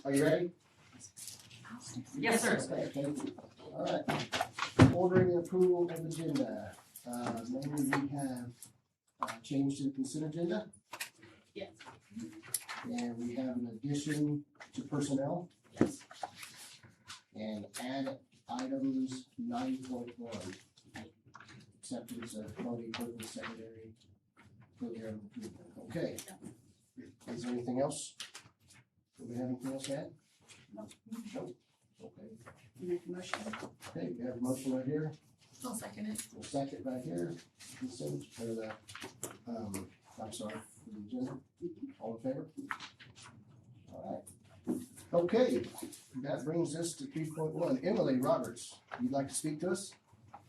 Are you ready? Yes, sir. Okay, thank you. All right. Ordering and approval of agenda. Mainly we have changed to the consent agenda. Yes. And we have an addition to personnel Yes. and add items 9.1. Acceptance of county clerk and secretary program approval. Okay. Is there anything else? Do we have anything else to add? No. No. Okay. You make a motion? Okay, we have a motion right here. I'll second it. A second right here. Consent, or the, I'm sorry, for the agenda. All in favor? All right. Okay, that brings us to 3.1. Emily Roberts, you'd like to speak to us?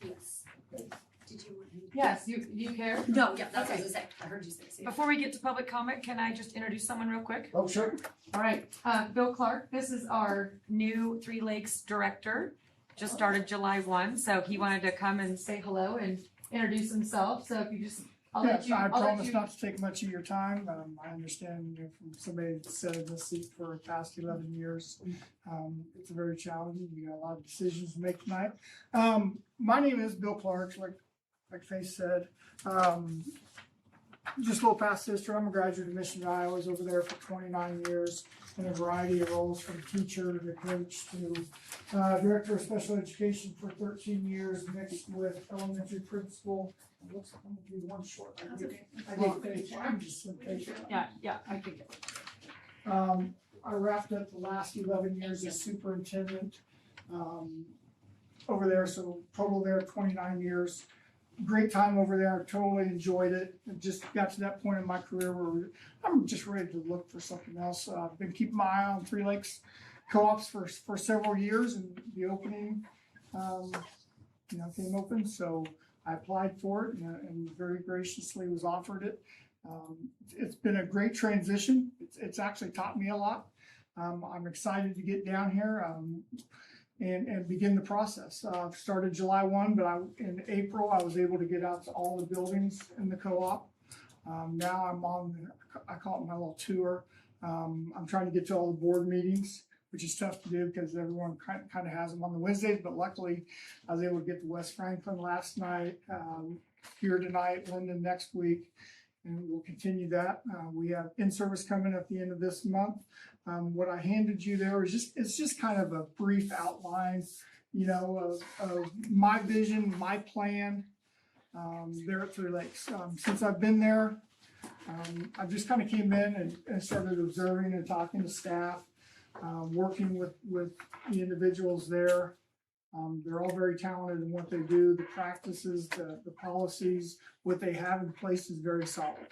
Yes. Okay. Did you want him? Yes, you care? No, yeah, that's what I Okay. was gonna say. I heard you say it. Before we get to public comment, can I just introduce someone real quick? Oh, sure. All right, Bill Clark, this is our new Three Lakes director. Just started July 1, so he wanted to come and say hello and introduce himself. So if you just, I'll let you. I I'll let promise you- not to take much of your time. I understand from somebody that sat in this seat for the past 11 years. It's very challenging. You got a lot of decisions to make tonight. My name is Bill Clark, like Faith said. Just a little past history. I'm a graduate of Michigan, Iowa. I was over there for 29 years in a variety of roles, from teacher to coach to director of special education for 13 years, mixed with elementary principal. It looks like I'm gonna be one short. That's okay. I get Faith. I'm just impatient. Yeah, I think it. I wrapped up the last 11 years as superintendent over there, so total there 29 years. Great time over there. I totally enjoyed it. I just got to that point in my career where I'm just ready to look for something else. I've been keeping my eye on Three Lakes co-ops for several years, and the opening, came open. So I applied for it and very graciously was offered it. It's been a great transition. It's actually taught me a lot. I'm excited to get down here. And begin the process. Started July 1, but in April, I was able to get out to all the buildings in the co-op. Now I'm on, I call it my little tour. I'm trying to get to all the board meetings, which is tough to do because everyone kind of has them on the Wednesdays, but luckily I was able to get to West Franklin last night, here tonight, Linden next week, and we'll continue that. We have in-service coming at the end of this month. What I handed you there is it's just kind of a brief outline, of my vision, my plan there at Three Lakes. Since I've been there, I just kind of came in and started observing and talking to staff, working with the individuals there. They're all very talented in what they do. The practices, the policies, what they have in place is very solid.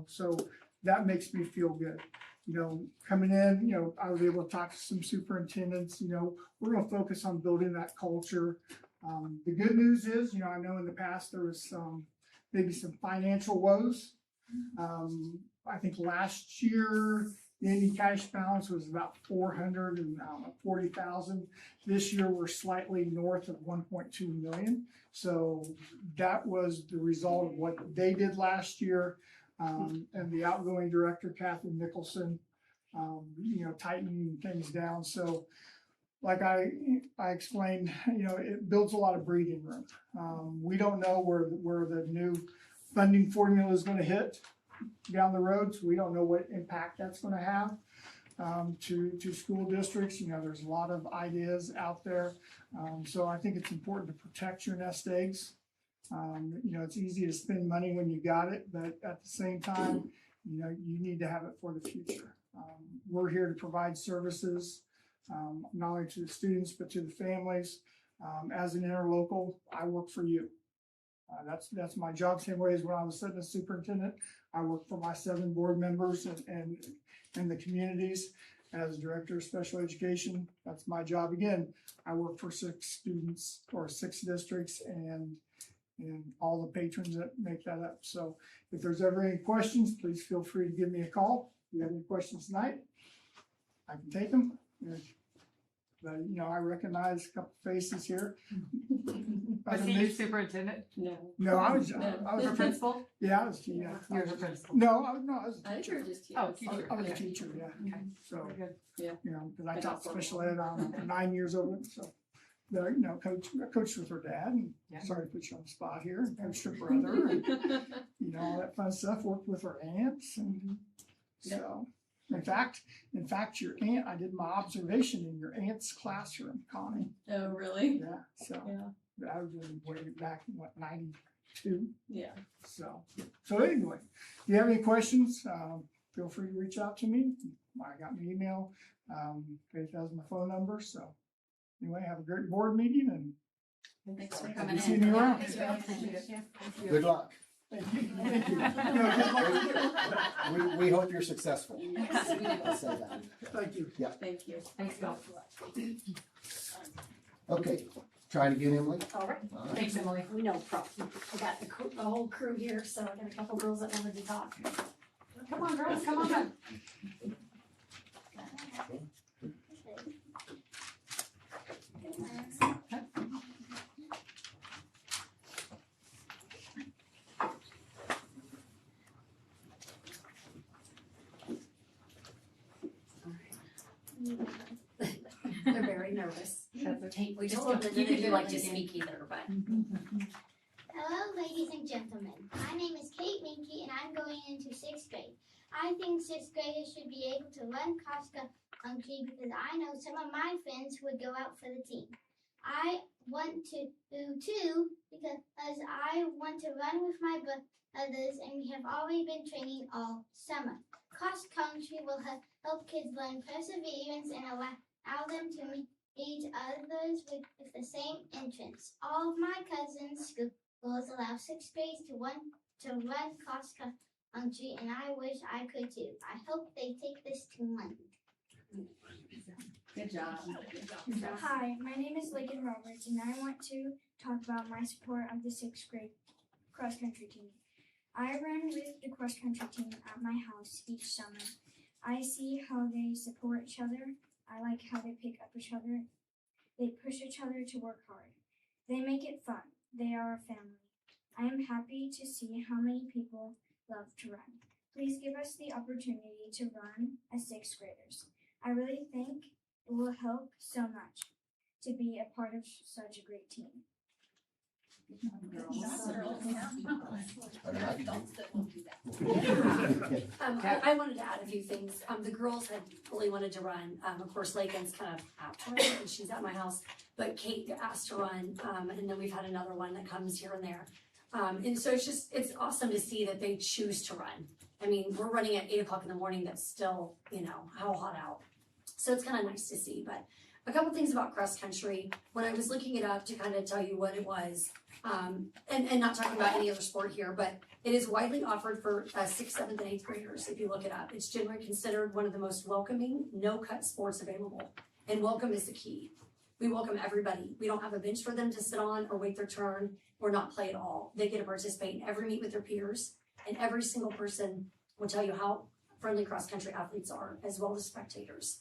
So that makes me feel good. Coming in, I was able to talk to some superintendents. We're going to focus on building that culture. The good news is, I know in the past there was maybe some financial woes. I think last year the ending cash balance was about $440,000. This year we're slightly north of 1.2 million. So that was the result of what they did last year. And the outgoing director, Kathy Nicholson, tightening things down. So like I explained, it builds a lot of breathing room. We don't know where the new funding formula is going to hit down the road, so we don't know what impact that's going to have to school districts. There's a lot of ideas out there. So I think it's important to protect your nest eggs. It's easy to spend money when you got it, but at the same time, you need to have it for the future. We're here to provide services, not only to the students, but to the families. As an interlocal, I work for you. That's my job. Same way as when I was sitting as superintendent, I work for my 7 board members and the communities. As director of special education, that's my job again. I work for 6 students or 6 districts and all the patrons that make that up. So if there's ever any questions, please feel free to give me a call. If you have any questions tonight, I can take them. But I recognize a couple faces here. Was he your superintendent? No. No, I was Or a principal? yeah, I was, yeah. You're the principal. No, I was a I think teacher. you're just. Oh, teacher. I was a Okay. teacher, yeah. Okay. So, Very good. you know, because I I taught taught special ed on 9 years of it, so. But, you know, I coached with her dad, and Yeah. sorry to put you on the spot here, and coached her brother, and, you know, all that fun stuff, worked with her aunts, and so. In fact, your aunt, I did my observation in your aunt's classroom, Connie, Oh, really? yeah, so. Yeah. I was in way back in, what, 92? Yeah. So anyway, if you have any questions, feel free to reach out to me. I got my email, Faith has my phone number, so anyway, have a great board meeting and Thanks for I'll coming be in. seeing you around. Good luck. Thank you. Thank you. No, good luck. We hope you're successful. Yes, we I'll do. say that. Thank you. Thank you. Thanks, Bill. Okay, trying to get Emily? All right, All right. Thanks, Emily. we know problem. I got the whole crew here, so I got a couple girls that wanted to talk. Come on, girls, come on up. They're very nervous. We told them that they didn't like to speak either, but. Hello, ladies and gentlemen. My name is Kate Minky, and I'm going into 6th grade. I think 6th graders should be able to run cross country because I know some of my friends would go out for the team. I want to do too because I want to run with my brothers, and we have already been training all summer. Cross country will help kids learn perseverance and allow them to meet others with the same interests. All of my cousins' schools allow 6th grades to run cross country, and I wish I could too. I hope they take this to Monday. Good job. Hi, my name is Lincoln Roberts, and I want to talk about my support of the 6th grade cross country team. I run with the cross country team at my house each summer. I see how they support each other. I like how they pick up each other. They push each other to work hard. They make it fun. They are a family. I am happy to see how many people love to run. Please give us the opportunity to run as 6th graders. I really think it will help so much to be a part of such a great team. I wanted to add a few things. The girls had really wanted to run. Of course, Lakin's kind of asked to run, and she's at my house. But Kate asked to run, and then we've had another one that comes here and there. And so it's awesome to see that they choose to run. I mean, we're running at 8 o'clock in the morning. That's still, how hot out. So it's kind of nice to see. But a couple things about cross country. When I was looking it up to kind of tell you what it was, and not talking about any other sport here, but it is widely offered for 6th, 7th, and 8th graders. If you look it up, it's generally considered one of the most welcoming, no-cut sports available. And welcome is the key. We welcome everybody. We don't have a bench for them to sit on or wait their turn or not play at all. They get to participate in every meet with their peers, and every single person will tell you how friendly cross-country athletes are, as well as spectators.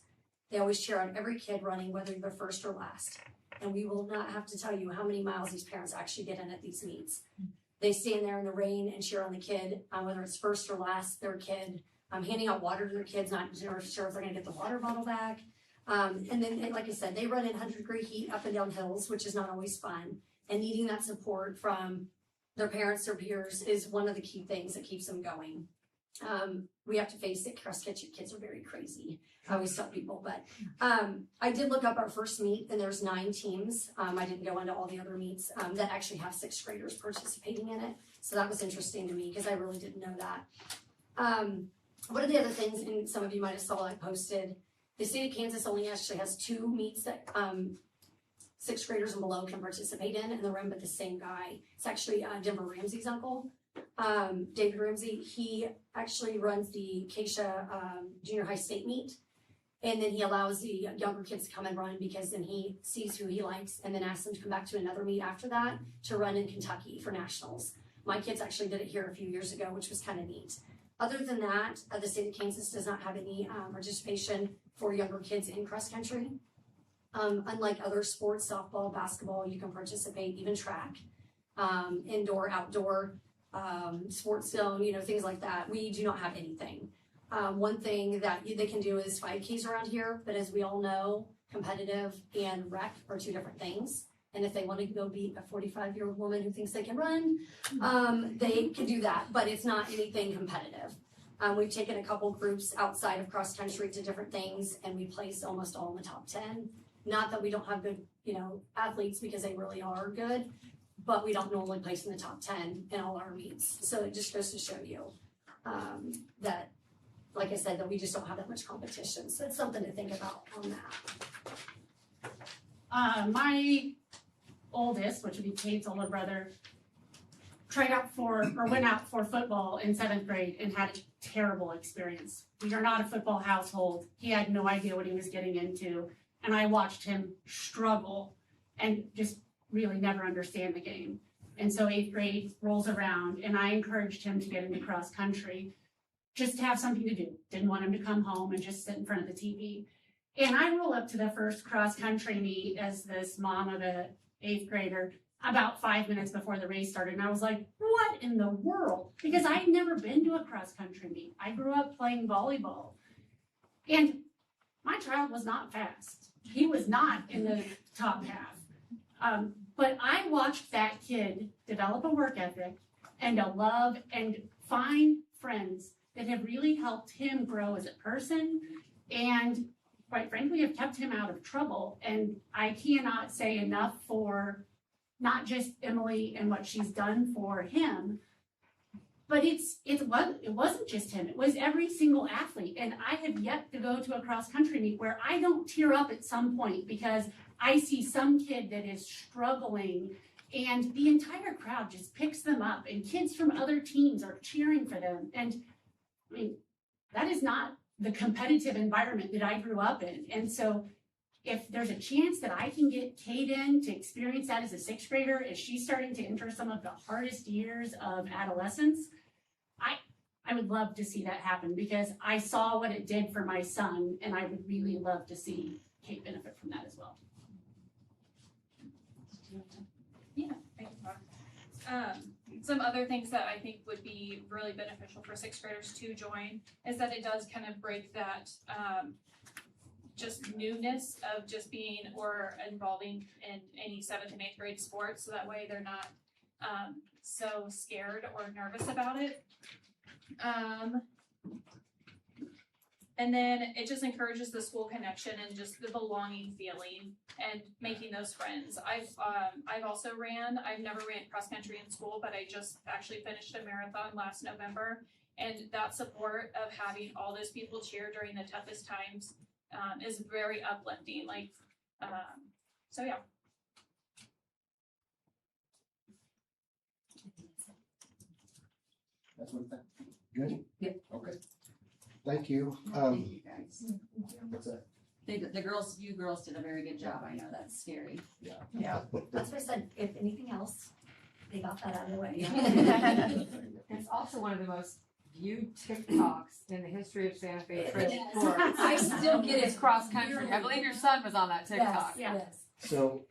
They always cheer on every kid running, whether they're first or last. And we will not have to tell you how many miles these parents actually get in at these meets. They stand there in the rain and cheer on the kid, whether it's first or last, their kid, handing out water to their kids, not sure if they're gonna get the water bottle back. And then, like I said, they run in 100-degree heat up and down hills, which is not always fun. And needing that support from their parents or peers is one of the key things that keeps them going. We have to face it, cross-country kids are very crazy. I always tell people, but I did look up our first meet, and there's 9 teams. I didn't go into all the other meets that actually have 6th graders participating in it. So that was interesting to me because I really didn't know that. One of the other things, and some of you might have saw I posted, the state of Kansas only actually has 2 meets that 6th graders and below can participate in they're run by the same guy. It's actually Denver Ramsey's uncle. David Ramsey, he actually runs the Acacia junior high state meet, and then he allows the younger kids to come and run because then he sees who he likes and then asks them to come back to another meet after that to run in Kentucky for nationals. My kids actually did it here a few years ago, which was kind of neat. Other than that, the state of Kansas does not have any participation for younger kids in cross country. Unlike other sports, softball, basketball, you can participate, even track, indoor, outdoor, sports zone, things like that. We do not have anything. One thing that they can do is 5Ks around here, but as we all know, competitive and rec are two different things. And if they want to go beat a 45-year-old woman who thinks they can run, they can do that, but it's not anything competitive. We've taken a couple groups outside of cross country to different things, and we placed almost all in the top 10. Not that we don't have good, athletes, because they really are good, but we don't normally place in the top 10 in all our meets. So it just goes to show you that, like I said, that we just don't have that much competition. So it's something to think about on that. My oldest, which would be Kate's older brother, went out for football in 7th grade and had a terrible experience. We are not a football household. He had no idea what he was getting into. And I watched him struggle and just really never understand the game. And so 8th grade rolls around, and I encouraged him to get into cross country just to have something to do. Didn't want him to come home and just sit in front of the TV. And I roll up to the first cross country meet as this mom of a 8th grader about 5 minutes before the race started. And I was like, what in the world? Because I had never been to a cross country meet. I grew up playing volleyball. And my child was not fast. He was not in the top half. But I watched that kid develop a work ethic and a love and find friends that have really helped him grow as a person and, quite frankly, have kept him out of trouble. And I cannot say enough for not just Emily and what she's done for him, but it wasn't just him. It was every single athlete. And I have yet to go to a cross country meet where I don't tear up at some point because I see some kid that is struggling and the entire crowd just picks them up and kids from other teams are cheering for them. And I mean, that is not the competitive environment that I grew up in. And so if there's a chance that I can get Kate in to experience that as a 6th grader, as she's starting to enter some of the hardest years of adolescence, I would love to see that happen because I saw what it did for my son, and I would really love to see Kate benefit from that as well. Yeah, thank you. Some other things that I think would be really beneficial for 6th graders to join is that it does kind of break that just newness of just being or involving in any 7th and 8th grade sports, so that way they're not so scared or nervous about it. And then it just encourages the school connection and just the belonging feeling and making those friends. I've also I've never ran cross country in school, but I just actually finished a marathon last November, and that support of having all those people cheer during the toughest times is very uplifting. So yeah. That's what that, good? Yep. Okay. Thank you. Thank you guys. What's that? You girls did a very good job. I know that's scary. Yeah. Yeah, that's what I said. If anything else, they got that out of the way. It's also one of the most viewed TikToks in the history of Santa Fe Trail Yes. Sports. I still get It's it. cross country. I believe your son was on that TikTok. Yes. So,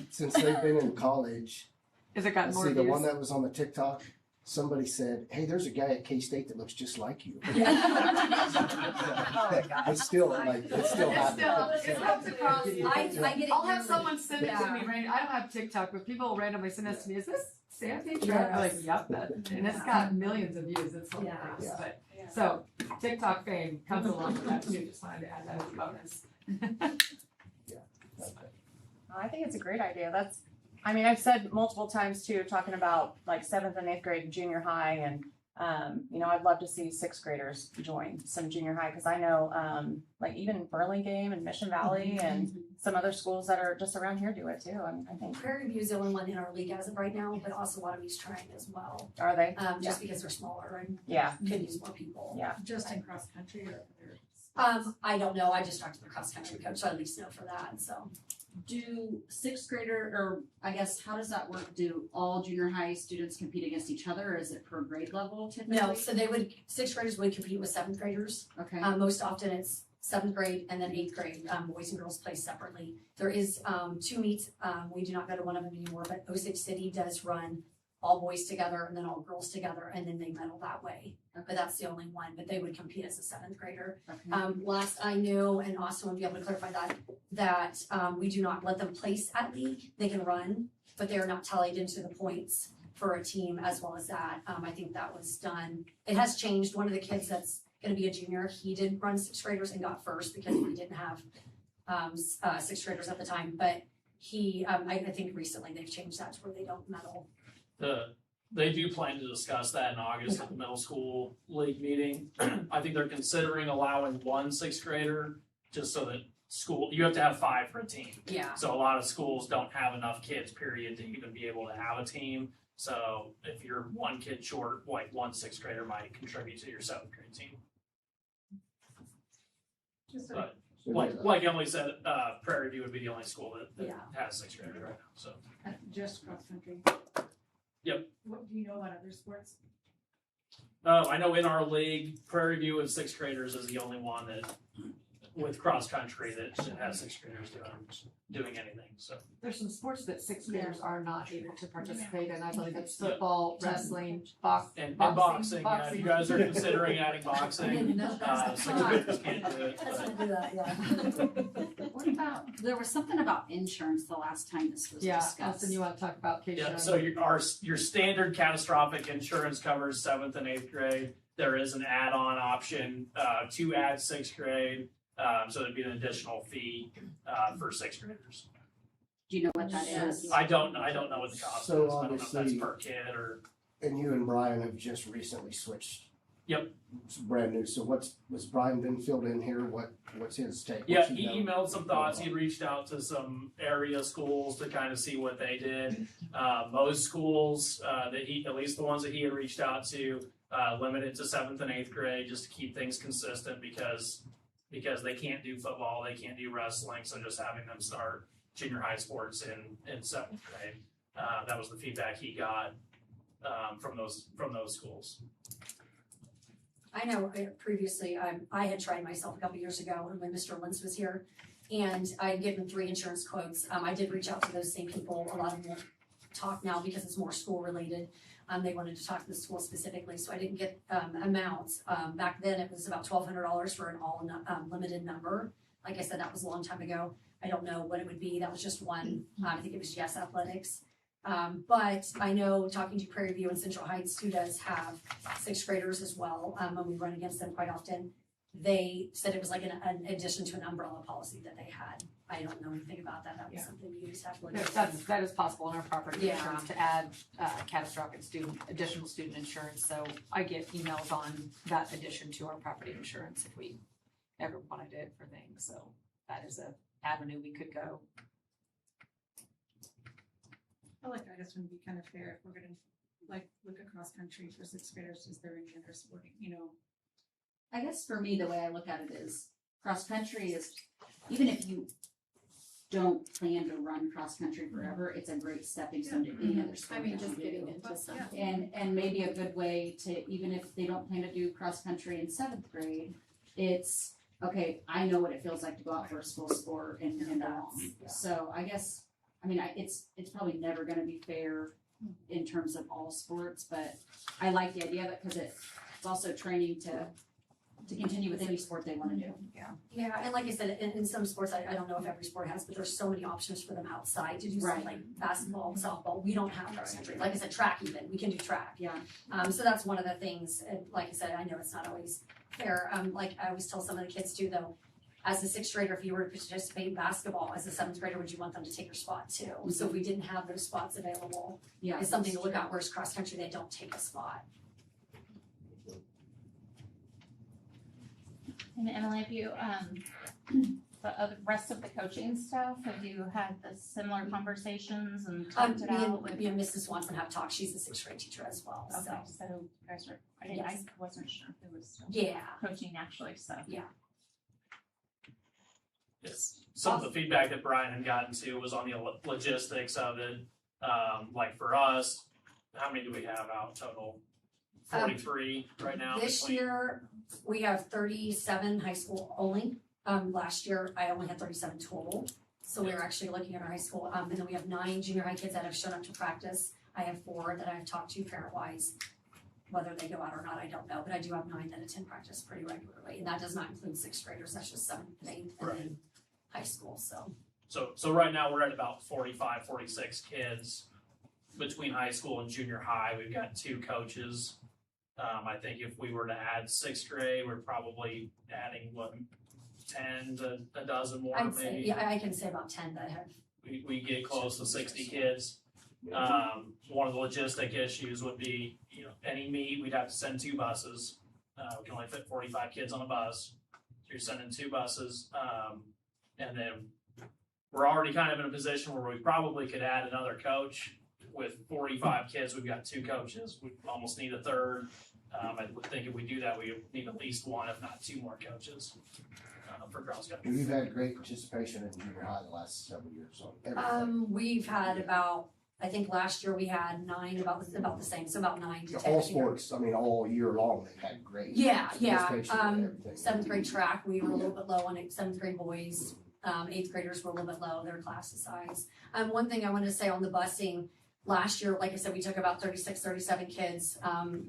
since they've been in college, Has it gotten more see the one views? that was on the TikTok, somebody said, hey, there's a guy at K-State that looks just like you. It's still like, it's still happening. It comes across. I get it. I'll have someone send it to Yeah. me. I don't have TikTok, but people randomly send this to me. Is this Santa Fe Trail? Yes. I'm like, yep. And it's got millions of views. It's hilarious. Yeah. But so TikTok fame comes along with that too. Just wanted to add that as a bonus. Okay. I think it's a great idea. I've said multiple times too, talking about like 7th and 8th grade and junior high, and I'd love to see 6th graders join some junior high, because I know like even Burlingame and Mission Valley and some other schools that are just around here do it too. I think. Prairie View is the only one in our league as of right now, but also Watermee's trying as well. Are they? Just because they're smaller and Yeah. could use more people. Yeah. Just in cross country or other? I don't know. I just talked to the cross country coach, so I at least know for that. So Do 6th grader, or I guess, how does that work? Do all junior high students compete against each other, or is it per grade level typically? no, so 6th graders would compete with 7th graders. Okay. Most often it's seventh grade and then eighth grade, boys and girls play separately. There is, 2 meets, we do not go to one of them anymore, but Osage City does run all boys together and then all girls together, and then they medal that way. But that's the only one, but they would compete as a seventh grader. Okay. Last I knew, and Austin would be able to clarify that we do not let them place at league. They can run, but they are not tallied into the points for a team as well as that. I think that was done. It has changed. One of the kids that's gonna be a junior, he did run sixth graders and got first because we didn't have sixth graders at the time, but he, I think recently they've changed that to where they don't medal. They do plan to discuss that in August at the middle school league meeting. I think they're considering allowing 1 sixth grader, just so that you have to have 5 for a team. Yeah. So a lot of schools don't have enough kids, period, to even be able to have a team. So if you're 1 kid short, like 1 sixth grader might contribute to your 7th grade team. But like Emily said, Prairie View would be the only school that Yeah. has 6th graders right now, so. Just cross country. Yep. What do you know about other sports? I know in our league, Prairie View of 6th graders is the only one that, with cross country, that has 6th graders doing anything, so. There's some sports that 6th graders are not able to participate in. I believe it's football, wrestling, boxing. Boxing, yeah, if you guys are considering adding boxing, 6th graders can't do it. That's but- gonna do that, yeah. What about, there was something about insurance the last time this was Yeah, discussed. Austin, you wanna talk about Keisha? Yeah, so your standard catastrophic insurance covers 7th and 8th grade. There is an add-on option to add 6th grade, so there'd be an additional fee for 6th graders. Do you know what that is? I don't know what the cost So is. I don't know if that's obviously- per kid or. And you and Brian have just recently switched. Yep. It's brand new. So was Brian been filled in here? What's his take? Yeah, What's he done? emailed some thoughts. He reached out to some area schools to kind of see what they did. Most schools at least the ones that he had reached out to, limited to 7th and 8th grade just to keep things consistent because they can't do football, they can't do wrestling, so just having them start junior high sports in 7th grade. That was the feedback he got from those schools. I know previously, I had tried myself a couple years ago when Mr. Lentz was here, and I had given 3 insurance quotes. I did reach out to those same people. A lot of them won't talk now because it's more school related. They wanted to talk to the school specifically, so I didn't get amounts. Back then, it was about $1,200 for an all limited number. Like I said, that was a long time ago. I don't know what it would be. That was just one. I think it was Yes Athletics. But I know talking to Prairie View and Central Heights, who does have 6th graders as well, and we run against them quite often. They said it was like an addition to an umbrella policy that they had. I don't know anything about that. That was something you just have to look at. That is possible in our property Yeah. insurance to add catastrophic additional student insurance. So I get emails on that addition to our property insurance if we ever wanted it for things. So that is a avenue we could go. I feel like I just want to be kind of fair if we're gonna like look across country for 6th graders. Is there any other sporting, I guess for me, the way I look at it is cross country is, even if you don't plan to run cross country forever, it's a great stepping stone to any other sport. that you do. into something. And maybe a good way to, even if they don't plan to do cross country in 7th grade, it's, okay, I know what it feels like to go out for a school sport and belong. So I guess, it's probably never gonna be fair in terms of all sports, but I like the idea of it because it's also training to continue with any sport they wanna do. Yeah, and like I said, in some sports, I don't know if every sport has, but there's so many options for them outside to do something like basketball, softball. We don't have cross country. Like I said, track even, we can do track. Yeah. So that's one of the things, and like I said, I know it's not always fair. Like I always tell some of the kids too, though, as a 6th grader, if you were to participate in basketball, as a 7th grader, would you want them to take your spot too? So if we didn't have those spots available, Yeah. it's something to look at, whereas cross country, they don't take a spot. And Emily, have you, the rest of the coaching staff, have you had the similar conversations and talked it out with? Me and Mrs. Swanson have talked. She's a 6th grade teacher as well. Okay, So so you guys are, I Yes. wasn't sure if there was still yeah, coaching actually, so. Yes. Some of the feedback that Brian had gotten to was on the logistics of it. Like for us, how many do we have out total? 43 right now. this between- year we have 37 high school only. Last year, I only had 37 total. So we were actually looking at our high school, and then we have 9 junior high kids that have shown up to practice. I have 4 that I've talked to parent-wise. Whether they go out or not, I don't know, but I do have 9 that attend practice pretty regularly, and that does not include 6th graders, that's just 7th and 8th, and then high school, so. So right now, we're at about 45, 46 kids between high school and junior high. We've got 2 coaches. I think if we were to add 6th grade, we're probably adding, 10 to a dozen more, I'd say, maybe. yeah, I can say about 10 that have. We get close to 60 kids. One of the logistic issues would be, any meet, we'd have to send 2 buses. We can only fit 45 kids on a bus. So you're sending 2 buses. And then we're already kind of in a position where we probably could add another coach. With 45 kids, we've got 2 coaches. We almost need a third. I would think if we do that, we need at least 1, if not 2 more coaches for cross country. We've had great participation in junior high the last several years, so everything. We've had about, I think last year we had 9, about the same, so about 9 to 10. All sports, I mean, all year long, they've had great. Yeah. participation in everything. 7th grade track, we were a little bit low on it, 7th grade boys. 8th graders were a little bit low, their class size. One thing I wanted to say on the busing, last year, like I said, we took about 36, 37 kids,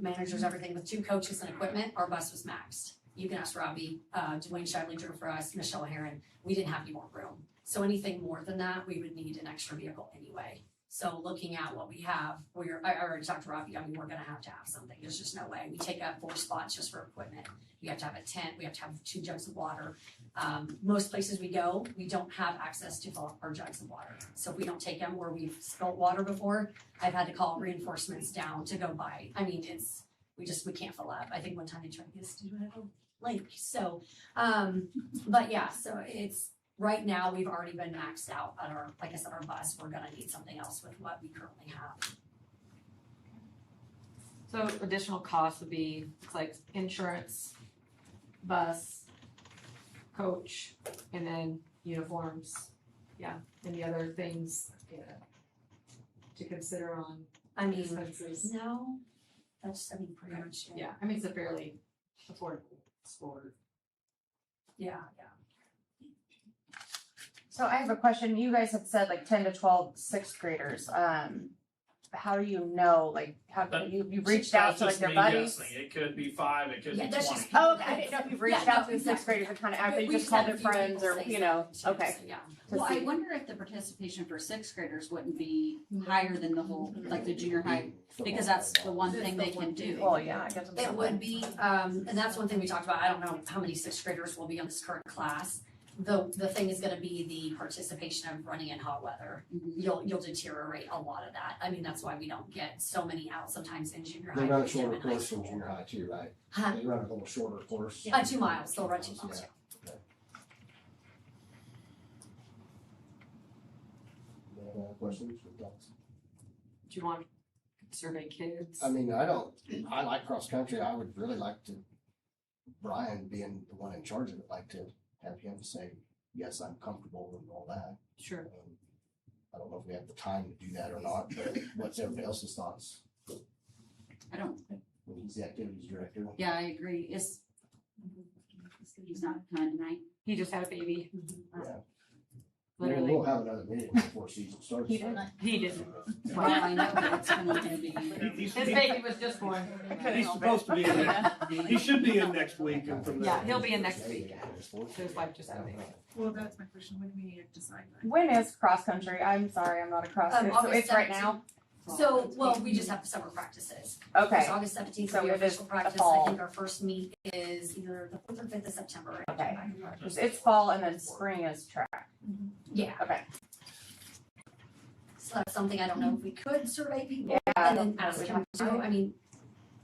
managers, everything, with 2 coaches and equipment, our bus was maxed. You can ask Robbie, Dwayne Shively drove for us, Michelle Heron, we didn't have any more room. So anything more than that, we would need an extra vehicle anyway. So looking at what we have, I already talked to Robbie, I mean, we're gonna have to have something, there's just no way. We take up 4 spots just for equipment. We have to have a tent, we have to have 2 jugs of water. Most places we go, we don't have access to our jugs of water. So if we don't take them where we've spilled water before, I've had to call reinforcements down to go buy. I mean, we can't fill up. I think one time they tried to get us to do it at a lake. So, but yeah, so it's, right now, we've already been maxed out on our, like I said, our bus. We're gonna need something else with what we currently have. So additional costs would be, it's like insurance, bus, coach, and then uniforms. Yeah, any other things to consider on I mean, expenses? no, that's, I mean, pretty much, Yeah, I mean, it's a fairly affordable sport. yeah. So I have a question. You guys have said like 10 to 12 6th graders. How do you know, like, how you reached out to like their buddies? Guessing. It could be 5, it could Yeah, be that's 20. just. Oh, okay. I didn't know if you've reached out to the 6th exactly. graders and kind of, they We just called had their a few friends people or, say you know, something too, okay. so yeah. to Well, I see. wonder if the participation for 6th graders wouldn't be higher than the whole, like the junior high, because that's the one thing they can do. Well, yeah, I guess. It would be, and that's one thing we talked about. I don't know how many 6th graders will be on this current class. The thing is gonna be the participation of running in hot weather. Mhm. You'll deteriorate a lot of that. I mean, that's why we don't get so many out sometimes in junior high. They run a than shorter in high course in school. junior high too, right? Huh? They run a little shorter course. 2 miles, they'll run 2 miles, yeah. Any other questions or thoughts? Do you want to survey kids? I mean, I like cross country. I would really like to, Brian being the one in charge of it, like to have him say, yes, I'm comfortable and all that. Sure. I don't know if we have the time to do that or not, but what's everybody else's thoughts? I don't, When he's the activities director. yeah, I agree. He's not coming tonight. He just had a baby. Yeah. Literally. We'll have another meeting before season starts. He didn't. He didn't. Well, I know that it's only gonna be. His baby was just born. He's supposed to be in, he should be in next week and from there. Yeah, he'll be in next week. His wife just had a baby. Well, that's my question, when do we need to decide that? When is cross country? I'm sorry, I'm not a cross country. So August it's right 17th. now? So, well, we just have the summer practices. Okay. It's August 17th So will be our it is official the practice. fall. I think our first meet is either the 4th or 5th of September. Okay. It's fall and then spring is track. Yeah, Okay. so that's something I don't know if we could survey people Yeah. and then ask him to. I mean,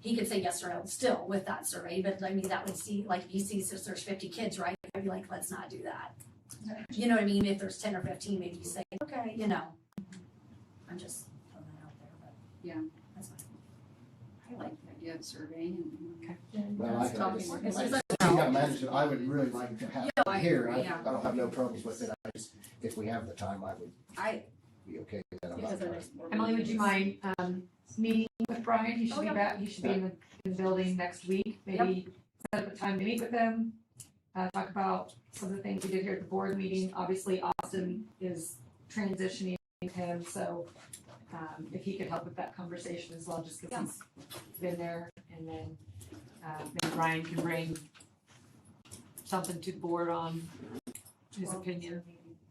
he could say yes or no still with that survey, but I mean, that would see, like, if he sees if there's 50 kids, right? I'd be like, let's not do that. You know what I mean? If there's 10 or 15, maybe you say, okay, you know. I'm just throwing that out there, but. Yeah. That's fine. I like the idea of surveying and. Well, I Talking just, more. like, you gotta manage it. I would really like to have Yeah, I it here. agree, I yeah. don't have no problems with it. I just, if we have the time, I would I, be okay with that. I'm because not of trying- this. Emily, would you mind meeting with Brian? He should Oh, be yeah. back. He should be in the building next week. Maybe set up a time to meet with him. Talk about some of the things we did here at the board meeting. Obviously, Austin is transitioning him, so if he could help with that conversation as well, just because he's been there, and then maybe Ryan can bring something to the board on his opinion.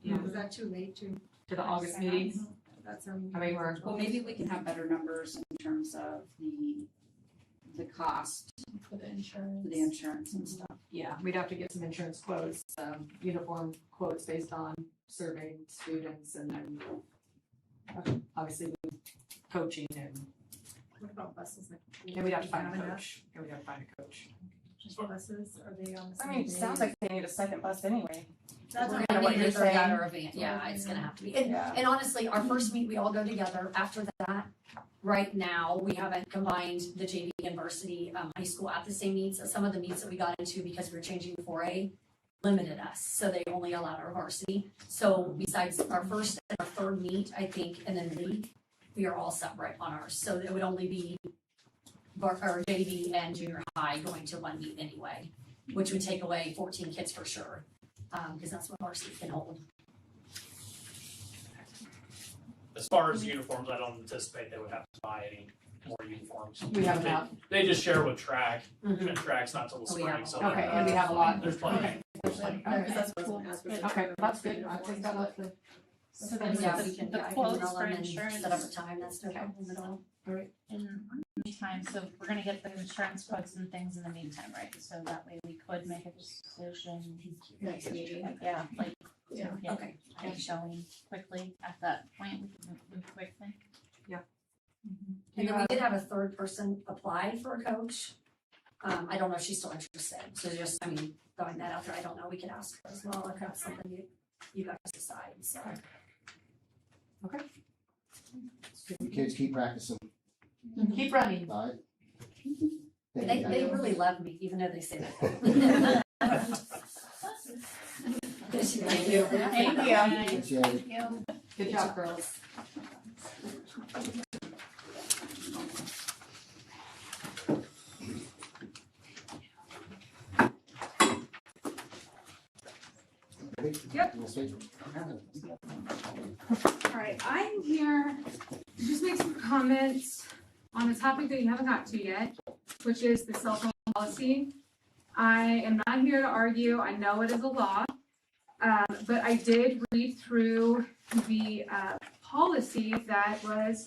Yeah, Was that too late to? to the August meeting. That's our. I mean, we're Well, maybe we can have better numbers in terms of the cost For the insurance. for the insurance and stuff. yeah, we'd have to get some insurance quotes, uniform quotes based on surveyed students, and then obviously coaching and What about buses? we'd have to find a Having coach. And we'd have to find a coach. Just buses, are they on the I same mean, it day? sounds like they need a second bus anyway. That's We're what gonna what need you're a third out saying. or a van, yeah, it's gonna have to be. And, Yeah. and honestly, our first meet, we all go together. After that, right now, we haven't combined the JV and varsity, high school at the same meets. Some of the meets that we got into because we were changing 4A limited us, so they only allowed our varsity. So besides our first and our third meet, I think, and then league, we are all separate on ours. So it would only be or JV and junior high going to one meet anyway, which would take away 14 kids for sure, because that's what varsity can hold. As far as uniforms, I don't anticipate they would have to buy any more uniforms. We have They- enough. They just share with track, Mhm. and track's not till the Oh, we spring, have so. a lot. Okay, and we have a lot. There's plenty. Okay. That's cool. Okay, that's good. I think that up the. So then Yeah, the we can, the yeah, I can quotes email for them and insurance. set up a time, that's no problem at all. In the meantime, so we're gonna get the insurance quotes and things in the meantime, right? So that way we could make a decision. Next meeting. Yeah, like, Yeah. to get Okay. things going quickly at that point, we can move quickly. And then we did have a third person apply for a coach. I don't know if she's still interested, so just, I mean, throwing that out there, I don't know, we can ask her as well, if that's something you guys decide, so. You kids keep practicing, Keep running. alright? They really love me, even though they say that. Thank you. Thank you. Appreciate it. Thank you. Good job, girls. Yep. We'll see. Alright, I'm here to just make some comments on a topic that you haven't got to yet, which is the cell phone policy. I am not here to argue, I know it is a law, but I did read through the policy that was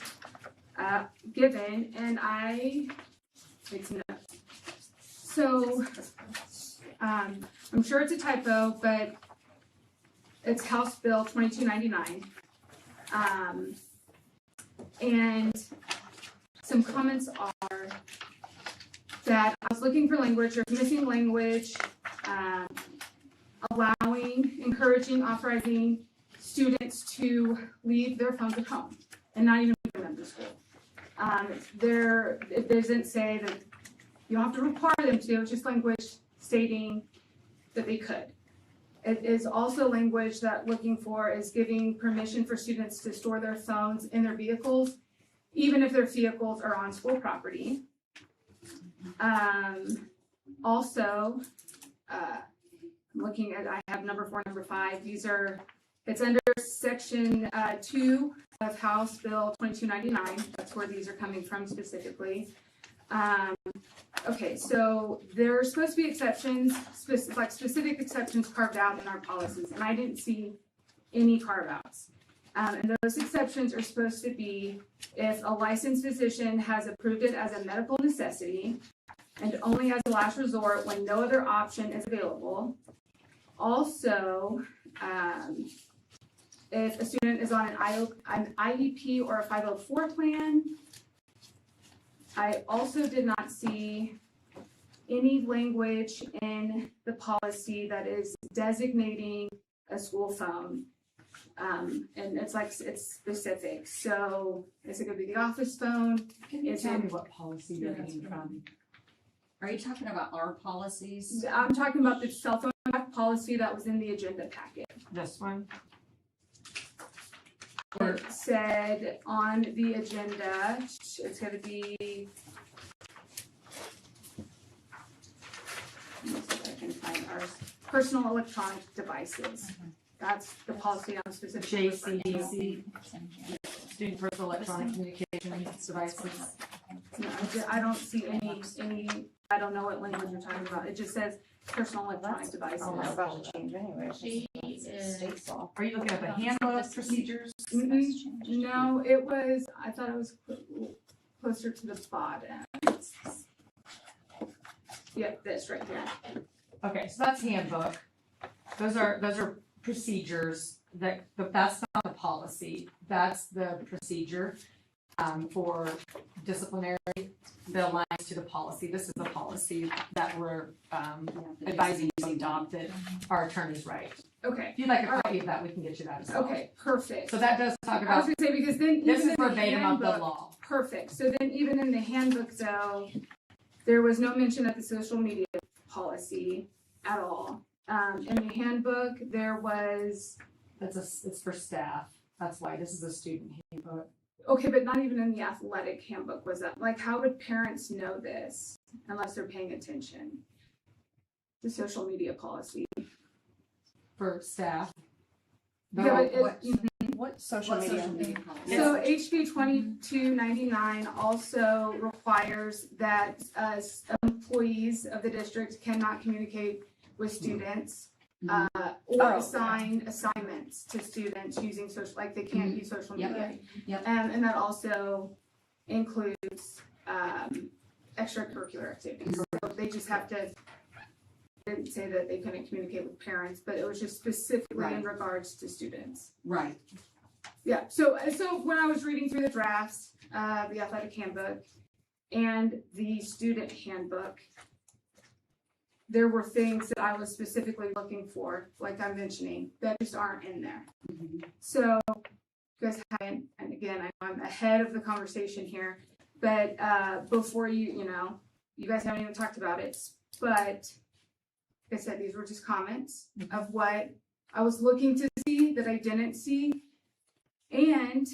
given, and I made some notes. So, I'm sure it's a typo, but it's House Bill 2299. And some comments are that I was looking for language, or missing language, allowing, encouraging, authorizing students to leave their phones at home and not even bring them to school. It doesn't say that you have to require them to, it's just language stating that they could. It is also language that looking for is giving permission for students to store their phones in their vehicles, even if their vehicles are on school property. Also, looking at, I have number 4, number 5, it's under section 2 of House Bill 2299, that's where these are coming from specifically. Okay, so there are supposed to be exceptions, specific exceptions carved out in our policies, and I didn't see any carve-outs. And those exceptions are supposed to be if a licensed physician has approved it as a medical necessity and only as a last resort when no other option is available. Also, if a student is on an IEP or a 504 plan. I also did not see any language in the policy that is designating a school phone. And it's specific, so is it gonna be the office phone? Can you Is tell it- me what policy you're reading from? Are you talking about our policies? I'm talking about the cell phone policy that was in the agenda packet. This one? It said on the agenda, it's gonna be let me see if I can find ours, personal electronic devices. That's the policy I'm specifically referring to. JCDC, student personal electronic communication devices. No, I don't see any, I don't know what language you're talking about. It just says personal electronic devices. Oh, that's about to change anyway. She is. State law. Are you looking at the handbook procedures? No, it was, I thought it was closer to the bottom. Yep, this right here. Okay, so that's handbook. Those are procedures but that's not the policy. That's the procedure, for disciplinary that aligns to the policy. This is the policy that we're, advising you to adopt that our attorneys write. Okay, If you'd like a copy of that, we can get you that as well. okay, perfect. So that does talk I was about, gonna say, because then this even is in the verbatim of the handbook, law. perfect. So then even in the handbook though, there was no mention of the social media policy at all. In the handbook, there was, It's for staff. That's why this is a student handbook. okay, but not even in the athletic handbook was that, like, how would parents know this unless they're paying attention? The social media policy. For staff. Yeah, but What social media? So HB 2299 also requires that employees of the district cannot communicate with students or assign assignments to students using social, like they can't use social media. Yep. And that also includes extracurricular activities. So they just have to, didn't say that they couldn't communicate with parents, but it was just specifically in regards to students. Right. Yeah, so when I was reading through the drafts, the athletic handbook and the student handbook, there were things that I was specifically looking for, like I'm mentioning, that just aren't in there. So, you guys haven't, and again, I'm ahead of the conversation here, but before you guys haven't even talked about it, but like I said, these were just comments of what I was looking to see that I didn't see. And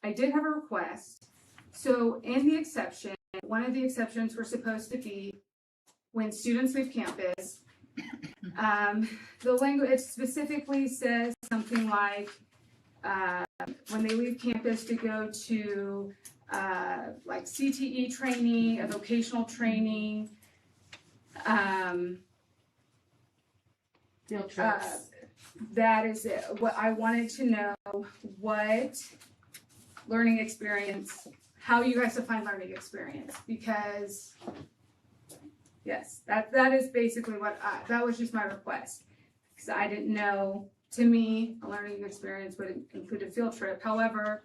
I did have a request. So in the exception, one of the exceptions were supposed to be when students leave campus. The language, it specifically says something like when they leave campus to go to like CTE training, a vocational training, Field trips. that is it. What I wanted to know, what learning experience, how you guys define learning experience, because yes, that is basically what that was just my request, because I didn't know. To me, a learning experience would include a field trip. However,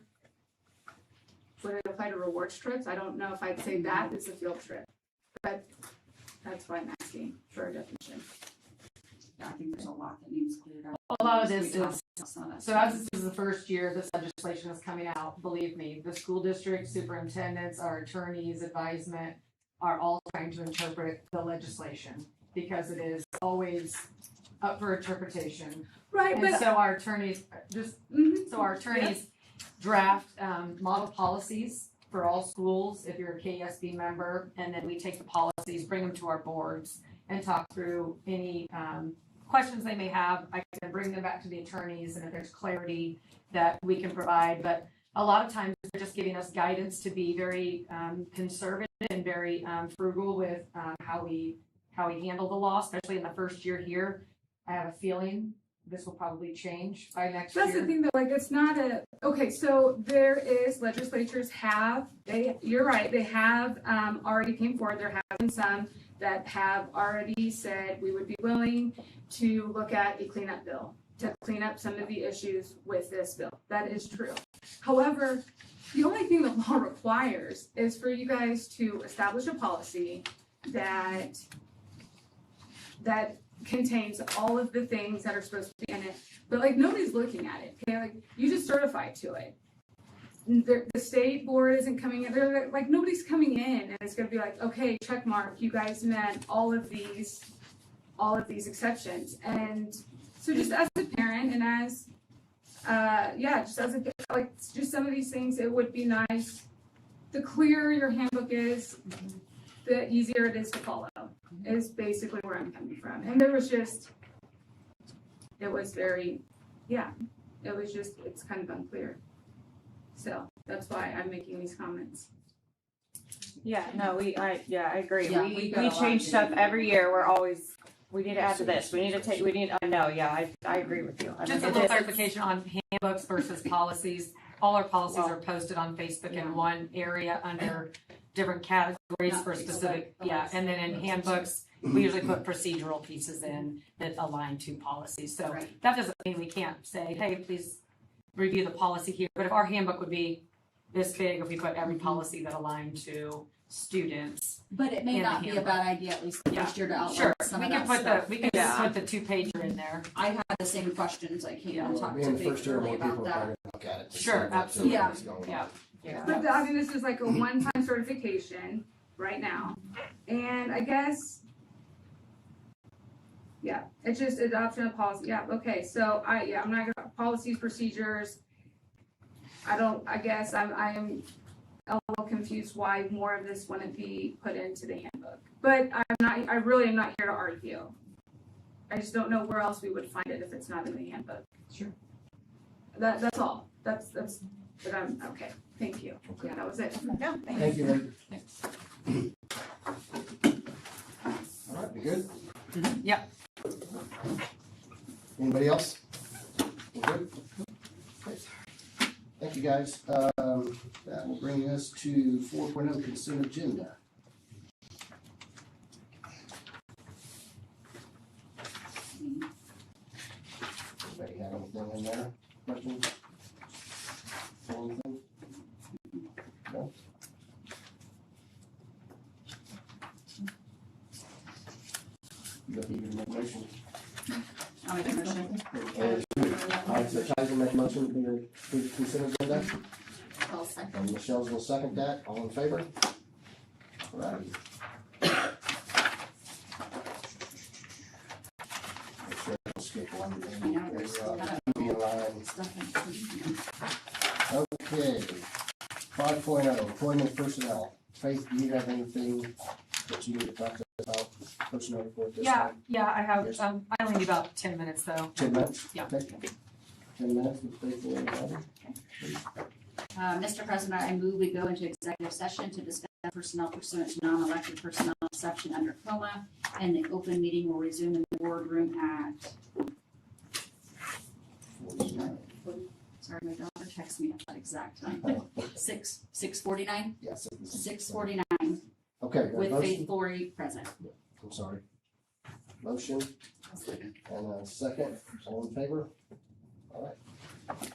would it apply to rewards trips? I don't know if I'd say that is a field trip, but that's why I'm asking for a definition. I think there's a lot that needs cleared up. A lot of this is, so as this is the first year this legislation is coming out, believe me, the school district superintendents, our attorneys, advisement are all trying to interpret the legislation because it is always up for interpretation. Right, And but so our attorneys draft model policies for all schools if you're a KSB member, and then we take the policies, bring them to our boards and talk through any questions they may have. I can bring them back to the attorneys, and if there's clarity that we can provide. But a lot of times they're just giving us guidance to be very conservative and very frugal with how we handle the law, especially in the first year here. I have a feeling this will probably change by next year. that's the thing though, like it's not okay, so there is legislatures you're right, they have already came forward. There have been some that have already said we would be willing to look at a cleanup bill to clean up some of the issues with this bill. That is true. However, the only thing the law requires is for you guys to establish a policy that contains all of the things that are supposed to be in it, but like nobody's looking at it. Okay, like you just certify to it. The state board isn't coming in. They're like nobody's coming in, and it's going to be like, okay, check mark. You guys met all of these exceptions. And so, just as a parent, and as just as a like, just some of these things, it would be nice. The clearer your handbook is, the easier it is to follow. is basically where I'm coming from. And there was just, it was very, yeah, it was just, it's kind of unclear. So that's why I'm making these comments. Yeah, no, I agree. Yeah, We we got a lot change to stuff do. every year. We're always, we need to add to this. I know, yeah, I agree with you. I Just a mean, little it is- clarification on handbooks versus policies. All our policies are posted on Facebook in one area under different categories Not for like specific, select yeah, and then in policies. handbooks, we usually put procedural pieces in that align to policies. So Right. that doesn't mean we can't say, hey, please review the policy here. But if our handbook would be this big, if we put every policy that aligned to students. But it may in the not be a handbook. bad idea, at least the Yeah. first year, to outline Sure, some we of can that put stuff. the, we can just put the 2-pager in there. I had the same questions, I came and talked to Being the Vic first year, early more people about are that. probably gonna look at it. to Sure, see what's absolutely. going on. Yeah. But I mean, this is like a one-time certification right now. And I guess, yeah, it's just adoption of policy. Yeah, okay, so I'm not gonna, policies, procedures. I guess I am a little confused why more of this wouldn't be put into the handbook. But I really am not here to argue. I just don't know where else we would find it if it's not in the handbook. Sure. That's all. That's, but I'm, okay, thank you. Yeah, that was it. Thank you, Lynn. All right, we good? Yep. Anybody else? We good? Okay. Thank you, guys. That will bring us to 4.0 consent agenda. Anybody have anything in there? Questions? Anything? No? You got to make a motion. I'll make a motion. So Tyson make a motion for the consent agenda, I'll second. and Michelle's gonna second that. All in favor? All right. Make sure I don't skip one thing. I know, there's still kind of Be in line. stuff in. Okay. 5.0, employment personnel. Faith, do you have anything that you need to talk to us about personnel report this Yeah, time? yeah, I have, Yes. I only need about 10 minutes though. 10 minutes? Yeah. Okay. 10 minutes with Faith and everybody. Mr. President, I move we go into executive session to discuss personnel pursuant to non-elected personnel exception under COMA, and the open meeting will resume in the boardroom at, 49. sorry, my daughter texted me at that exact time, 6:49? Yes. 6:49, Okay, we have a with motion. Faith Lori present. I'm sorry. Motion and a second. All in favor? All right.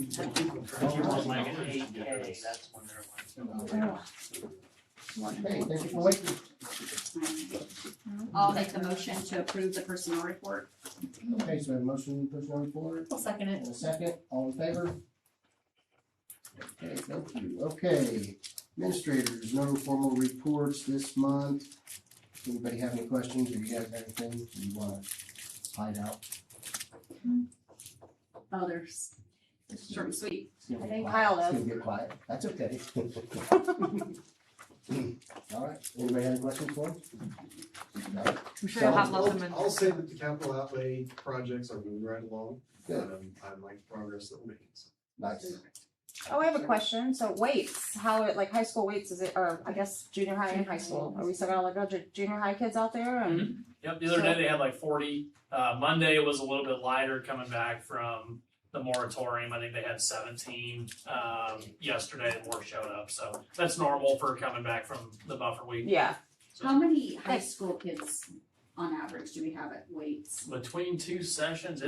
If you want like an 8K, that's when they're like. Hey, thank you for waiting. I'll make the motion to approve the personnel report. Okay, so we have a motion, personnel report, I'll second it. and a second, all in favor? Okay, thank you. Okay, administrators, no formal reports this month. Anybody have any questions, or you guys have anything you wanna hide out? Oh, there's short and sweet. It's gonna I get think quiet. Kyle It's does. gonna get quiet, that's okay. All right, anybody have any questions for him? No? I'm sure you'll have lots of them. I'll say that the capital outlay projects are moving right along. Good. I like the progress that we're making. So. Nice. Oh, I have a question. So weights, how it, like high school weights, is it, or I guess junior high and high school? Are we still got a lot of junior high kids out there? And Yep, the other day they had like 40. Monday was a little bit lighter coming back from the moratorium. I think they had 17. Yesterday more showed up, so that's normal for coming back from the buffer week. yeah. How many high school kids on average do we have at weights? Between two sessions,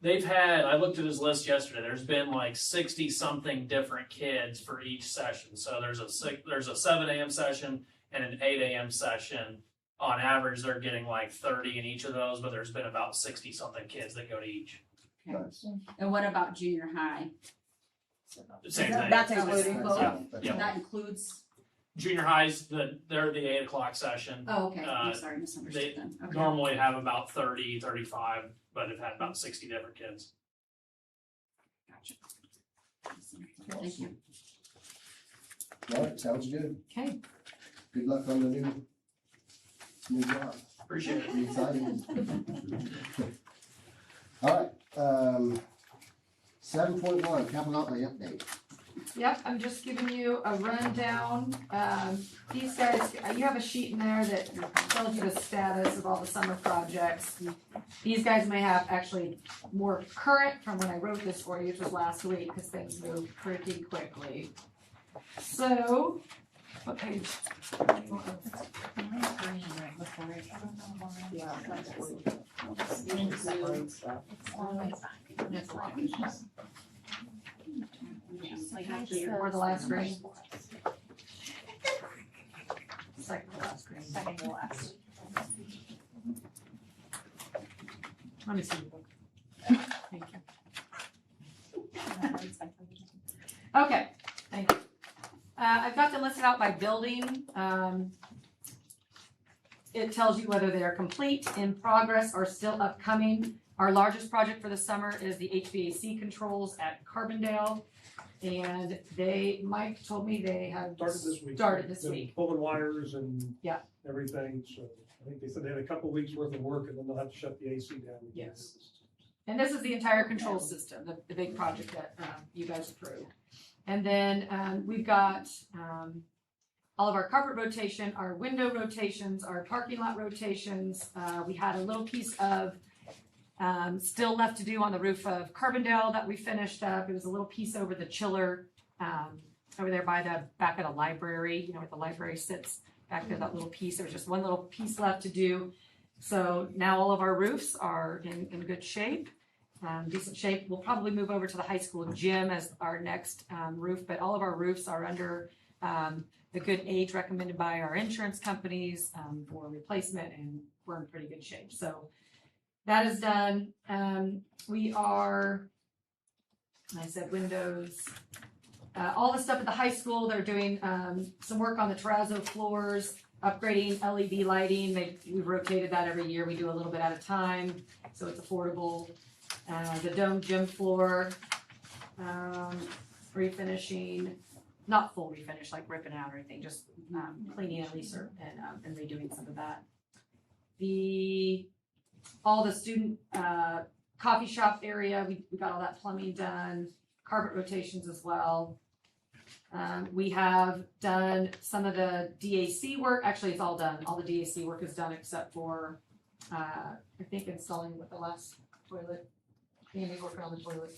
they've had, I looked at his list yesterday, there's been like 60 something different kids for each session. So there's a 7 a.m. session and an 8 a.m. session. On average, they're getting like 30 in each of those, but there's been about 60 something kids that go to each. Okay. Nice. And what about junior high? Same thing. That's including both. Yeah. That includes, Junior highs, they're the 8 o'clock session. oh, okay, I'm Uh, sorry, misunderstood then. Okay. Normally have about 30, 35, but have had about 60 different kids. Gotcha. Thank you. All right, sounds good. Okay. Good luck on the new job. Appreciate it. Pretty exciting. All right, 7.1, capital outlay update. Yep, I'm just giving you a rundown. These guys, you have a sheet in there that tells you the status of all the summer projects. These guys may have actually more current from when I wrote this for you, which was last week, because things move pretty quickly. So, what page? Or the last grade? Second to last grade. Second to last. Let me see the book. Thank you. Okay, thank you. I've got them listed out by building. It tells you whether they are complete, in progress, or still upcoming. Our largest project for the summer is the HVAC controls at Carbondale. And Mike told me they have Started this week. week. Pulling wires and Yeah. everything, so I think they said they had a couple weeks worth of work and then they'll have to shut the AC down. Yes. And this is the entire control system, the big project that you guys approved. And then we've got all of our carpet rotation, our window rotations, our parking lot rotations. We had a little piece of still left to do on the roof of Carbondale that we finished up. It was a little piece over the chiller over there by the back of the library, you know, where the library sits back there, that little piece. There was just one little piece left to do. So now all of our roofs are in good shape, decent shape. We'll probably move over to the high school gym as our next roof, but all of our roofs are under the good age recommended by our insurance companies for replacement, and we're in pretty good shape. So that is done. We are, I said windows, all the stuff at the high school. They're doing some work on the terrazzo floors, upgrading LED lighting. We've rotated that every year. We do a little bit at a time, so it's affordable. The dome gym floor, refinishing, not full refinish, like ripping out or anything, just cleaning at least and redoing some of that. All the student coffee shop area, we got all that plumbing done, carpet rotations as well. We have done some of the DAC work. Actually, it's all done. All the DAC work is done except for, I think, installing with the last toilet. Andy's working on the toilet.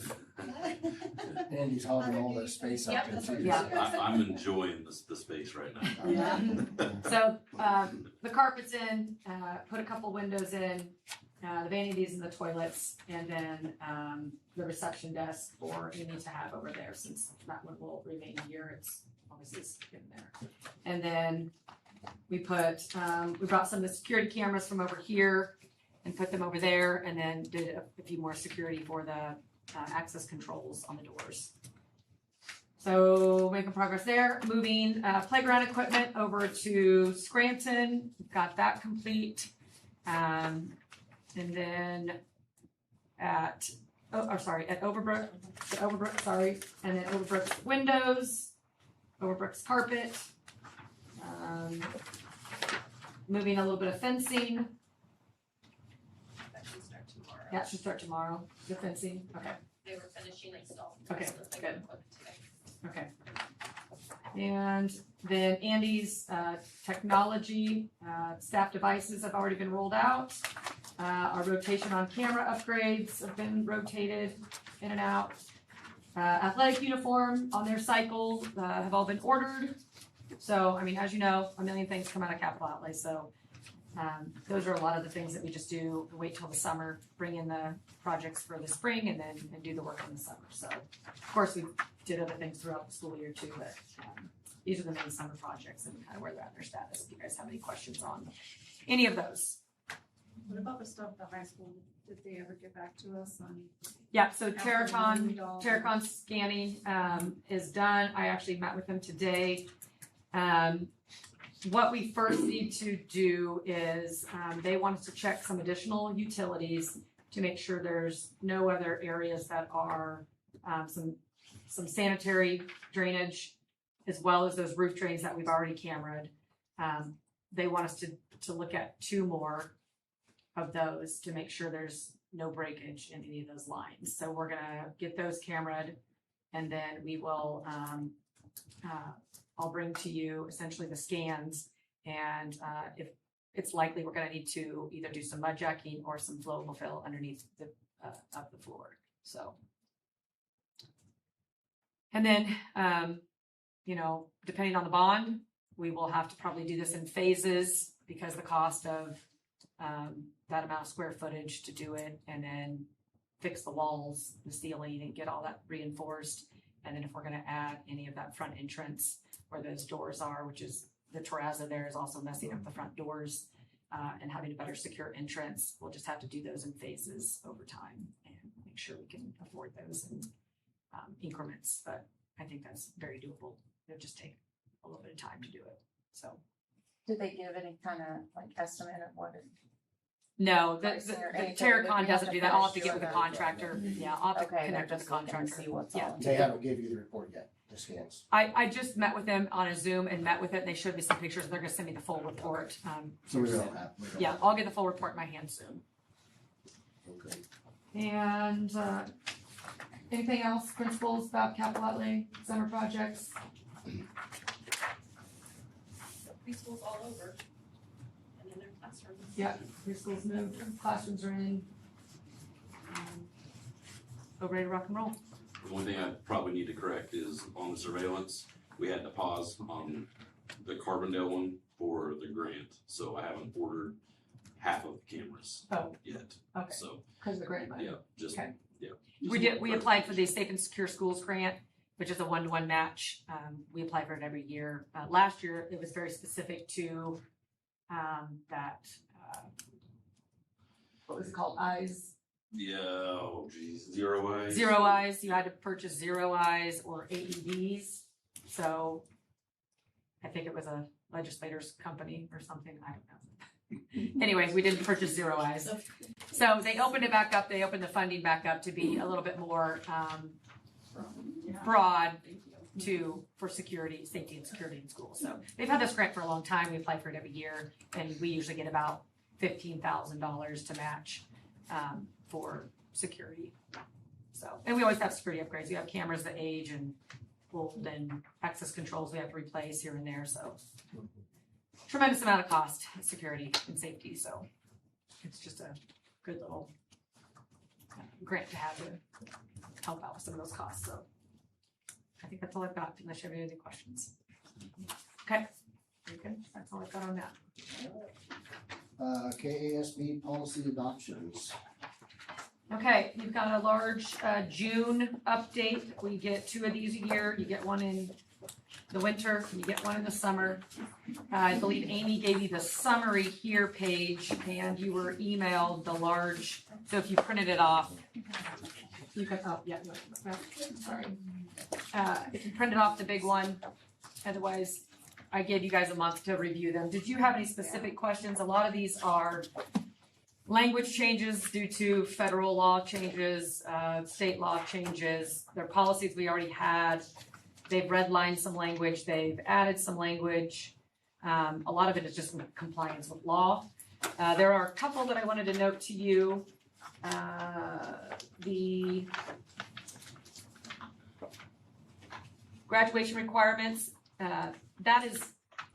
Andy's hogging all the space up there too. Yeah. I'm enjoying the space right now. Yeah. So the carpet's in, put a couple windows in. the vanities and the toilets, and then, the reception desk for Amy to have over there, since that one will remain here, it's obviously in there. And then we put, we brought some of the security cameras from over here and put them over there, and then did a few more security for the access controls on the doors. So making progress there. Moving playground equipment over to Scranton, got that complete. And then at Overbrook, and then Overbrook's windows, Overbrook's carpet. Moving a little bit of fencing. That should start tomorrow. Yeah, it should start tomorrow. The fencing, okay. They were finishing install. Okay, so they good. were booked today. Okay. And then Andy's technology staff devices have already been rolled out. Our rotation on camera upgrades have been rotated in and out. Athletic uniform on their cycle have all been ordered. So, I mean, as you know, a million things come out of capital outlay. So those are a lot of the things that we just do. Wait till the summer, bring in the projects for the spring, and then do the work in the summer. So, of course, we did other things throughout the school year too, but these are the main summer projects and kind of where they're at in their status. If you guys have any questions on any of those. What about the stuff at the high school? Did they ever get back to us on? Yeah, so Terracon scanning is done. I actually met with them today. What we first need to do is they want us to check some additional utilities to make sure there's no other areas that are some sanitary drainage, as well as those roof drains that we've already cameraed. They want us to look at 2 more of those to make sure there's no breakage in any of those lines. So we're gonna get those cameraed, and then we will I'll bring to you essentially the scans, and if it's likely we're gonna need to either do some mud jacking or some flowable fill underneath the of the floor. So, and then you know, depending on the bond, we will have to probably do this in phases because the cost of that amount of square footage to do it, and then fix the walls, the ceiling, and get all that reinforced. And then if we're gonna add any of that front entrance where those doors are, which is the terrazzo there is also messing up the front doors and having a better secure entrance, we'll just have to do those in phases over time and make sure we can afford those in increments. But I think that's very doable. It'll just take a little bit of time to do it. So. Did they give any kind of like estimate of what it? No, the Terracon doesn't do that. I'll have to finish get with the doing contractor. Yeah, I'll have to Okay, connect they're with the just looking to contractor. see what's Yeah. on. They haven't gave you the report yet, the scans. I just met with them on a Zoom and met with it, and they showed me some pictures. They're gonna send me the full report. So we don't have. Yeah, I'll get the full report in my hand soon. Okay. And anything else, principals, about capital outlay, summer projects? Preschool's all over. And in their classrooms. Yeah, preschool's moved, classrooms are in. We're ready to rock and roll. The one thing I probably need to correct is on the surveillance, we had to pause on the Carbondale one for the grant, so I haven't ordered half of the cameras yet. Okay. So, Because of the grant money. yeah, just, Okay. yeah. We applied for the Safe and Secure Schools grant, which is a 1-to-1 match. We apply for it every year. Last year, it was very specific to that, what was it called, eyes? Yeah, oh geez, Zero Eyes. Zero eyes, you had to purchase 0 eyes or AEDs. So I think it was a legislator's company or something, I don't know. Anyway, we didn't purchase 0 eyes. So they opened it back up, they opened the funding back up to be a little bit more broad for security, safety and security in schools. So they've had this grant for a long time, we apply for it every year, and we usually get about $15,000 to match for security. So, and we always have security upgrades. We have cameras that age and old, and access controls we have to replace here and there. So tremendous amount of cost, security and safety. So it's just a good little grant to have to help out with some of those costs. So I think that's all I've got, unless you have any other questions. Okay, very good. That's all I've got on that. KASB policy adoptions. Okay, you've got a large June update. We get 2 of these a year. You get one in the winter, and you get one in the summer. I believe Amy gave you the summary here page, and you were emailed the large, so if you printed it off, you can, oh, yeah, no, sorry. If you printed off the big one, otherwise, I gave you guys a month to review them. Did you have any specific questions? A lot of these are language changes due to federal law changes, state law changes. They're policies we already had. They've redlined some language. They've added some language. A lot of it is just in compliance with law. There are a couple that I wanted to note to you. The graduation requirements, that is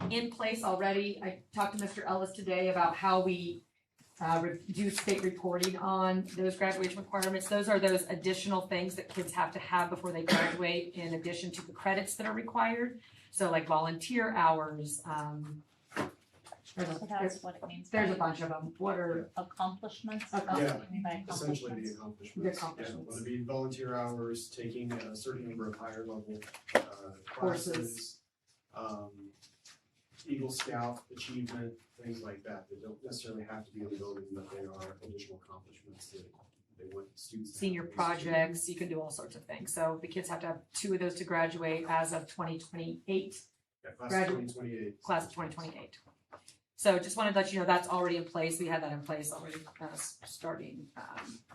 in place already. I talked to Mr. Ellis today about how we do state reporting on those graduation requirements. Those are those additional things that kids have to have before they graduate in addition to the credits that are required. So like volunteer hours. So that's what it means. There's a by bunch of them. What are accomplishments? Yeah, What do you mean by essentially the accomplishments? accomplishments. The accomplishments. Yeah, whether it be volunteer hours, taking a certain number of higher level Courses. classes, Eagle Scout achievement, things like that, that don't necessarily have to be in the building, but they are additional accomplishments that they want students to senior have. projects, you can do all sorts of things. So the kids have to have 2 of those to graduate as of 2028. Yeah, class of Graduate. 2028. Class of 2028. So just wanted to let you know that's already in place. We had that in place already starting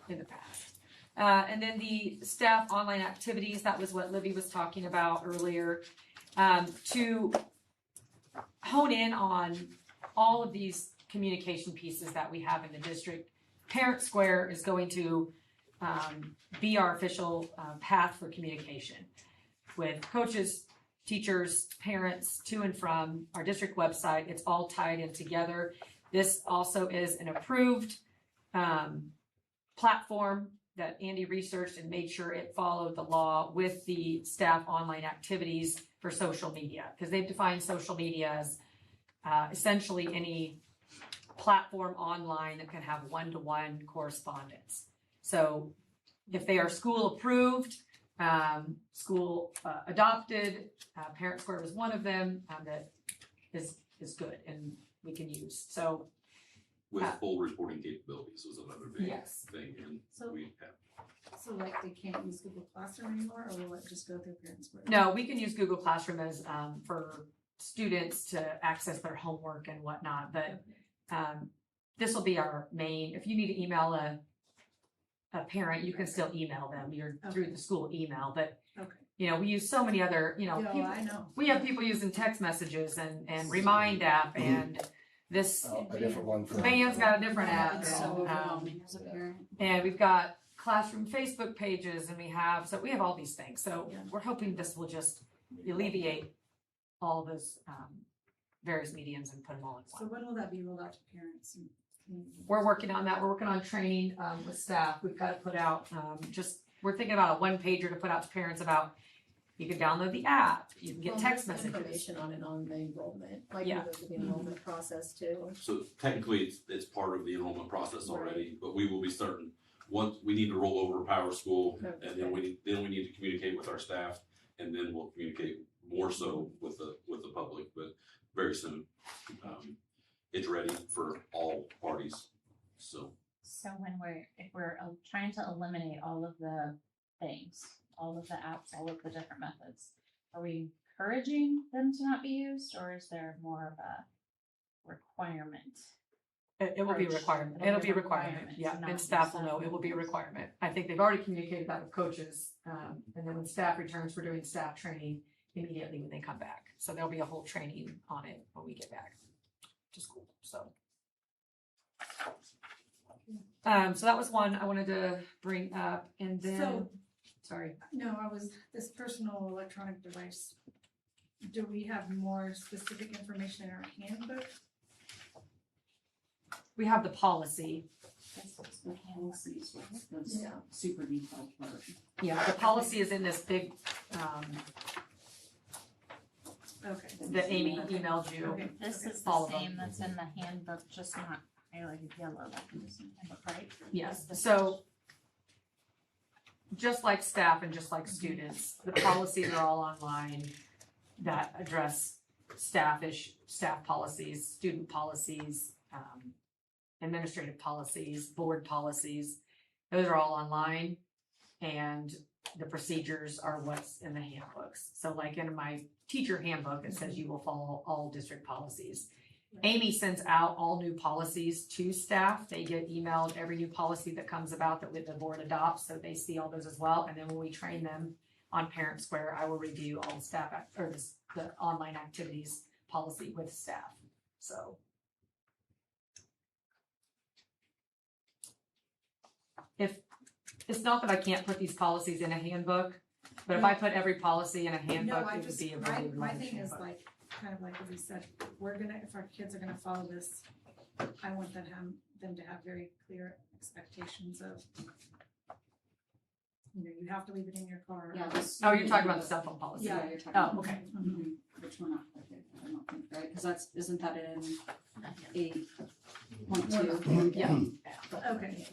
in the past. And then the staff online activities, that was what Libby was talking about earlier. To hone in on all of these communication pieces that we have in the district, Parent Square is going to be our official path for communication with coaches, teachers, parents, to and from our district website. It's all tied in together. This also is an approved platform that Andy researched and made sure it followed the law with the staff online activities for social media, because they've defined social media as essentially any platform online that can have one-to-one correspondence. So if they are school approved, school adopted, Parent Square was one of them that is good and we can use. So With full reporting capabilities was another big Yes. thing, and So- we have. So like they can't use Google Classroom anymore, or will it just go through Parent Square? no, we can use Google Classroom as for students to access their homework and whatnot, but this will be our main. If you need to email a parent, you can still email them. You're through the school email, but Okay. you know, we use so many other, Yeah, people, I know. we have people using text messages and Remind app and this A different one for. Band's got a different app It's so and, overwhelming as a parent. and we've got classroom Facebook pages and we have all these things. So we're hoping this will just alleviate all those various mediums and put them all in So one. when will that be rolled out to parents? And We're working on that. We're working on training with staff. We've got to put out we're thinking about a 1-pager to put out to parents about you can download the app, you can get text messages. Information on it on the enrollment, like Yeah. the enrollment process too. So technically, it's part of the enrollment process already, but we will be starting, once, we need to roll over Power School, and then we need to communicate with our staff, and then we'll communicate more so with the public, but very soon. It's ready for all parties, so. So if we're trying to eliminate all of the things, all of the apps, all of the different methods, are we encouraging them to not be used, or is there more of a requirement? It will be a requirement. It'll be a requirement, yeah, and staff will know it will be a requirement. I think they've already communicated that with coaches, and then when staff returns, we're doing staff training immediately when they come back. So there'll be a whole training on it when we get back to school, so. So that was one I wanted to bring up, and then, So- sorry. No, this personal electronic device, do we have more specific information in our handbook? We have the policy. The policies, that's Yeah. super detailed part. Yeah, the policy is in this big, Okay. that Amy emailed you. Okay. This is All the of them. same that's in the handbook, just not I like a yellow, that can just, right? Yes, so just like staff and just like students, the policies are all online that address staff policies, student policies, administrative policies, board policies. Those are all online, and the procedures are what's in the handbooks. So like in my teacher handbook, it says you will follow all district policies. Amy sends out all new policies to staff. They get emailed every new policy that comes about that the board adopts, so they see all those as well. And then when we train them on Parent Square, I will review all the staff the online activities policy with staff. So if it's not that I can't put these policies in a handbook, but if I put every policy in a handbook, No, it would be a very my large thing is handbook. like, kind of like what we said, if our kids are gonna follow this, I want them to have very clear expectations of, you have to leave it in your car. Yeah. Oh, you're talking about the cell phone policy? Yeah, you're talking. Oh, okay. Mhm. Which we're not, I don't think, right, because isn't that in 8.2? Yeah. Okay.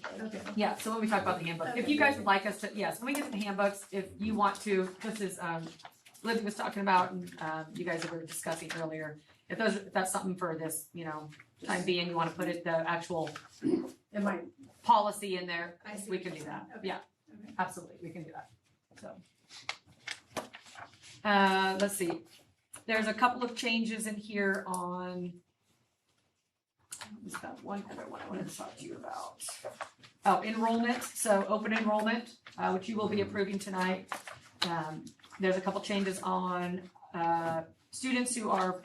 Yeah, so when we talk about the handbook, if you guys would like us to, yes, when we get to the handbooks, if you want to, just as Libby was talking about, and you guys were discussing earlier, if that's something for this, time being, you want to put it, the actual policy in there, we can do that. Okay. Yeah, absolutely, we can do that. So, let's see. There's a couple of changes in here on. Just got one other one I wanted to talk to you about. Oh, enrollment. So open enrollment, which you will be approving tonight. There's a couple changes on students who are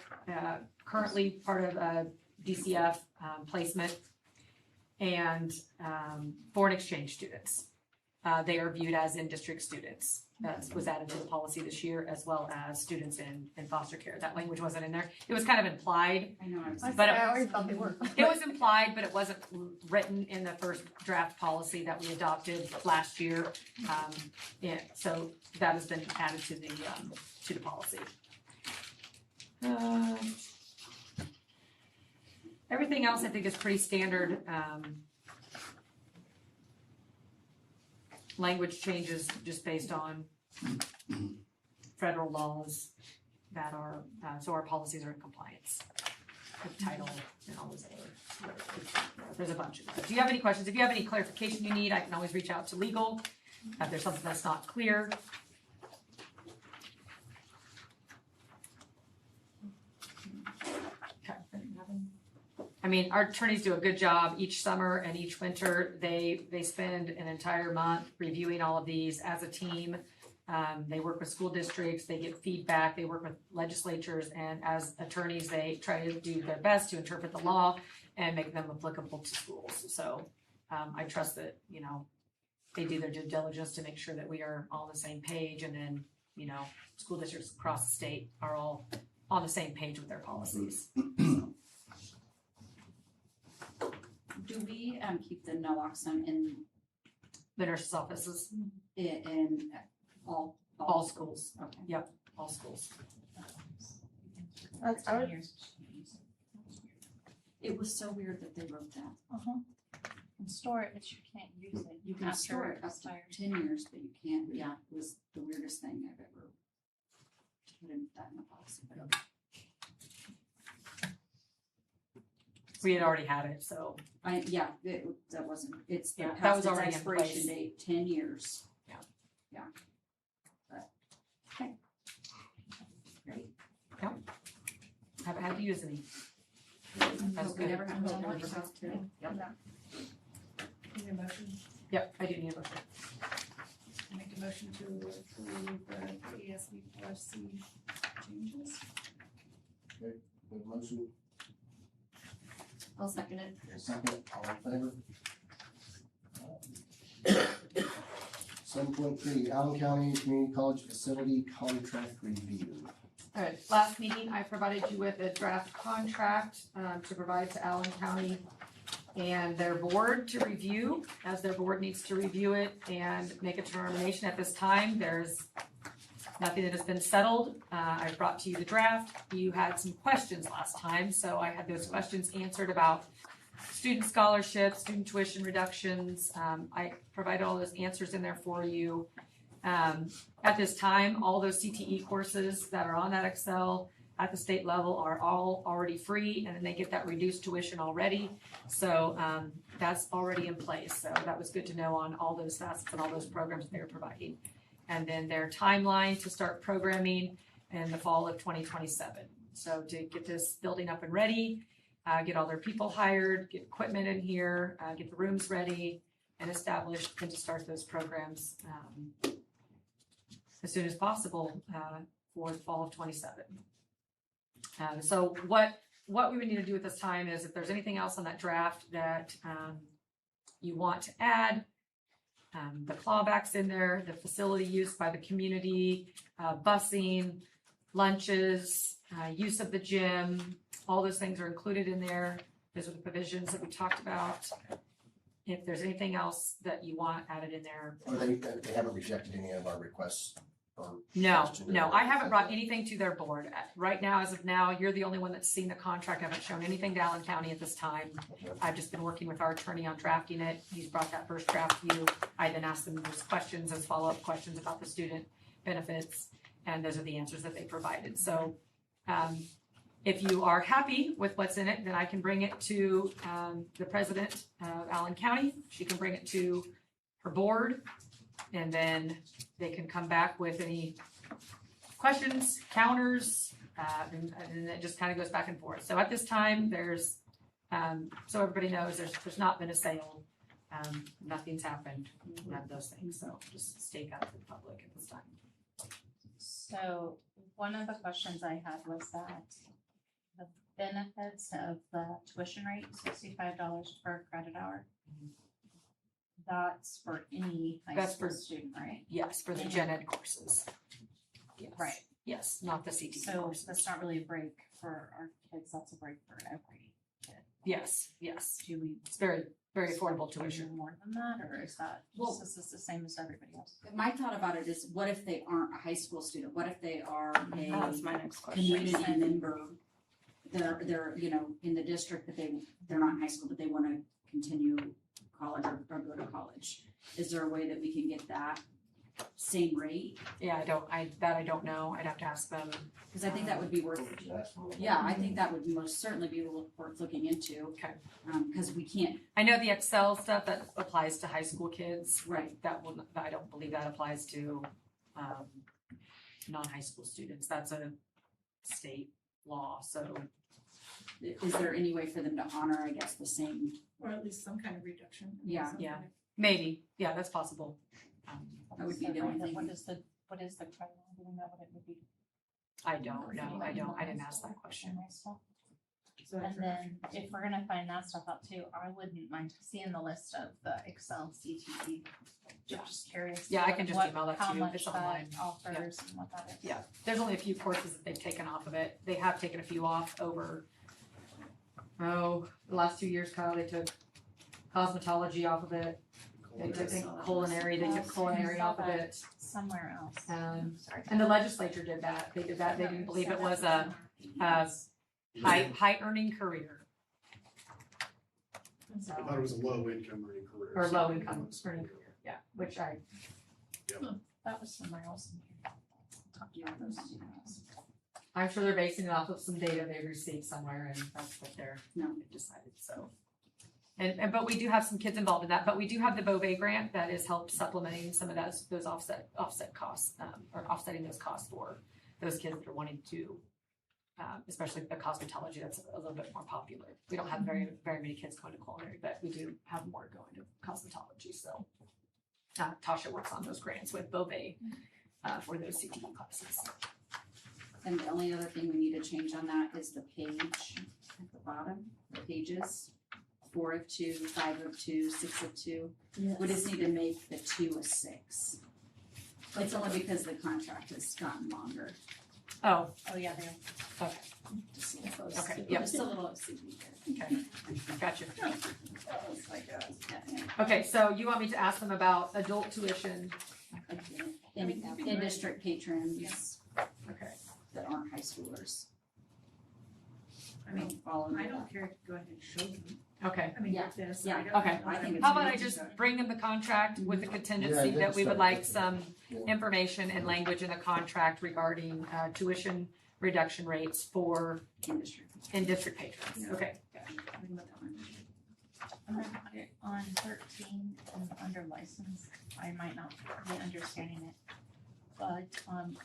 currently part of a DCF placement and foreign exchange students. They are viewed as in-district students. That was added to the policy this year, as well as students in foster care. That language wasn't in there. It was kind of implied. I know. I always thought they were. It was implied, but it wasn't written in the first draft policy that we adopted last year. So that has been added to the policy. Everything else I think is pretty standard. Language changes just based on federal laws that are, so our policies are in compliance with title and all those other, there's a bunch of them. Do you have any questions? If you have any clarification you need, I can always reach out to legal if there's something that's not clear. I mean, our attorneys do a good job each summer and each winter. They spend an entire month reviewing all of these as a team. They work with school districts, they get feedback, they work with legislatures, and as attorneys, they try to do their best to interpret the law and make them applicable to schools. So I trust that, they do their due diligence to make sure that we are all on the same page, and then, school districts across the state are all on the same page with their policies. Do we keep the naloxone in The nurse's offices, in all schools? Okay. Yep, all schools. It was so weird that they wrote that. And store it, but you can't use it. You can after store it up to expired. 10 years, but you can't. Yeah, it was the weirdest thing I've ever put in that in the policy. But We had already had it, so. that wasn't. It's Yeah, past that was its already in expiration place. date, 10 years. Yeah. But okay, great. Haven't had to use any. That's Hope we good. never have to do it. Yep. Need a motion? Yep, I do need a motion. Make a motion to approve the ESV policy changes. Okay, we have a motion, I'll second it. a second, all in favor? 7.3, Allen County Community College Facility Contract Review. All right, last meeting, I provided you with a draft contract to provide to Allen County and their board to review, as their board needs to review it and make a determination. At this time, there's nothing that has been settled. I brought to you the draft. You had some questions last time, so I had those questions answered about student scholarships, student tuition reductions, I provide all those answers in there for you. At this time, all those CTE courses that are on that Excel at the state level are all already free, and then they get that reduced tuition already. So that's already in place. So that was good to know on all those facets and all those programs that they're providing. And then their timeline to start programming in the fall of 2027. So to get this building up and ready, get all their people hired, get equipment in here, get the rooms ready and established, and to start those programs as soon as possible for the fall of 27. So what we would need to do at this time is, if there's anything else on that draft that you want to add, the clawbacks in there, the facility use by the community, busing, lunches, use of the gym, all those things are included in there. Those are the provisions that we talked about. If there's anything else that you want added in there. Or they haven't rejected any of our requests? No, I haven't brought anything to their board. Right now, as of now, you're the only one that's seen the contract. I haven't shown anything to Allen County at this time. I've just been working with our attorney on drafting it. He's brought that first draft to you. I then asked them those questions as follow-up questions about the student benefits, and those are the answers that they provided. So if you are happy with what's in it, then I can bring it to the president of Allen County. She can bring it to her board, and then they can come back with any questions, counters, and it just kind of goes back and forth. So at this time, there's, so everybody knows, there's not been a sale. Nothing's happened, none of those things. So just state that to the public at this time. So one of the questions I had was that the benefits of the tuition rate, $65 per credit hour. That's for any high That's school for student, right? Yes, for the gen ed courses. Yes. Right. Yes, not the CTE So courses. that's not really a break for our kids, that's a break for every kid. Yes, yes. Do we? It's very, very affordable do we do tuition. more than that, or is that, Well- is this the same as everybody else? My thought about it is, what if they aren't a high school student? What if they are That's a my next question. community member? They're, you know, in the district, but they're not in high school, but they want to continue college or go to college. Is there a way that we can get that same rate? Yeah, I don't know. I'd have to ask them. Because I think that would be worth, yeah, I think that would most certainly be worth looking into. Okay. Because we can't. I know the Excel stuff that applies to high school kids. Right. I don't believe that applies to non-high school students. That's a state law. So Is there any way for them to honor, I guess, the same? Or at least some kind of reduction. Yeah. Some Yeah. kind of- maybe, yeah, that's possible. That would be the only thing. What is the credit? Do we know what it would be? I don't know. I didn't ask that question. And then if we're gonna find that stuff out too, I wouldn't mind seeing the list of the Excel CTE. Just curious. Yeah, I can just what- email that how to you. much It's that online. offers and what that is. Yeah, there's only a few courses that they've taken off of it. They have taken a few off over, the last 2 years, Kyle, they took cosmetology off of it. They took culinary off of it. Somewhere else. Sorry. And the legislature did that. They did that. They didn't believe it was a high earning career I thought it was a low income earning career. or low income earning career. Yeah, which That was somewhere else in here. Talking about those two things. I'm sure they're basing it off of some data they received somewhere, and that's what they're decided. So, but we do have some kids involved in that. But we do have the BOE grant that is helped supplementing some of those offset costs, or offsetting those costs for those kids that are wanting to, especially the cosmetology. That's a little bit more popular. We don't have very many kids going to culinary, but we do have more going to cosmetology. So, Tasha works on those grants with BOE for those CTE classes. And the only other thing we need to change on that is the page at the bottom, the pages, 4 of 2, 5 of 2, 6 of 2. We just need to make the 2 a 6. It's only because the contract has gotten longer. Oh, yeah, they are. Okay. Just a little Okay, yep. Just a little OCD there. Okay, gotcha. Oh my God. Okay, so you want me to ask them about adult tuition? In district patrons. Okay. That aren't high schoolers. I mean, Follow I that. don't care to go ahead and show them. Okay. I mean, Yeah, with this. yeah, Okay. I think it's. How about I just bring them the contract with the contingency that we would like some information and language in the contract regarding tuition reduction rates for in-district patrons. Okay. On 13 and under license, I might not be understanding it, but on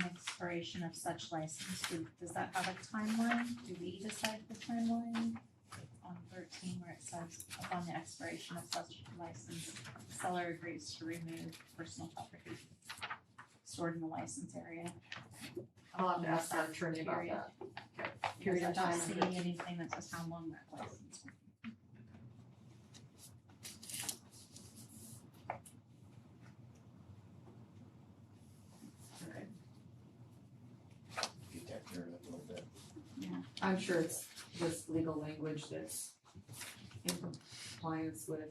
expiration of such license, does that have a timeline? Do we decide the timeline? On 13 where it says upon the expiration of such license, the seller agrees to remove personal property stored in the license area. I'll have to ask our attorney about Period. that. Period of Because I time. don't see anything that says how long that license will be. Get that cleared up a little bit. I'm sure it's this legal language that's in compliance with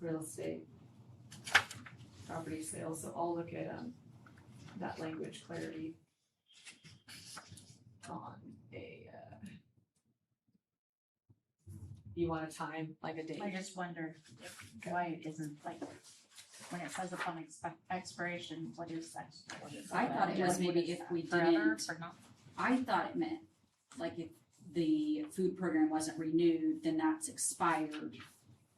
real estate property sales, so I'll look at that language clarity on a you want a time, like a date? I just wonder why it isn't like, when it says upon expiration, what is that? What is I that? thought it was maybe What is if that? we Forever didn't, or not? I thought it meant, like if the food program wasn't renewed, then that's expired.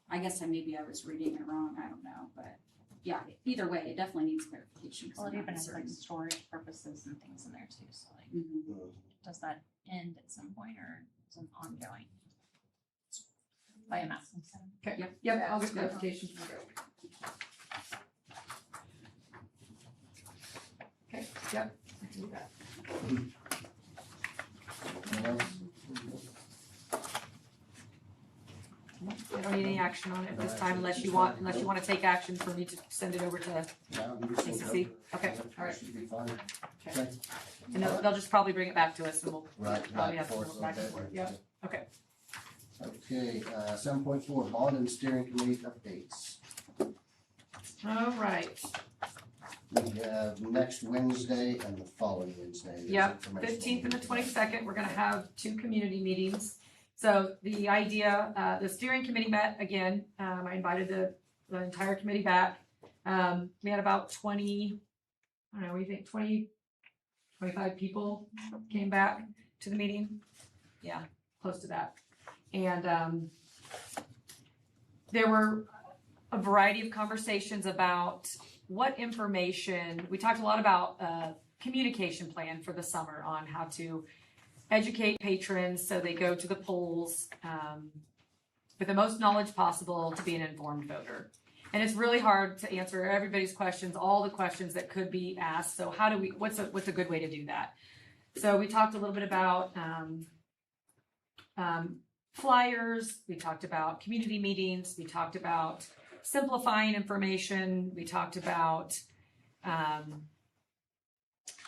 I guess maybe I was reading it wrong, I don't know, but yeah, either way, it definitely needs clarification. 'Cause Well, I'm it not even has like certain. storage purposes and things in there too, so like, Mhm. does that end at some point or is it ongoing? I am asking. Okay, yep, I'll get clarification from Greg. Okay, yep, I can do that. Anything else? I don't need any action on it at this time unless you want to take action for me to send it over to No, we just need to- ACC. Okay, all right. Should be fine. Okay. Okay. And they'll just probably bring it back to us and we'll Right, probably right, have to for go us, back and okay. forth. Yep, okay. Okay, 7.4, bond and steering committee updates. All right. We have next Wednesday and the following Wednesday. There's Yep, information 15th and the on that. 22nd, we're gonna have 2 community meetings. So the idea, the steering committee met again, I invited the entire committee back. We had about 20, I don't know, we think 20, 25 people came back to the meeting. Yeah, close to that. And there were a variety of conversations about what information, we talked a lot about communication plan for the summer on how to educate patrons so they go to the polls with the most knowledge possible to be an informed voter. And it's really hard to answer everybody's questions, all the questions that could be asked. So how do we, what's a good way to do that? So we talked a little bit about flyers, we talked about community meetings, we talked about simplifying information, we talked about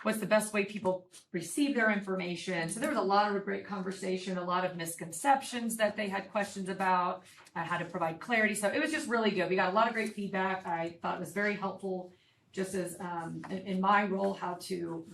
what's the best way people receive their information. So there was a lot of great conversation, a lot of misconceptions that they had questions about, how to provide clarity. So it was just really good. We got a lot of great feedback. I thought it was very helpful just as in my role, how to,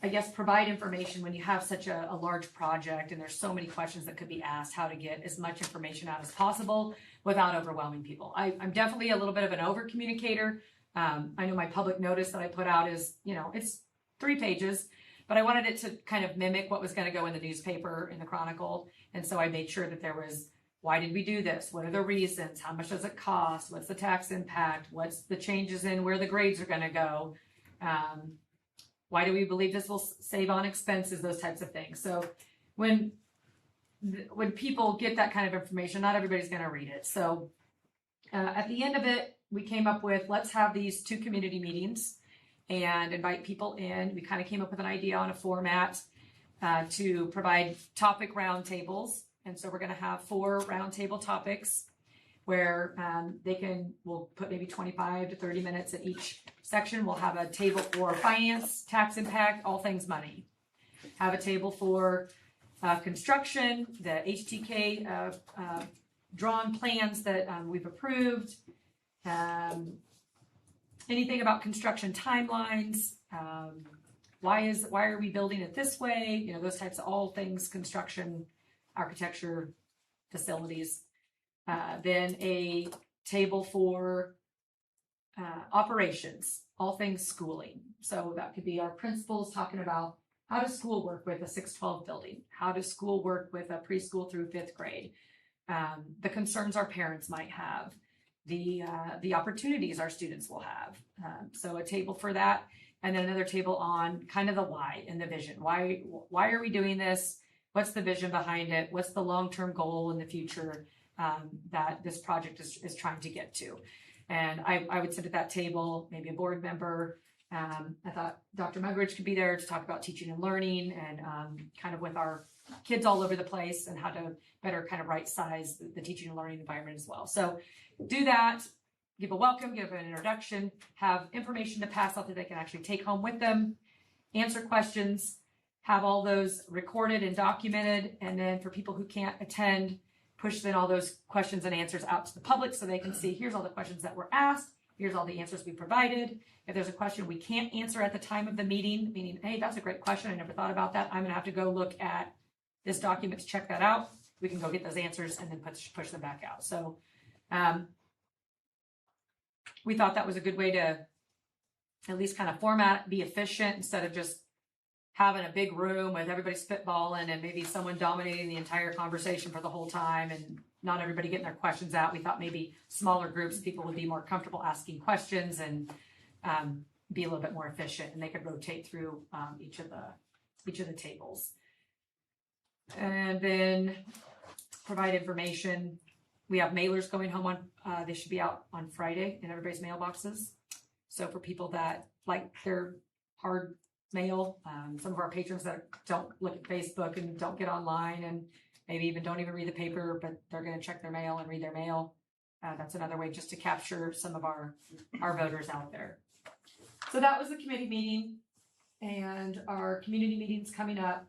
I guess, provide information when you have such a large project and there's so many questions that could be asked, how to get as much information out as possible without overwhelming people. I'm definitely a little bit of an over communicator. I know my public notice that I put out is, it's 3 pages, but I wanted it to kind of mimic what was going to go in the newspaper, in the Chronicle. And so I made sure that there was, why did we do this? What are the reasons? How much does it cost? What's the tax impact? What's the changes in where the grades are going to go? Why do we believe this will save on expenses? Those types of things. So when people get that kind of information, not everybody's going to read it. So at the end of it, we came up with, let's have these 2 community meetings and invite people in. We kind of came up with an idea on a format to provide topic roundtables. And so we're going to have 4 roundtable topics where we'll put maybe 25 to 30 minutes at each section. We'll have a table for finance, tax impact, all things money. Have a table for construction, the HTK drawn plans that we've approved. Anything about construction timelines, why are we building it this way? Those types of all things construction architecture, facilities. Then a table for operations, all things schooling. So that could be our principals talking about how does school work with a 612 building? How does school work with a preschool through 5th grade? The concerns our parents might have, the opportunities our students will have. So a table for that, and then another table on kind of the why and the vision. Why are we doing this? What's the vision behind it? What's the long-term goal in the future that this project is trying to get to? And I would sit at that table, maybe a board member. I thought Dr. Muggeridge could be there to talk about teaching and learning and kind of with our kids all over the place and how to better kind of right size the teaching and learning environment as well. So do that, give a welcome, give an introduction, have information to pass out that they can actually take home with them, answer questions, have all those recorded and documented. And then for people who can't attend, push then all those questions and answers out to the public so they can see, here's all the questions that were asked. Here's all the answers we provided. If there's a question we can't answer at the time of the meeting, meaning, hey, that's a great question, I never thought about that, I'm gonna have to go look at this document to check that out. We can go get those answers and then push them back out. So we thought that was a good way to at least kind of format, be efficient, instead of just having a big room with everybody spitballing and maybe someone dominating the entire conversation for the whole time and not everybody getting their questions out. We thought maybe smaller groups, people would be more comfortable asking questions and be a little bit more efficient, and they could rotate through each of the tables. And then provide information. We have mailers going home on, they should be out on Friday in everybody's mailboxes. So for people that like their hard mail, some of our patrons that don't look at Facebook and don't get online and maybe even don't even read the paper, but they're going to check their mail and read their mail. That's another way just to capture some of our voters out there. So that was the committee meeting, and our community meeting's coming up.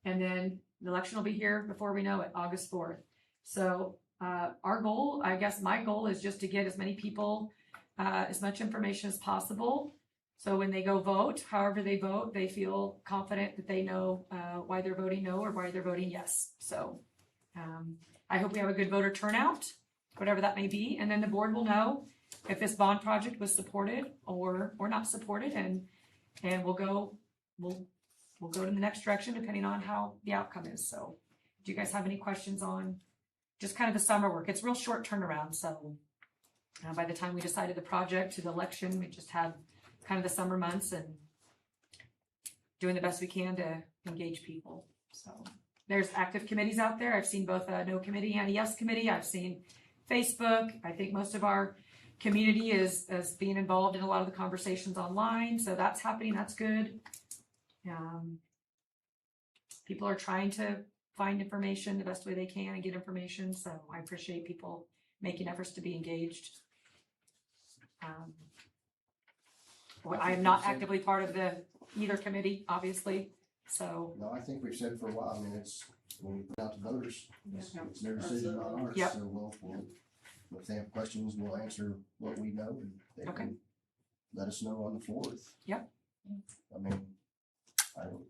And then the election will be here before we know it, August 4th. So our goal, I guess my goal, is just to get as many people, as much information as possible. So when they go vote, however they vote, they feel confident that they know why they're voting no or why they're voting yes. So I hope we have a good voter turnout, whatever that may be. And then the board will know if this bond project was supported or not supported, and we'll go to the next direction depending on how the outcome is. So do you guys have any questions on just kind of the summer work? It's real short turnaround. So by the time we decided the project to the election, we just have kind of the summer months and doing the best we can to engage people. So there's active committees out there. I've seen both a no committee and a yes committee. I've seen Facebook. I think most of our community is being involved in a lot of the conversations online. So that's happening. That's good. People are trying to find information the best way they can and get information. So I appreciate people making efforts to be engaged. I am not actively part of either committee, obviously. So No, I think we've said for a while, I mean, it's, when we put out to voters, it's their decision, not ours. Yep. So we'll, if they have questions, we'll answer what we know, and they can let us know on the 4th. Yep. I mean, I don't.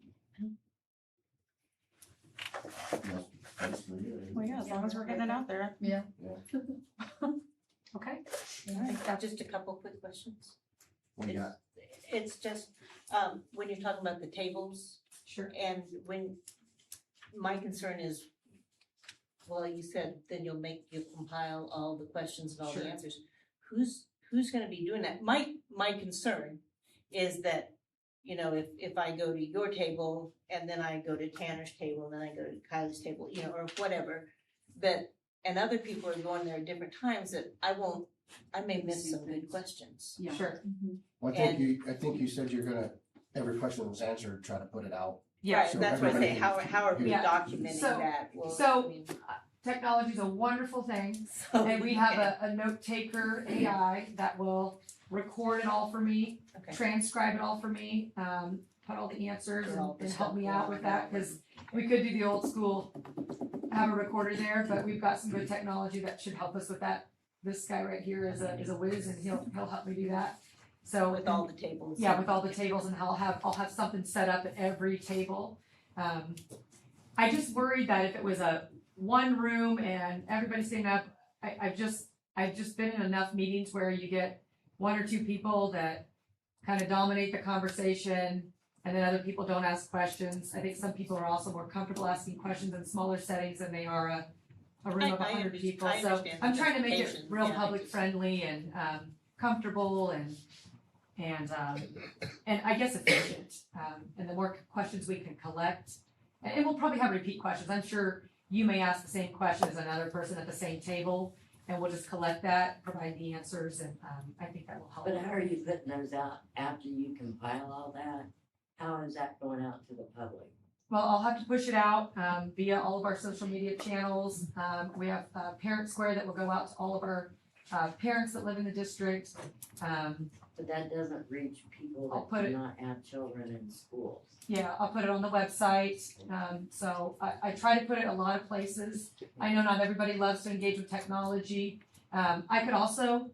That's basically it. Well, yeah, as long as we're getting it out there. Yeah. Okay. Just a couple quick questions. What do you got? It's just, when you're talking about the tables. Sure. And when, my concern is, well, you said then you'll compile all the questions and all the answers. Who's gonna be doing that? My concern is that, you know, if I go to your table and then I go to Tanner's table and then I go to Kylie's table, you know, or whatever, and other people are going there at different times, that I may miss some good questions. Yeah. Sure. Well, I think you said you're gonna, every question that was answered, try to put it out. Yeah. Right, that's what I say, how are we documenting that? Well, Technology is a wonderful thing, and we have a note taker AI that will record it all for me, transcribe it all for me, put all the answers and help me out with that, because we could do the old school, have a recorder there, but we've got some good technology that should help us with that. This guy right here is a whiz, and he'll help me do that. So with all the tables. Yeah, with all the tables, and I'll have something set up at every table. I just worried that if it was a one room and everybody's sitting up, I've just been in enough meetings where you get one or two people that kind of dominate the conversation and then other people don't ask questions. I think some people are also more comfortable asking questions in smaller settings than they are a room of 100 people. So I'm trying to make it real public friendly and comfortable and I guess efficient. And the more questions we can collect, and we'll probably have repeat questions. I'm sure you may ask the same question as another person at the same table, and we'll just collect that, provide the answers, and I think that will help. But how are you putting those out after you compile all that? How is that going out to the public? Well, I'll have to push it out via all of our social media channels. We have Parent Square that will go out to all of our parents that live in the district. But that doesn't reach people that do not have children in schools. Yeah, I'll put it on the website. So I try to put it a lot of places. I know not everybody loves to engage with technology. I could also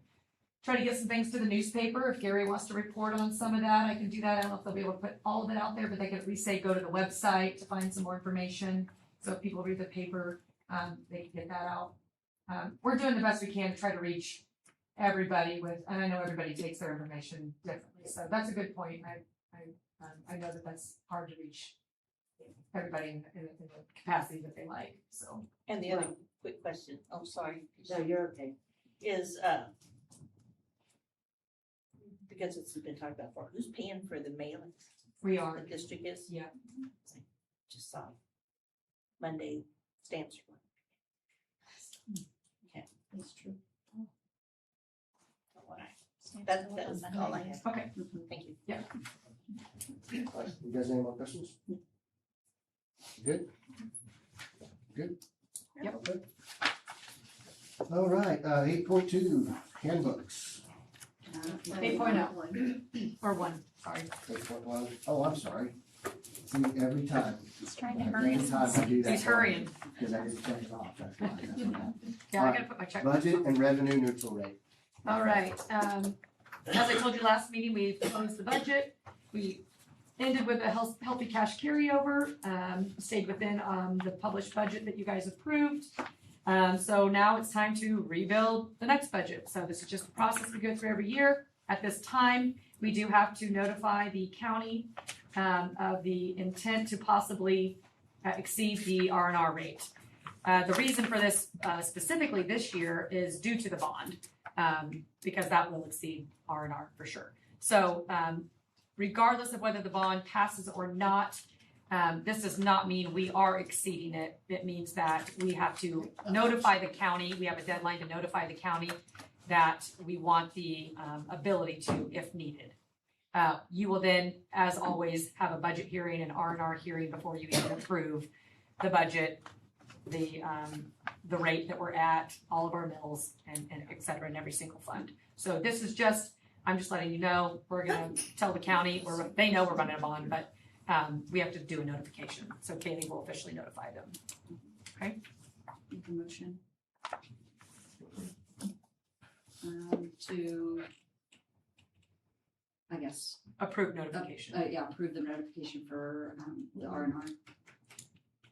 try to get some things to the newspaper. If Gary wants to report on some of that, I can do that. I don't know if they'll be able to put all of it out there, but they can at least say go to the website to find some more information. So if people read the paper, they can get that out. We're doing the best we can to try to reach everybody and I know everybody takes their information differently. So that's a good point. I know that that's hard to reach everybody in the capacity that they like, so. And the other quick question, oh, sorry. No, you're okay. Is, because it's been talked about before, who's paying for the mailings? We are. The district is? Yeah. Just saw Monday stamps. Okay. That's true. That's all I have. Okay. Thank you. Yeah. You guys have any more questions? Good? Good? Yep. Okay. All right, 8.2, handbooks. 8.0. Or 1, sorry. 8.1, oh, I'm sorry. See, every time. He's trying to hurry Every time I do that. He's hurrying. Because I didn't check it off. That's why. Yeah, I gotta put my check. Budget and revenue neutral rate. All right, as I told you last meeting, we closed the budget. We ended with a healthy cash carryover, stayed within the published budget that you guys approved. So now it's time to rebuild the next budget. So this is just a process we go through every year. At this time, we do have to notify the county of the intent to possibly exceed the R&R rate. The reason for this specifically this year is due to the bond. Because that will exceed R&R for sure. So regardless of whether the bond passes or not, this does not mean we are exceeding it. It means that we have to notify the county. We have a deadline to notify the county that we want the ability to if needed. You will then, as always, have a budget hearing and R&R hearing before you even approve the budget, the rate that we're at, all of our mills, and et cetera, in every single fund. So this is just, I'm just letting you know, we're gonna tell the county, or they know we're running a bond, but we have to do a notification. So Kaylee will officially notify them. Okay? Make a motion. To, I guess. Approve notification. Yeah, approve the notification for the R&R.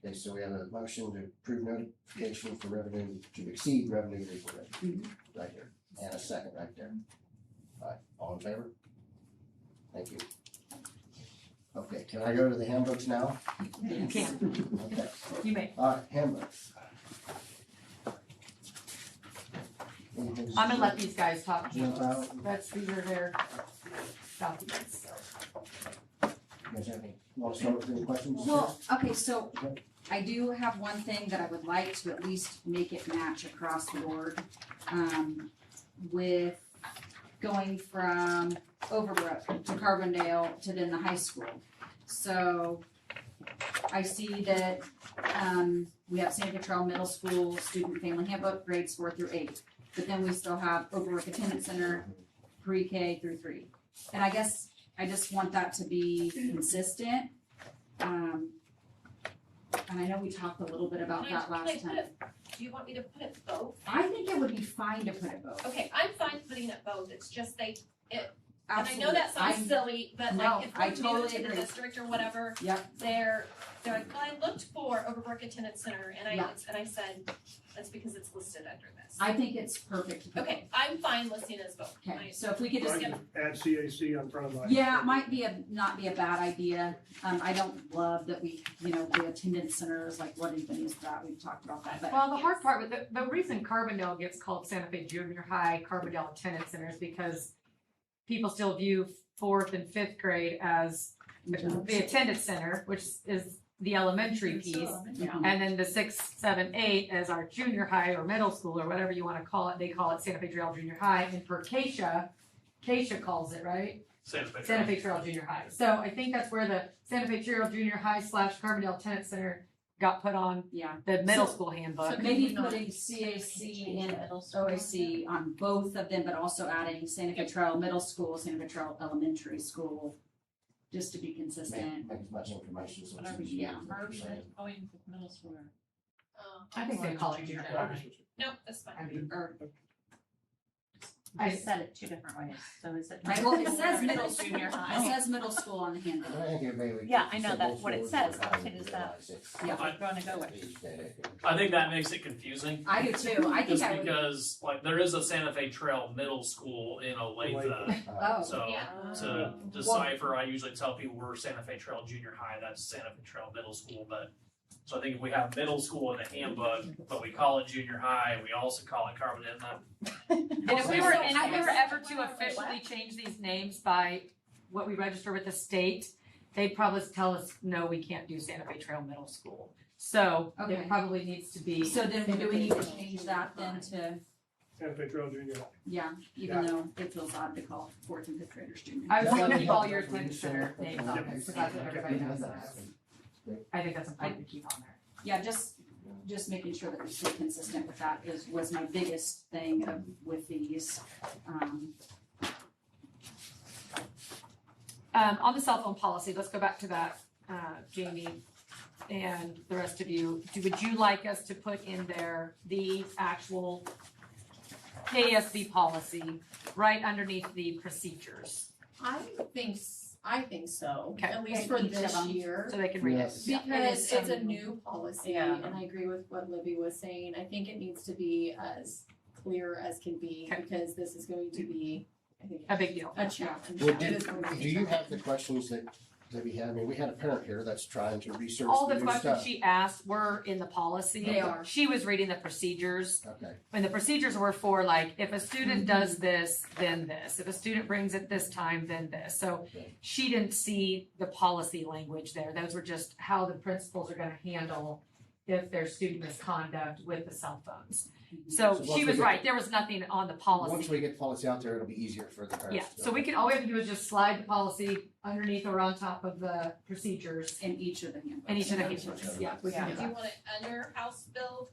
Okay, so we have a motion to approve notification for revenue to exceed revenue neutral rate. Right there, and a second right there. All right, all in favor? Thank you. Okay, can I go to the handbooks now? You can. Okay. You may. All right, handbooks. I'm gonna let these guys talk. Jump out. These are their documents. You guys have any, want to start with any questions? Well, okay, so I do have one thing that I would like to at least make it match across the board, with going from Overbrook to Carbondale to then the high school. So I see that, we have Santa Trail Middle School Student Family Handbook, grades 4 through 8. But then we still have Overbrook Attendance Center, pre-K through 3. And I guess I just want that to be consistent. And I know we talked a little bit about that last time. Do you want me to put it both? I think it would be fine to put it both. Okay, I'm fine putting it both, it's just And I know that sounds silly, but No, like if I we're new totally to the agree. district or whatever, Yep. they're like, well, I looked for Overbrook Attendance Center and Yeah. I said, that's because it's listed under this. I think it's perfect. to put Okay, I'm fine listing as both. Okay, so if we could I just, can add CAC on front of my. yeah, it might be not be a bad idea. I don't love that we, the attendance centers, like what even is that? We've talked about that, but. Well, the hard part with the reason Carbondale gets called Santa Fe Junior High Carbondale Attendance Center is because people still view 4th and 5th grade as the attendance center, which is the elementary piece. Yeah. And then the 6, 7, 8 as our junior high or middle school or whatever you want to call it. They call it Santa Fe Trail Junior High. And for Keisha calls it, right? Santa Fe Trail Junior High. So I think that's where the Santa Fe Trail Junior High / Carbondale Attendance Center got put on the middle school handbook. So maybe putting CAC and OAC on both of them, but also adding Santa Fe Trail Middle School, Santa Fe Trail Elementary School, just to be consistent. Make as much information as Whatever, it's yeah. Going with middle school. I think they call it junior high. Nope, that's fine. I said it two different ways, so is it? Right, well, it says middle school, junior it high. says middle school on the handbook. Yeah, I know that, what it says, it is that, Yeah. I'm gonna go with. I think that makes it confusing. I do too. I think Just I would. because, like, there is a Santa Fe Trail Middle School in Olathe. Oh. So, to decipher, I usually tell people we're Santa Fe Trail Junior High, that's Santa Fe Trail Middle School, but, so I think if we have middle school in the handbook, but we call it junior high, we also call it Carbondale. And if we were ever to officially change these names by what we register with the state, they'd probably tell us, no, we can't do Santa Fe Trail Middle School. So Okay. it probably needs to be. So then do we need to change that then to, Santa Fe Trail Junior High. yeah, even though it feels odd to call 4th and 5th graders junior. I was Yeah, gonna we keep all have your that attendance solution. center names on there, because that's what everybody knows it as. I think that's important to keep on there. Yeah, just making sure that we stay consistent with that was my biggest thing with these. On the cell phone policy, let's go back to that, Jamie and the rest of you. Would you like us to put in there the actual KSB policy right underneath the procedures? I think so, Okay. at least for Each of this them. year. So they can read it. Yes. Because it's a new policy, Yeah. and I agree with what Libby was saying, I think it needs to be as clear as can be, Okay. because this is going to be, I think, A big deal. a challenge. Well, It is going to be do a you have challenge. the questions that we had? I mean, we had a parent here that's trying to research All the the new questions stuff. she asked were in the policy. They are. She was reading the procedures. Okay. And the procedures were for like, if a student does this, then this. If a student brings it this time, then this. So Okay. she didn't see the policy language there. Those were just how the principals are gonna handle if there's student misconduct with the cell phones. So So she once was we get- right, there was nothing on the policy. Once we get policy out there, it'll be easier for the parents. Yeah, to- so we can, all we have to do is just slide the policy underneath or on top of the procedures In each of the handbooks. in each of the handbooks. Yeah, we can do Do you that. want it under House Bill,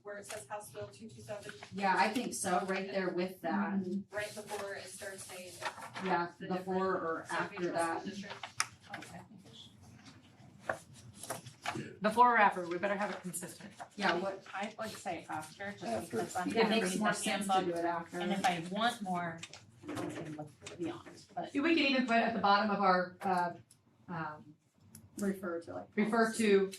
where it says House Bill 227, Yeah, I think so, right there with that. right before it starts saying Yeah, the before or Santa Fe after Trail that. School District? Before or after, we better have it consistent. Yeah, what, I would say after, just After. because I'm it gonna makes read more the sense to handbook, do it after. and if I want more, I can look beyond, but. We can even put at the bottom of our, Refer to like. refer to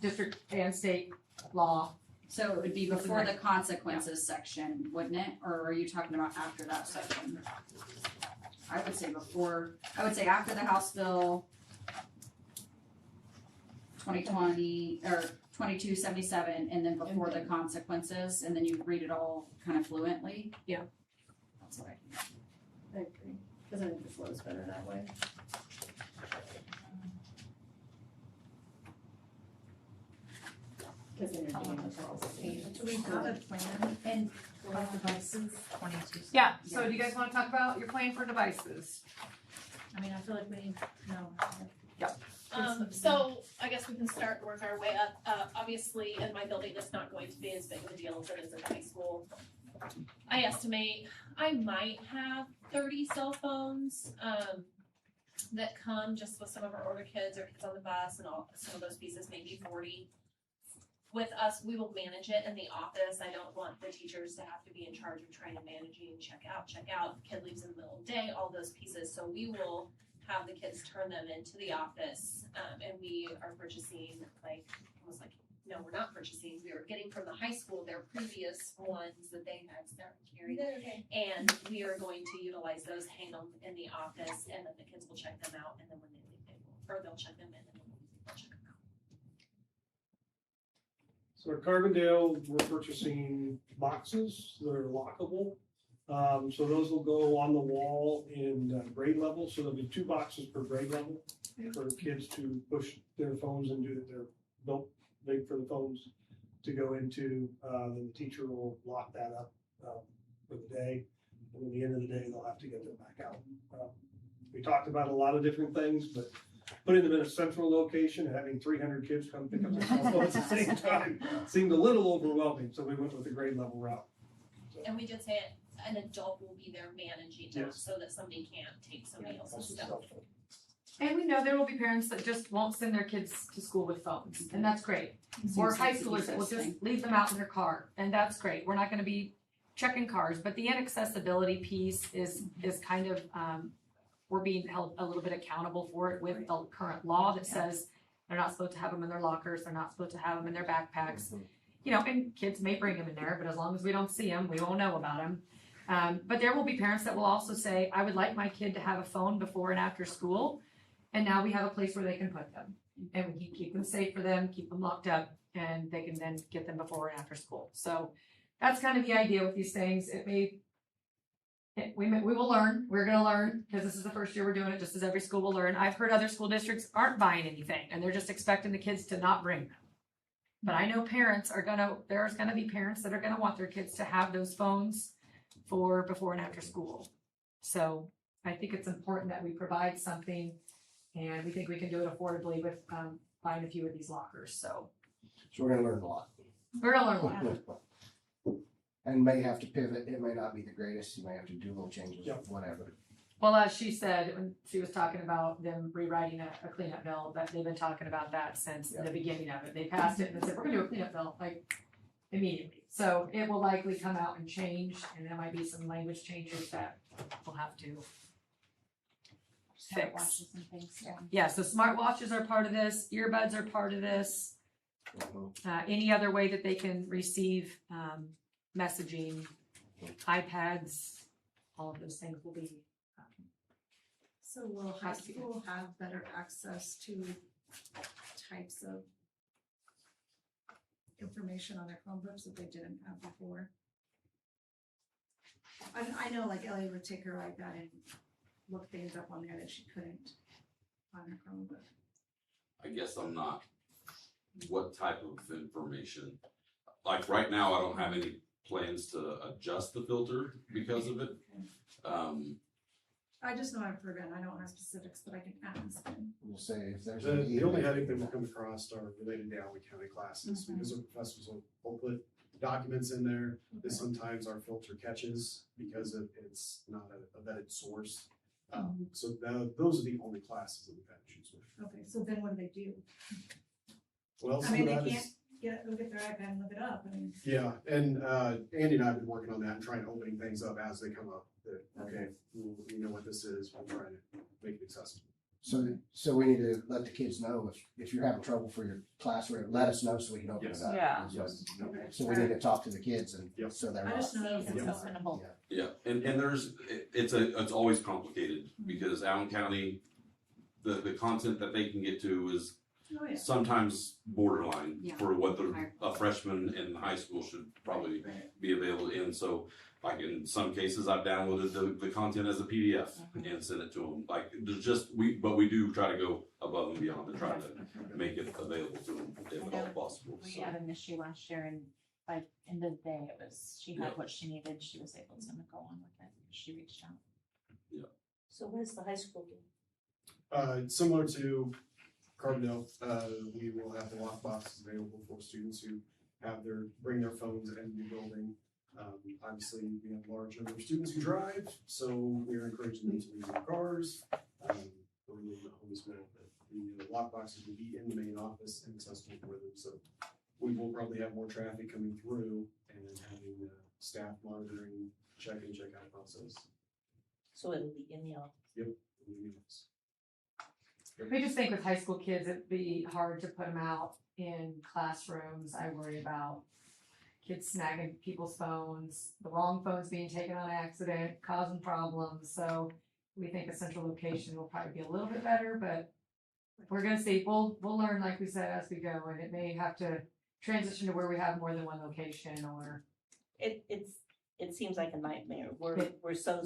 district and state law. So it would be before the consequences section, wouldn't it? Or are you talking about after that section? I would say before, I would say after the House Bill 2020, or 2277, and then before the consequences, and then you read it all kind of fluently. Yeah. That's what I think. I agree, because I think the flow is better that way. Because then you're doing the policy. Do we have a plan And for devices? 22. Yeah, so do you guys wanna talk about your plan for devices? I mean, I feel like we know. So I guess we can start work our way up. Obviously, in my building, it's not going to be as big of a deal as it is in high school. I estimate I might have 30 cell phones, that come just with some of our older kids or kids on the bus and all, some of those pieces, maybe 40. with us, we will manage it in the office. I don't want the teachers to have to be in charge of trying to manage and check out, kid leaves in the middle of the day, all those pieces. So we will have the kids turn them into the office, and we are purchasing no, we're not purchasing. We are getting from the high school their previous ones that they had carried. And we are going to utilize those, hang them in the office, and then the kids will check them out, and then when they leave, they'll check them in, and then they'll check them out. So at Carbondale, we're purchasing boxes that are lockable. So those will go on the wall in grade level, so there'll be 2 boxes per grade level for kids to push their phones into. They're built big for the phones to go into. Then the teacher will lock that up for the day, and at the end of the day, they'll have to get them back out. We talked about a lot of different things, but putting them in a central location, having 300 kids come pick up their cell phones at the same time seemed a little overwhelming, so we went with the grade level route. And we did say an adult will be there managing that, Yes. so that somebody can't take somebody else's stuff. And we know there will be parents that just won't send their kids to school with phones, and that's great. Or high schoolers that will just leave them out in their car, and that's great. We're not gonna be checking cars, but the inaccessibility piece is kind of, we're being held a little bit accountable for it with the current law that says they're not supposed to have them in their lockers, they're not supposed to have them in their backpacks. You know, and kids may bring them in there, but as long as we don't see them, we won't know about them. But there will be parents that will also say, I would like my kid to have a phone before and after school. And now we have a place where they can put them, and we can keep them safe for them, keep them locked up, and they can then get them before and after school. So that's kind of the idea with these things. We will learn. We're going to learn, because this is the first year we're doing it, just as every school will learn. I've heard other school districts aren't buying anything, and they're just expecting the kids to not bring them. But I know there's gonna be parents that are gonna want their kids to have those phones for before and after school. So I think it's important that we provide something, and we think we can do it affordably with buying a few of these lockers. So we're gonna learn a lot. we're gonna learn a lot. And may have to pivot. It may not be the greatest. You may have to do little changes, whatever. Well, as she said, when she was talking about them rewriting a cleanup bill, that they've been talking about that since the beginning of it. They passed it and said, we're gonna do a cleanup bill, like, immediately. So it will likely come out and change, and there might be some language changes that we'll have to fix. Smartwatches and things, yeah. Yeah, so smartwatches are part of this, earbuds are part of this. Any other way that they can receive messaging, iPads, all of those things will be. So will high school have better access to types of information on their Chromebooks that they didn't have before? I know like Ellie would take her iPad and look things up on there that she couldn't on her Chromebook. I guess I'm not, what type of information? Like right now, I don't have any plans to adjust the filter because of it. I just know I've heard it, I don't have specifics, but I can ask. We'll say if there's The only headache that we've come across are related to Allen County classes, because our professors will put documents in there that sometimes our filter catches because it's not a vetted source. So those are the only classes that we've had issues with. Okay, so then what do they do? Well, I mean, they can't go get their iPad and look it up, I mean. Yeah, and Andy and I have been working on that and trying to opening things up as they come up. That, okay, we know what this is, we're trying to make it accessible. So we need to let the kids know if you're having trouble for your class, let us know so we can open it up. Yeah. So we need to talk to the kids and so they're I just know it's not. sustainable. Yeah, and it's always complicated because Allen County, the content that they can get to is Oh, yeah. sometimes borderline for what a freshman in high school should probably be available in. So like in some cases, I've downloaded the content as a PDF and sent it to them. Like there's but we do try to go above and beyond to try to make it available to them if at all possible. We had an issue last year, and by end of the day, she had what she needed. She was able to go on with it. She reached out. Yeah. So what does the high school do? Similar to Carbondale, we will have the lock boxes available for students who bring their phones in the building. Obviously, we have a large number of students who drive, so we're encouraging them to leave their cars, or leave at home as well. But the lock boxes will be in the main office and accessible for them, so we will probably have more traffic coming through and having staff monitoring, check in, check out process. So it'll be in the office. Yep. in the units. I just think with high school kids, it'd be hard to put them out in classrooms. I worry about kids snagging people's phones, the wrong phones being taken on accident, causing problems. So we think a central location will probably be a little bit better, but we're gonna see. We'll learn, like we said, as we go, and it may have to transition to where we have more than one location or. It seems like a nightmare. We're so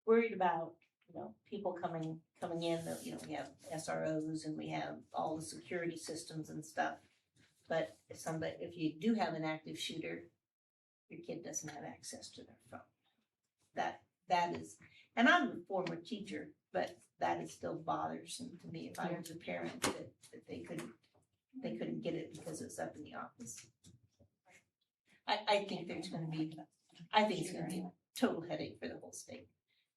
worried about, people coming in, we have SROs and we have all the security systems and stuff. But if you do have an active shooter, your kid doesn't have access to their phone. That is, and I'm a former teacher, but that is still bothersome to me if I was a parent that they couldn't get it because it's up in the office. I think it's gonna be a total headache for the whole state.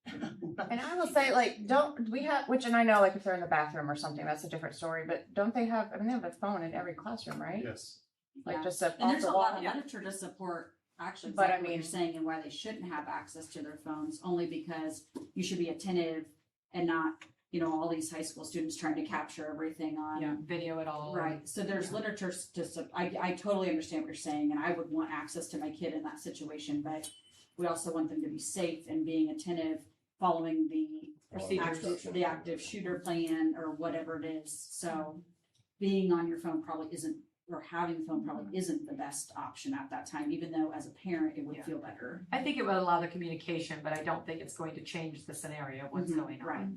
And I will say, like, don't we have, which, and I know, like, if they're in the bathroom or something, that's a different story, but don't they have, they have a phone in every classroom, right? Yes. Like, Yeah. just a And there's a lot of wall. literature to support actually But I exactly what mean- you're saying and why they shouldn't have access to their phones, only because you should be attentive and not, all these high school students trying to capture everything on. Video it all. Right, so there's literature I totally understand what you're saying, and I would want access to my kid in that situation, but we also want them to be safe and being attentive, following the active shooter plan or whatever it is. So being on your phone probably isn't, or having the phone probably isn't the best option at that time, even though as a parent, it would feel better. I think it would allow the communication, but I don't think it's going to change the scenario of what's going on. Right.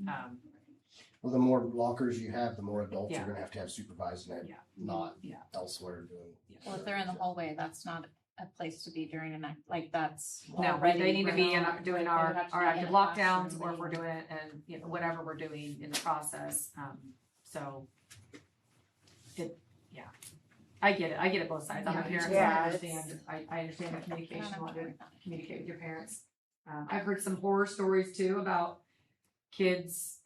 Well, the more lockers you have, the more adults Yeah. are gonna have supervising it, not elsewhere doing. Well, if they're in the hallway, that's not a place to be during an act, like that's. No, already they need to be remote. doing They our would have to be active in a lockdowns, classroom. or if we're doing it and, whatever we're doing in the process. So, I get it both sides. I'm a parent, so I understand, I understand the communication, want to communicate with your parents. I've heard some horror stories too about kids,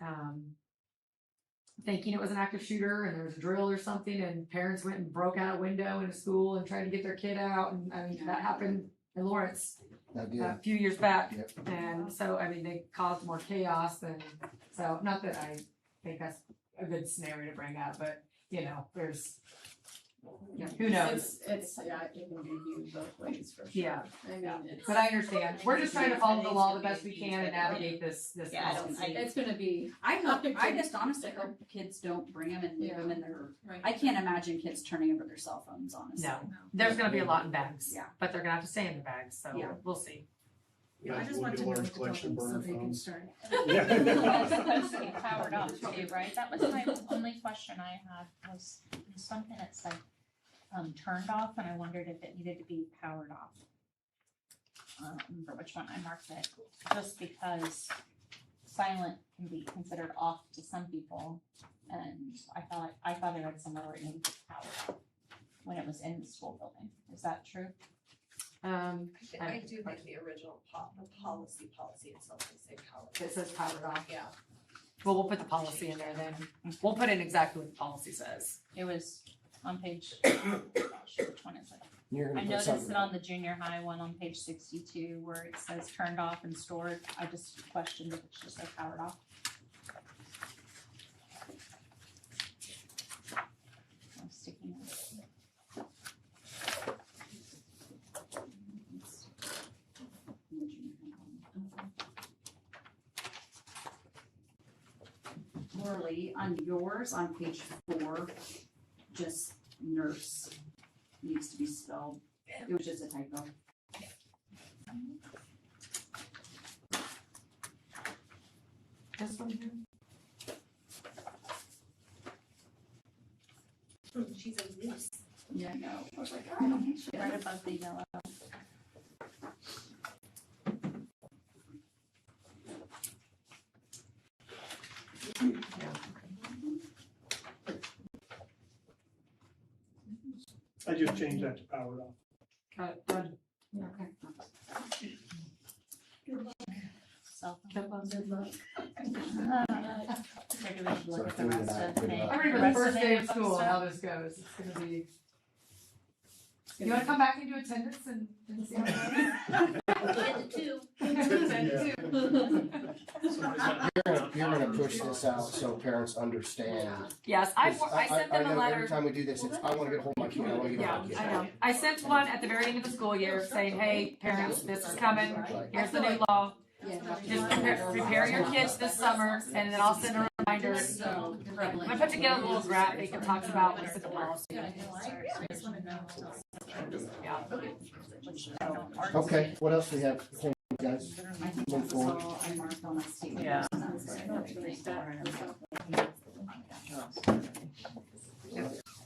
thinking it was an active shooter and there was a drill or something, and parents went and broke out a window in a school and tried to get their kid out, and that happened in Lawrence a few years back. Yep. And so, they caused more chaos than, so not that I think that's a good scenario to bring up, but there's, who knows? It's it can be viewed both ways for sure. Yeah. I mean, it's. But I understand. We're just trying to follow the law the best we can and navigate this process. It's gonna be. I just honestly hope kids don't bring them and leave them in their. Right. I can't imagine kids turning over their cell phones, honestly. No, there's gonna be a lot in bags. Yeah. But they're gonna have to stay in the bags, so we'll see. I just want to know what to tell them so they can start. It's supposed to be powered off too, right? That was my only question I had, was something that said, turned off, and I wondered if it needed to be powered off. I don't remember which one I marked it, just because silent can be considered off to some people, and I thought I read somewhere where it needed to be powered off when it was in the school building. Is that true? I do think the original policy itself will say powered. It says powered off. Yeah. Well, we'll put the policy in there then. We'll put in exactly what the policy says. It was on page, gosh, which one is it? You're gonna I put noticed something it on the junior high one on page 62 where it says turned off and stored. I just questioned if it should say powered off. I'm sticking it. Lorally, on yours, on page 4, just nurse needs to be spelled. It was just a typo. This one here? She's a loose. Yeah, I know. I was like, I don't need shit. Right above the yellow. I just changed that to powered off. Got it, done. Yeah, okay. Cell Good luck. Good luck. Maybe we should look at the rest of the Good thing. luck. I remember the first day of school, how this goes. It's gonna be You wanna come back and do attendance and see how it goes? You're gonna push this out so parents understand. Yes, I sent them a know letter. every time we do this, it's, I wanna get hold of my kid, I wanna get hold of my kid. I know. I sent one at the very end of the school year saying, hey, parents, this is coming. Here's the new law. Just prepare your kids this summer, and then I'll send a reminder. I'm gonna put together a little graphic that talks about what's in the policy. Okay, what else we have, guys? Move forward. Yeah.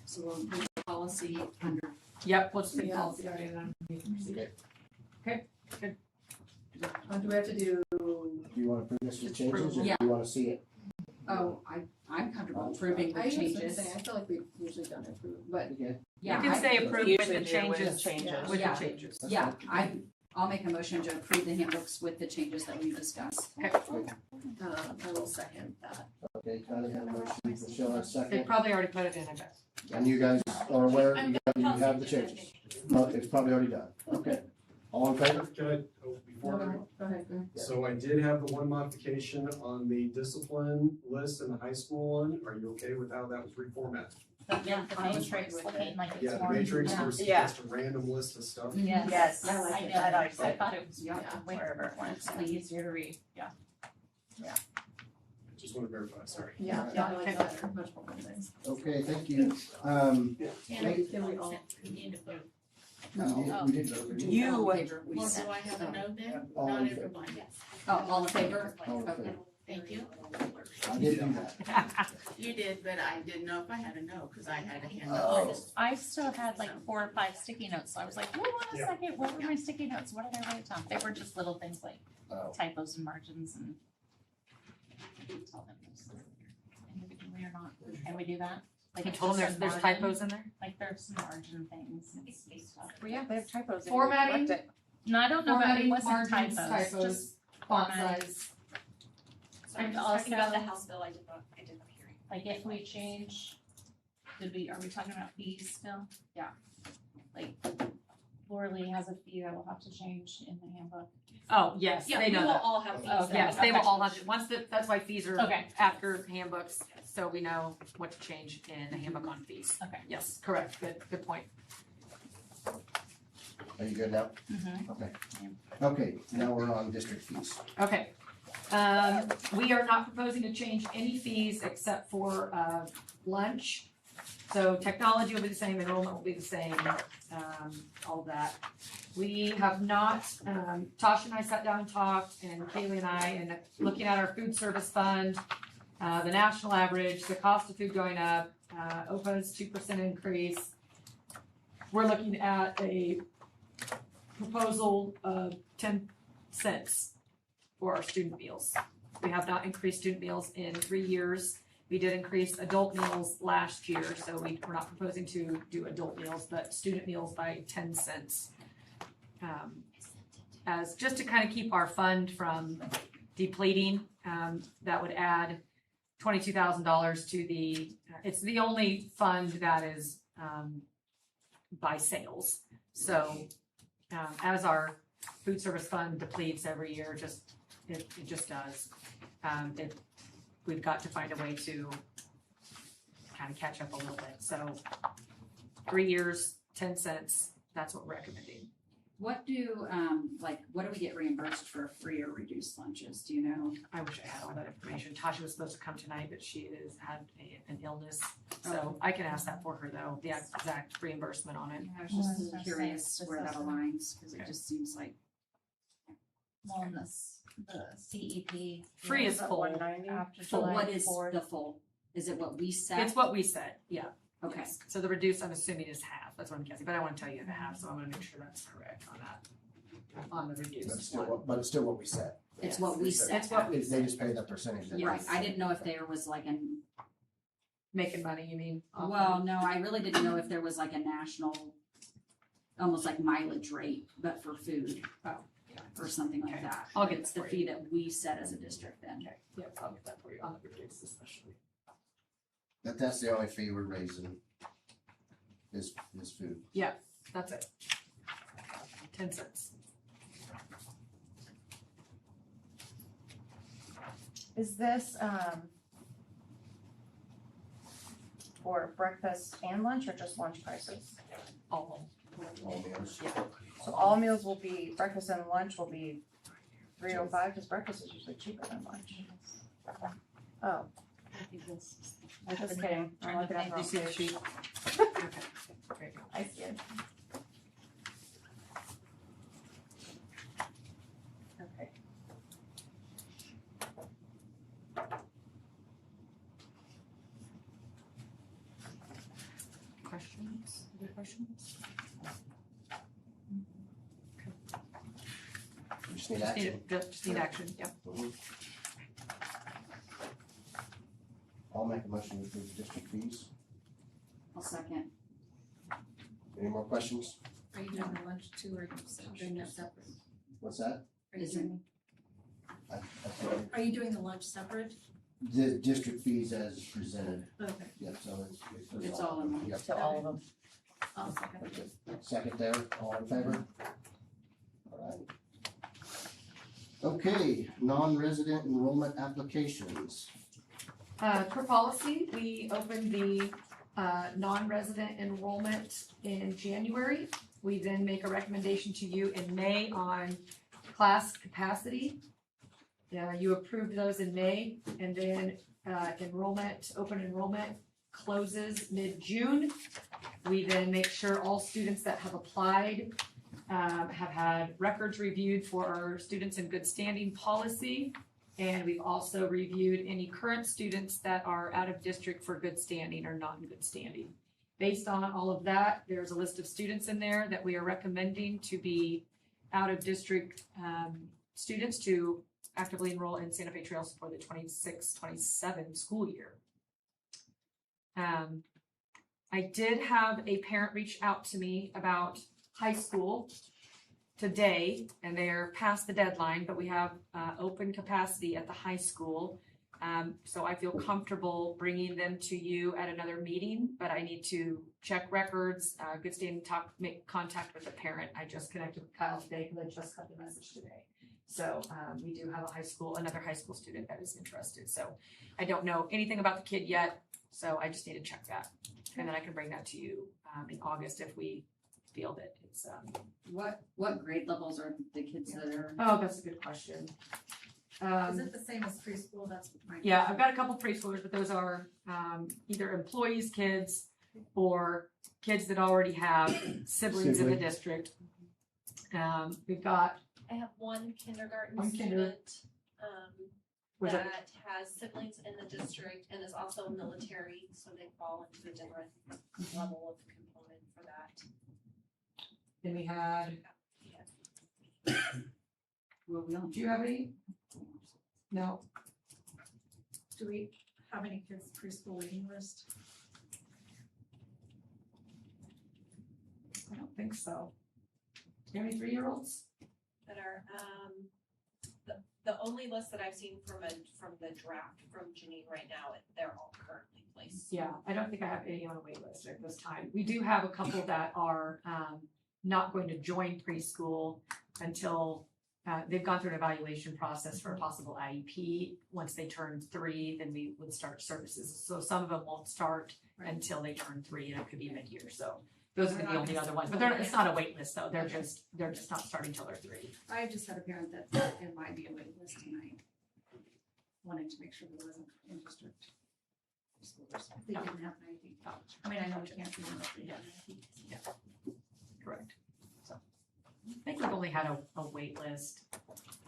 So we'll put policy under. Yep, let's put policy already on. Okay, good. Do we have to do? Do you wanna bring this with changes, or do Yeah. you wanna see it? Oh, I'm comfortable approving the I was gonna changes. say, I feel like we've usually done it, but. Okay. You can say approve with the changes. With the Yeah. changes. Yeah, I'll make a motion to approve the handbooks with the changes that we discussed. I will second that. Okay, Kylie had a motion, Michelle had a They second, probably already put it in, I bet. and you guys are aware, you have the changes. No, it's probably already done, okay. All in favor? Good. Before Go ahead. So I did have the one modification on the discipline list in the high school one. Are you okay with how that was reformatted? Yeah, the matrix looking like it's Yeah, the more. matrix yeah. versus Yeah. just a random list of stuff. Yes, I like I it. did. I like I it. thought it was Yeah. wherever it went, it's easier to read, yeah. Just want to verify, sorry. Yeah, I like that, much more things. Okay, thank you. Can we all? We did vote. You. All in favor, we Well, said. do I have a no then? All Not in favor. everyone, yes. Oh, all in favor? All in Okay. favor. Thank you. I did do that. You did, but I didn't know if I had a no, cause I had a hand Oh. up. I still had like 4 or 5 sticky notes, so I was like, hold on a Yeah. second, what were my sticky notes, what did I write down? They were just little things like Oh. typos and margins and. I didn't tell them this individually or not, can we do that? Like You it's told them just a there's margin, typos in there? like there's some margin things and stuff. Well, yeah, they have typos. in it. Formatting. Left it. No, I don't know about, it Formatting, wasn't margins, typos, typos, just font formatting. size. So I'm And just talking about the also- House bill, I did not hear. like if we change, are we talking about fees still? Yeah. Like Laura Lee has a fee that will have to change in the handbook. Oh, yes, Yeah, they we know will that. all have fees. Okay. Yes, they will Okay. all have, once that's why fees are Okay. after handbooks, so we know what to change in the handbook on fees. Okay. Yes, correct, good point. Are you good now? Mm-hmm. Okay. Okay, now we're on district fees. Okay, we are not proposing to change any fees except for, lunch. So technology will be the same, enrollment will be the same, all that. We have not, Tasha and I sat down and talked, and Kaylee and I, and looking at our food service fund, the national average, the cost of food going up, OPA's 2% increase. We're looking at a proposal of 10 cents for our student meals. We have not increased student meals in 3 years. We did increase adult meals last year, so we're not proposing to do adult meals, but student meals by 10 cents. As just to kind of keep our fund from depleting, that would add $22,000 to the, it's the only fund that is by sales. So as our food service fund depletes every year, it just does. We've got to find a way to kind of catch up a little bit. So 3 years, 10 cents, that's what we're recommending. What do, what do we get reimbursed for free or reduced lunches? Do you know? I wish I had all that information. Tasha was supposed to come tonight, but she had an illness. So I can ask that for her though, the exact reimbursement on it. I was just curious where that aligns, because it just seems like. Well, and the CEP. Free is full. After So July what is 4th. the full? Is it what we set? It's what we said, yeah. Okay. Yes. So the reduced, I'm assuming is half. That's what I'm guessing, but I want to tell you the half, so I'm going to make sure that's correct on that. On the But reduced it's still what we said. It's what we set. It's what we They just pay that percentage. that- Right, I didn't know if there was like an, making money, you mean? off well, of- no, I really didn't know if there was like a national, almost like mileage rate, but for food. Oh, or something like that. I'll get It's that the for you. fee that we set as a district then. Okay, yep, I'll get that for you on the reduced especially. That's the only fee we're raising is food. Yeah, That's it. 10 cents. Is this, for breakfast and lunch or just lunch prices? All. All meals. Yeah. So all meals will be, breakfast and lunch will be $3.05, because breakfast is usually cheaper than lunch. Oh. I'm just kidding. I'm looking at the wrong You see the page. sheet? Okay, great. I see it. Okay. Questions? Other questions? Just need action. Just need action, yep. Mhm. I'll make a motion to approve the district fees. I'll second. Any more questions? Are you doing the lunch too, or are you doing that separate? What's that? Are you Is it- doing, I think are you doing the lunch separate? the district fees as presented. Okay. Yep, so it's. It's all in one. Yep. So all of them. I'll second. Okay. Second there, all in favor? All right. Okay, non-resident enrollment applications. Per policy, we opened the non-resident enrollment in January. We then make a recommendation to you in May on class capacity. You approved those in May, and then open enrollment closes mid-June. We then make sure all students that have applied have had records reviewed for our students in good standing policy. And we've also reviewed any current students that are out of district for good standing or not in good standing. Based on all of that, there's a list of students in there that we are recommending to be out of district students to actively enroll in Santa Fe Trails for the 26-27 school year. I did have a parent reach out to me about high school today, and they're past the deadline, but we have open capacity at the high school. So I feel comfortable bringing them to you at another meeting, but I need to check records, good standing, make contact with the parent. I just connected with Kyle today because I just got the message today. So we do have another high school student that is interested. So I don't know anything about the kid yet, so I just need to check that. And then I can bring that to you in August if we feel that it's What grade levels are the kids that are? Oh, that's a good question. Is it the same as preschool? That's my. Yeah, I've got a couple preschoolers, but those are either employees' kids or kids that already have siblings in the district. We've got I have one kindergarten One student, Was it- that has siblings in the district and is also military, so they fall into a different level of component for that. then we had. Well, we don't. Do you have any? No. Do we have any kids preschool waiting list? I don't think so. Do you have any 3-year-olds? That are, the only list that I've seen from the draft from Janine right now, they're all currently placed. Yeah, I don't think I have any on a wait list at this time. We do have a couple that are not going to join preschool until they've gone through an evaluation process for a possible IEP. Once they turn 3, then we would start services. So some of them won't start until they turn 3, and it could be mid-year. So those are the only other ones, but it's not a wait list though. They're just not starting till they're 3. I just had a parent that thought it might be a wait list tonight. Wanted to make sure there wasn't in district schools. They No. didn't have an IEP. I mean, I know we can't do that. Yeah. Correct. So I think we've only had a wait list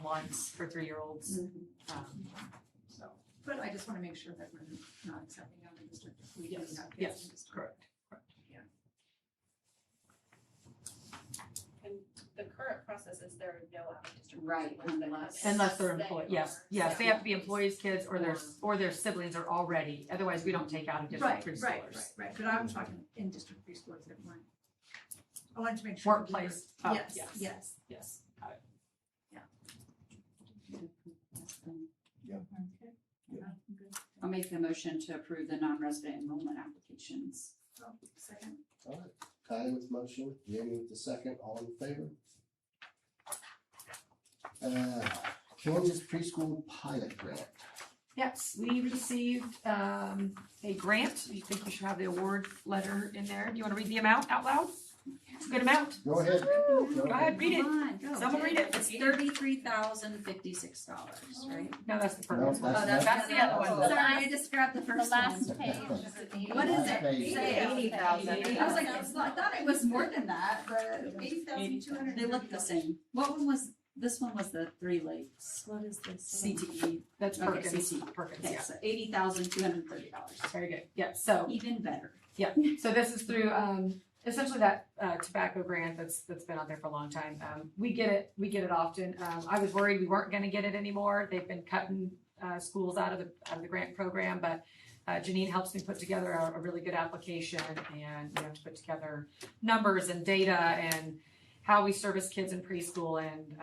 once for 3-year-olds. So But I just want to make sure that we're not accepting out of district. If we do have kids in yes, district. correct. And the current process is there are no out of district. Right, Unless they're employed, yes, they have to be employees' kids or their siblings are already, otherwise we don't take out of district preschoolers. Right, but I'm talking in district preschoolers that weren't. I wanted to make sure. Workplace, oh, Yes, yes. yes. Yes, got it. I'll make the motion to approve the non-resident enrollment applications. Second. All right, Ty with motion, Jamie with the second, all in favor? Kansas preschool pilot grant. Yes, we received a grant. You think you should have the award letter in there? Do you want to read the amount out loud? It's a good amount. Go ahead. Go ahead, read it. Come on, go. Someone read it. It's $33,056, right? No, that's the No, purpose. That's the other one. The Sorry, I last- just grabbed the The first last one. page. What is Last it? page. Say 80,000. I was like, I thought it was more than that, but 80,200. they look the same. What one was, this one was the Three Lakes. What is this? CTE. That's Okay, Perkins. CTE. Perkins, Okay, yeah. so $80,230. Very good. Yeah, so. Even better. Yeah, so this is through, essentially that, tobacco grant that's been out there for a long time. We get it often. I was worried we weren't gonna get it anymore. They've been cutting, schools out of the grant program, but Janine helps me put together a really good application, and we have to put together numbers and data and how we service kids in preschool and,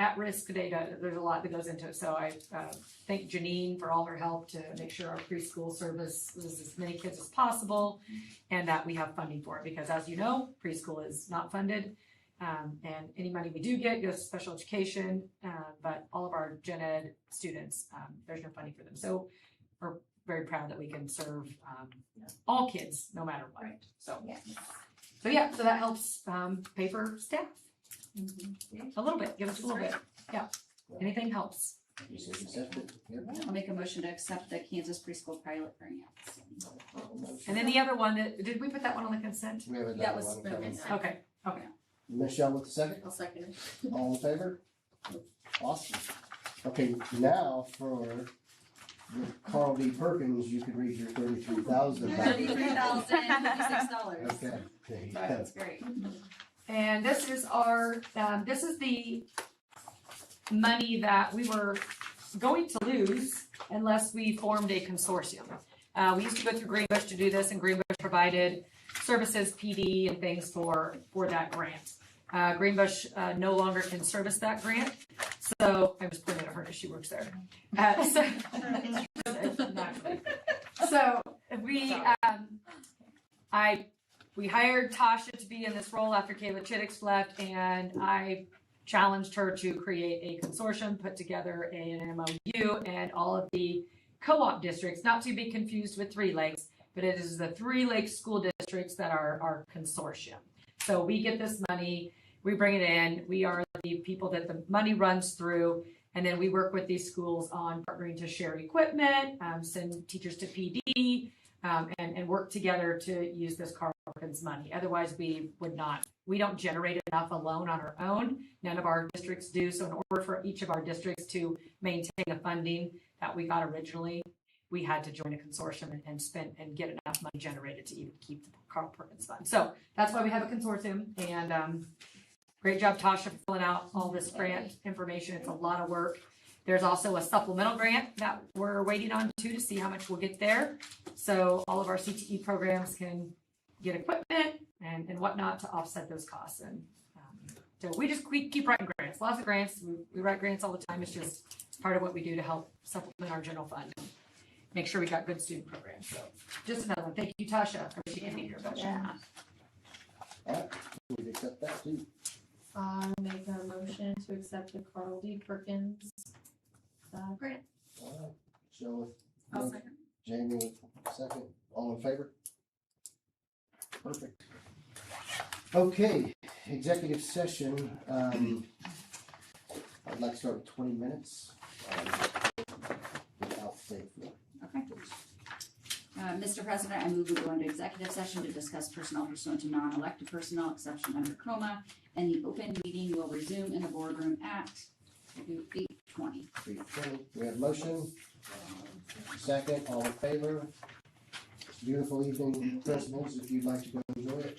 at-risk data. There's a lot that goes into it. So I thank Janine for all her help to make sure our preschool services as many kids as possible and that we have funding for it. Because as you know, preschool is not funded. And any money we do get goes to special education. But all of our gen ed students, there's no funding for them. So we're very proud that we can serve all kids, no matter what. So that helps pay for staff. A little bit, give us a little bit. Yeah, anything helps. You said accepted. Yep. I'll make a motion to accept the Kansas preschool pilot grant. And then the other one, did we put that one on the consent? We have That another was one the coming. consent. Okay, okay. Michelle with the second, I'll second it. all in favor? Awesome. Okay, now for the Carl D. Perkins, you can read your $33,000. $33,056. Okay, there you go. That's great. And this is our, this is the money that we were going to lose unless we formed a consortium. We used to go through Greenbush to do this, and Greenbush provided services, PD, and things for that grant. Greenbush no longer can service that grant, so I was pointing at her as she works there. So we hired Tasha to be in this role after Kayla Chiddix left, and I challenged her to create a consortium, put together an MOU, and all of the co-op districts, not to be confused with Three Lakes, but it is the Three Lakes school districts that are our consortium. So we get this money, we bring it in, we are the people that the money runs through, and then we work with these schools on partnering to share equipment, send teachers to PD, and work together to use this Carl Perkins money. Otherwise, we don't generate enough alone on our own. None of our districts do. So in order for each of our districts to maintain the funding that we got originally, we had to join a consortium and spend and get enough money generated to even keep the Carl Perkins fund. So that's why we have a consortium, and great job, Tasha, for filling out all this grant information. It's a lot of work. There's also a supplemental grant that we're waiting on too, to see how much we'll get there. So all of our CTE programs can get equipment and whatnot to offset those costs. And so we keep writing grants, lots of grants. We write grants all the time. It's just part of what we do to help supplement our general fund and make sure we got good student programs. So just another one. Thank you, Tasha. I wish you could be here, but All right, we accept that too. Make a motion to accept the Carl D. Perkins grant. All right, Michelle I'll with second. Jamie with second, all in favor? Perfect. Okay, executive session, I'd like to start with 20 minutes. Without safety. Okay. Mr. President, I move we go into executive session to discuss personnel pursuant to non-elected personnel, exception under COMA, and the open meeting will resume in the boardroom at 8:20. 3:20. We have motion. Second, all in favor? Beautiful evening, principals, if you'd like to go enjoy it.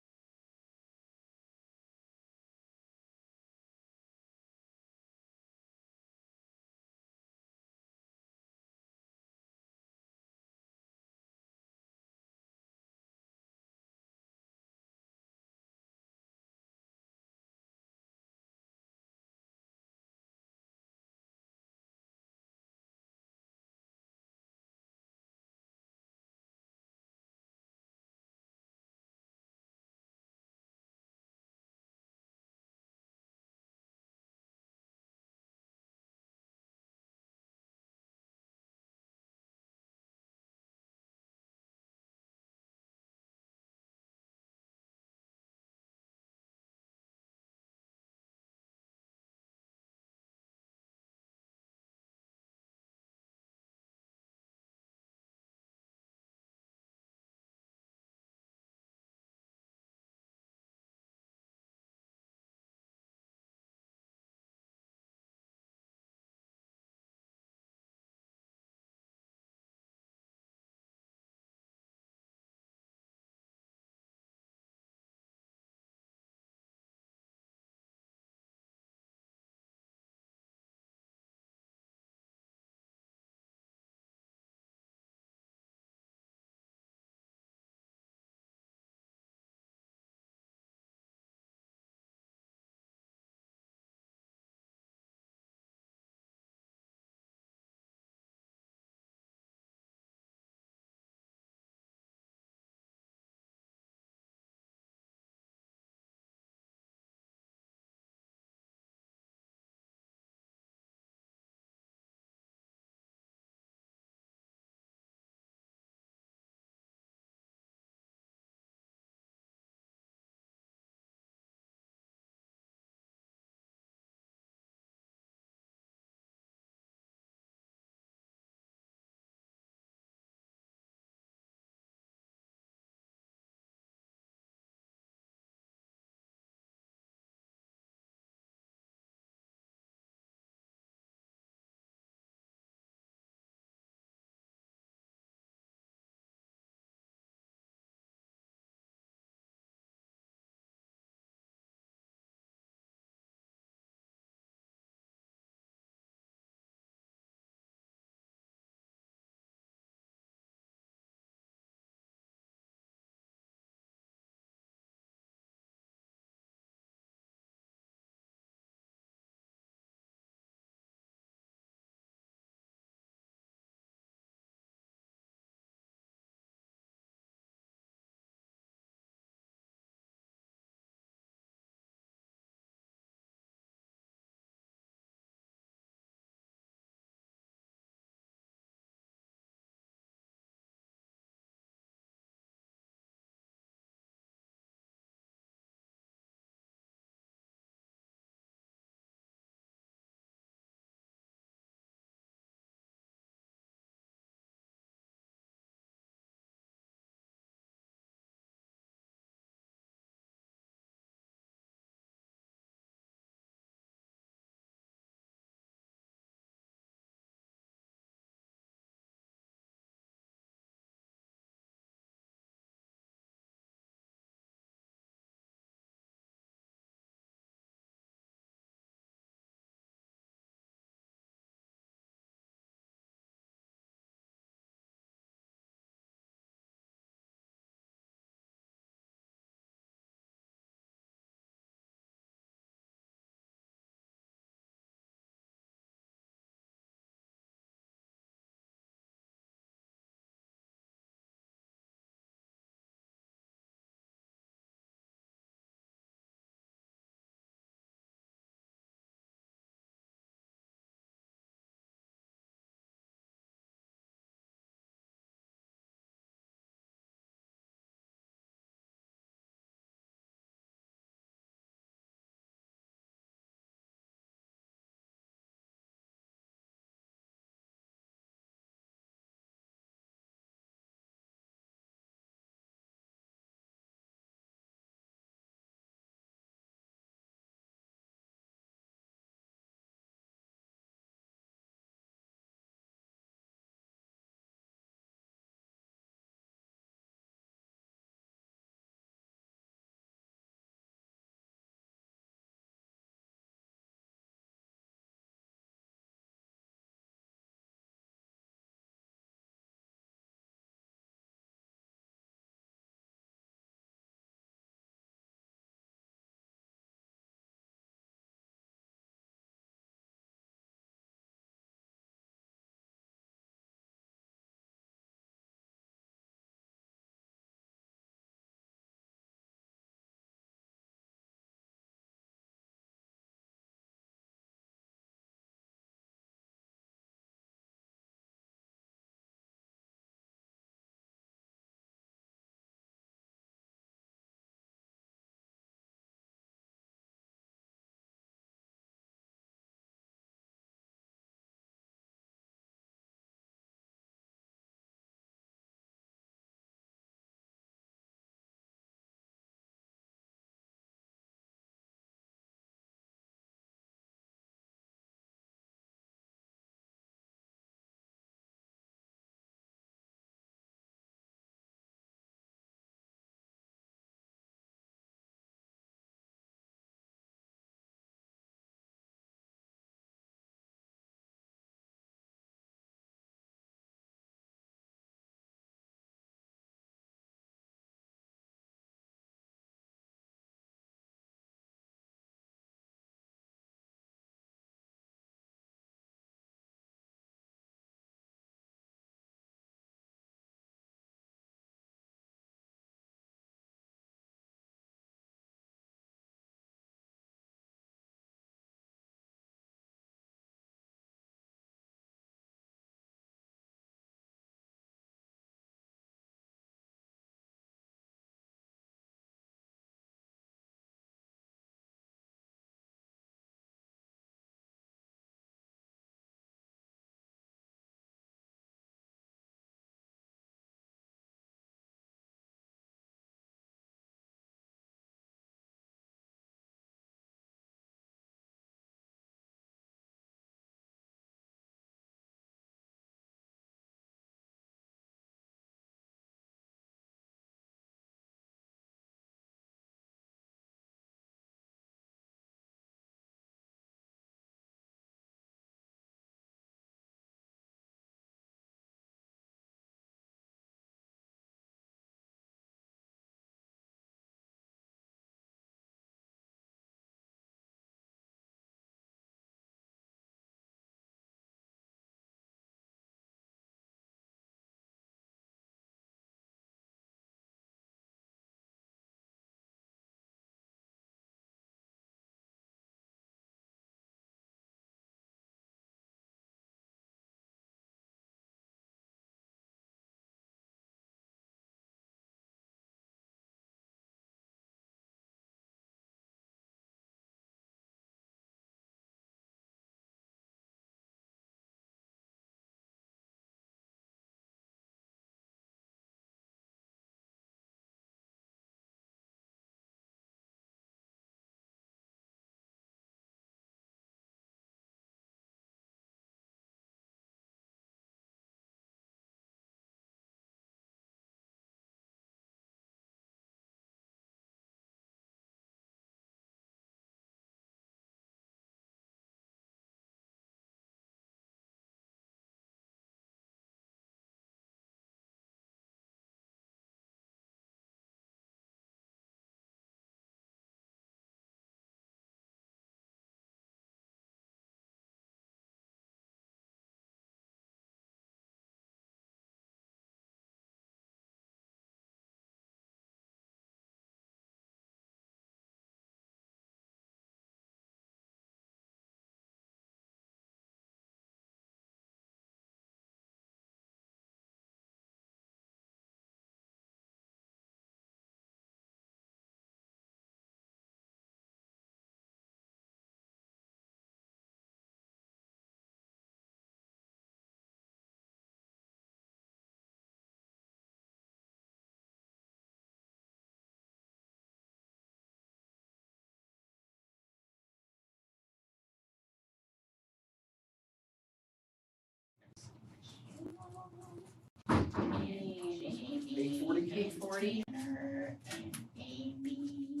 40. And Amy.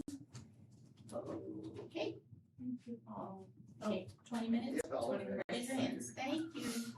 Okay. Thank you all. Oh, 20 minutes? 20 minutes. Thank you.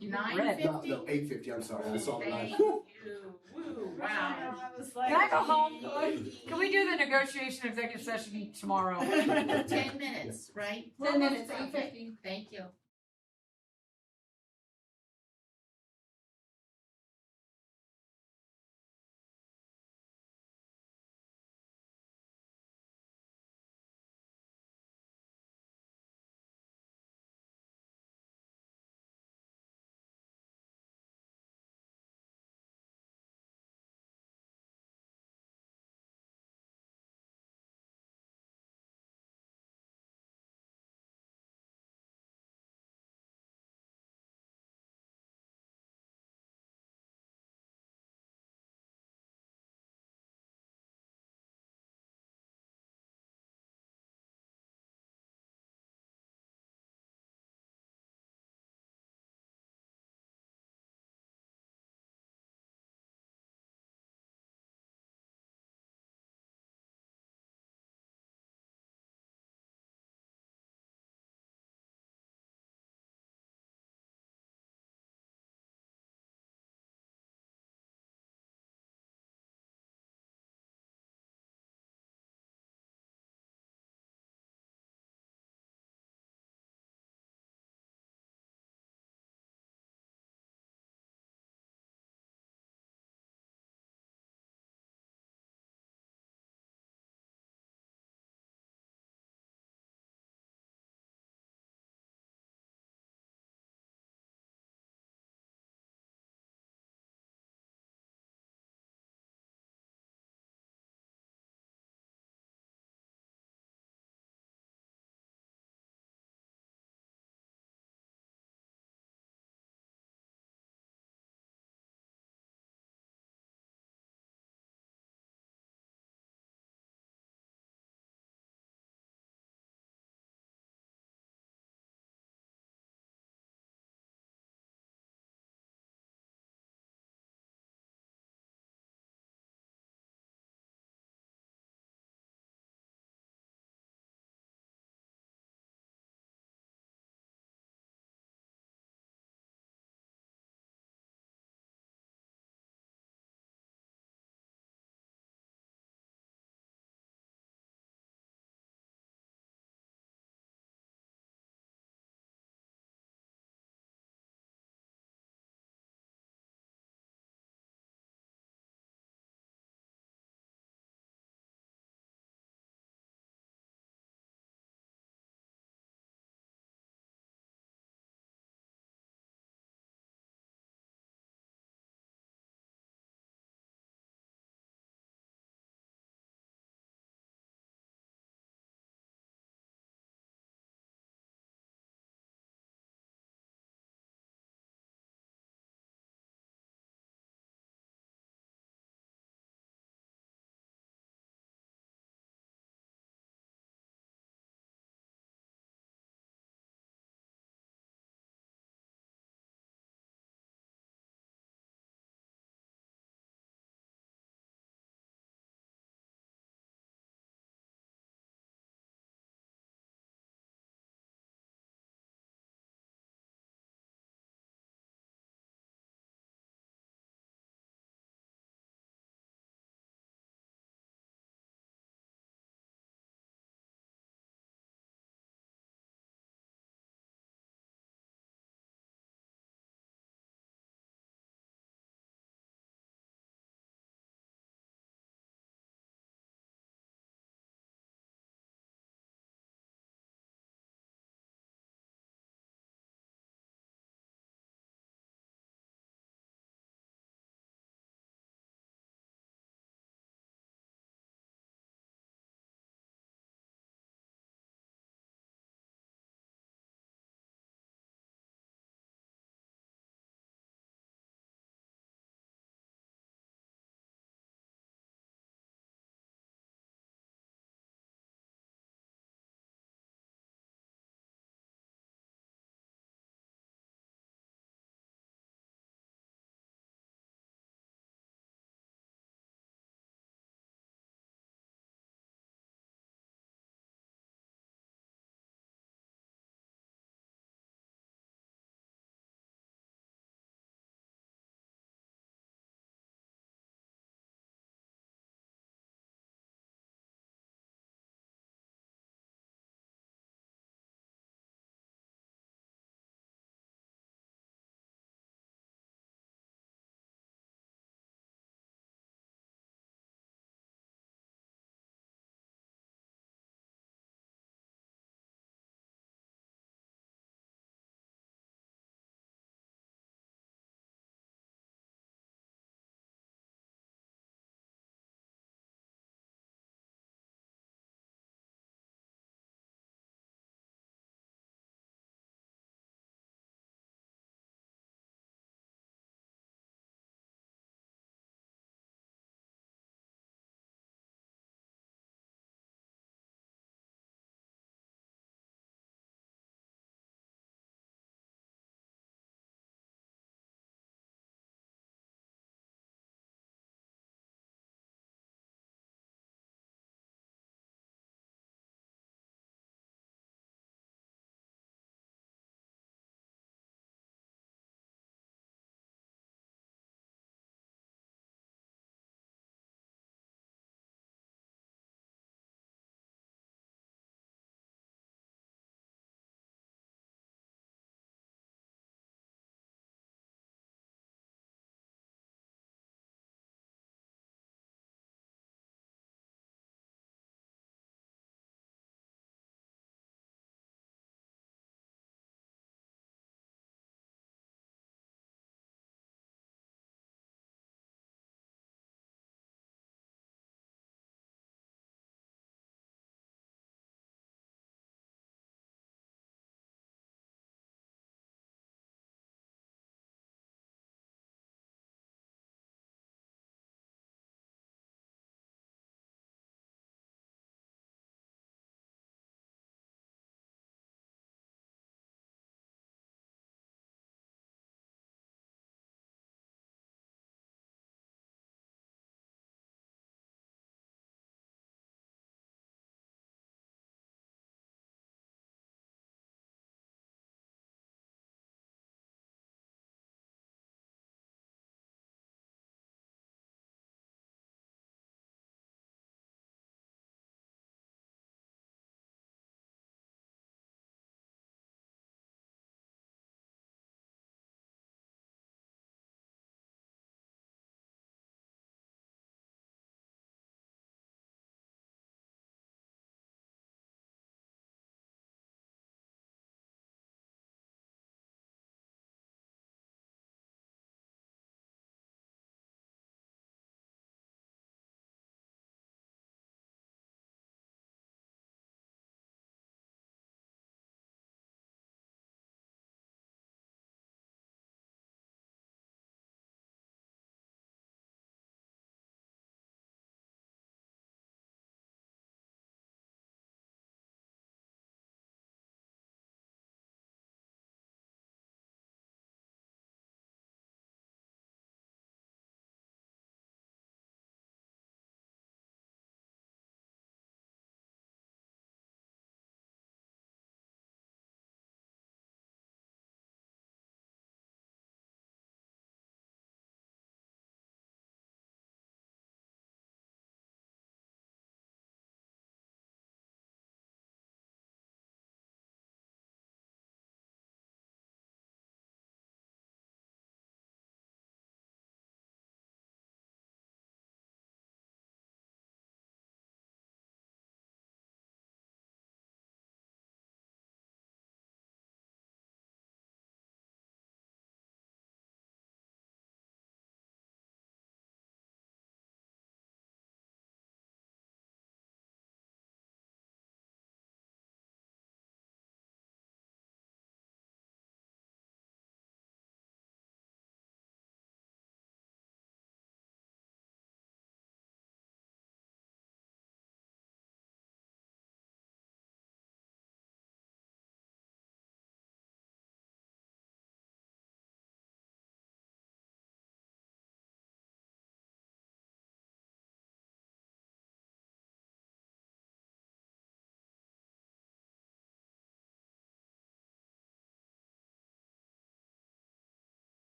No, 8:50, I'm sorry, I saw it live. Wow. Can I go home? Can we do the negotiation executive session tomorrow? 10 minutes, right? 10 minutes, Okay. Thank you.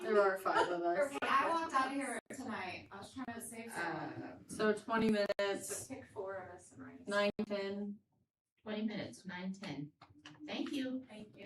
There are 5 of us. I walked out of here tonight. I was trying to save some. So 20 minutes, Pick 4 of us and write. 9, 10. 20 minutes, 9:10. Thank you. Thank you.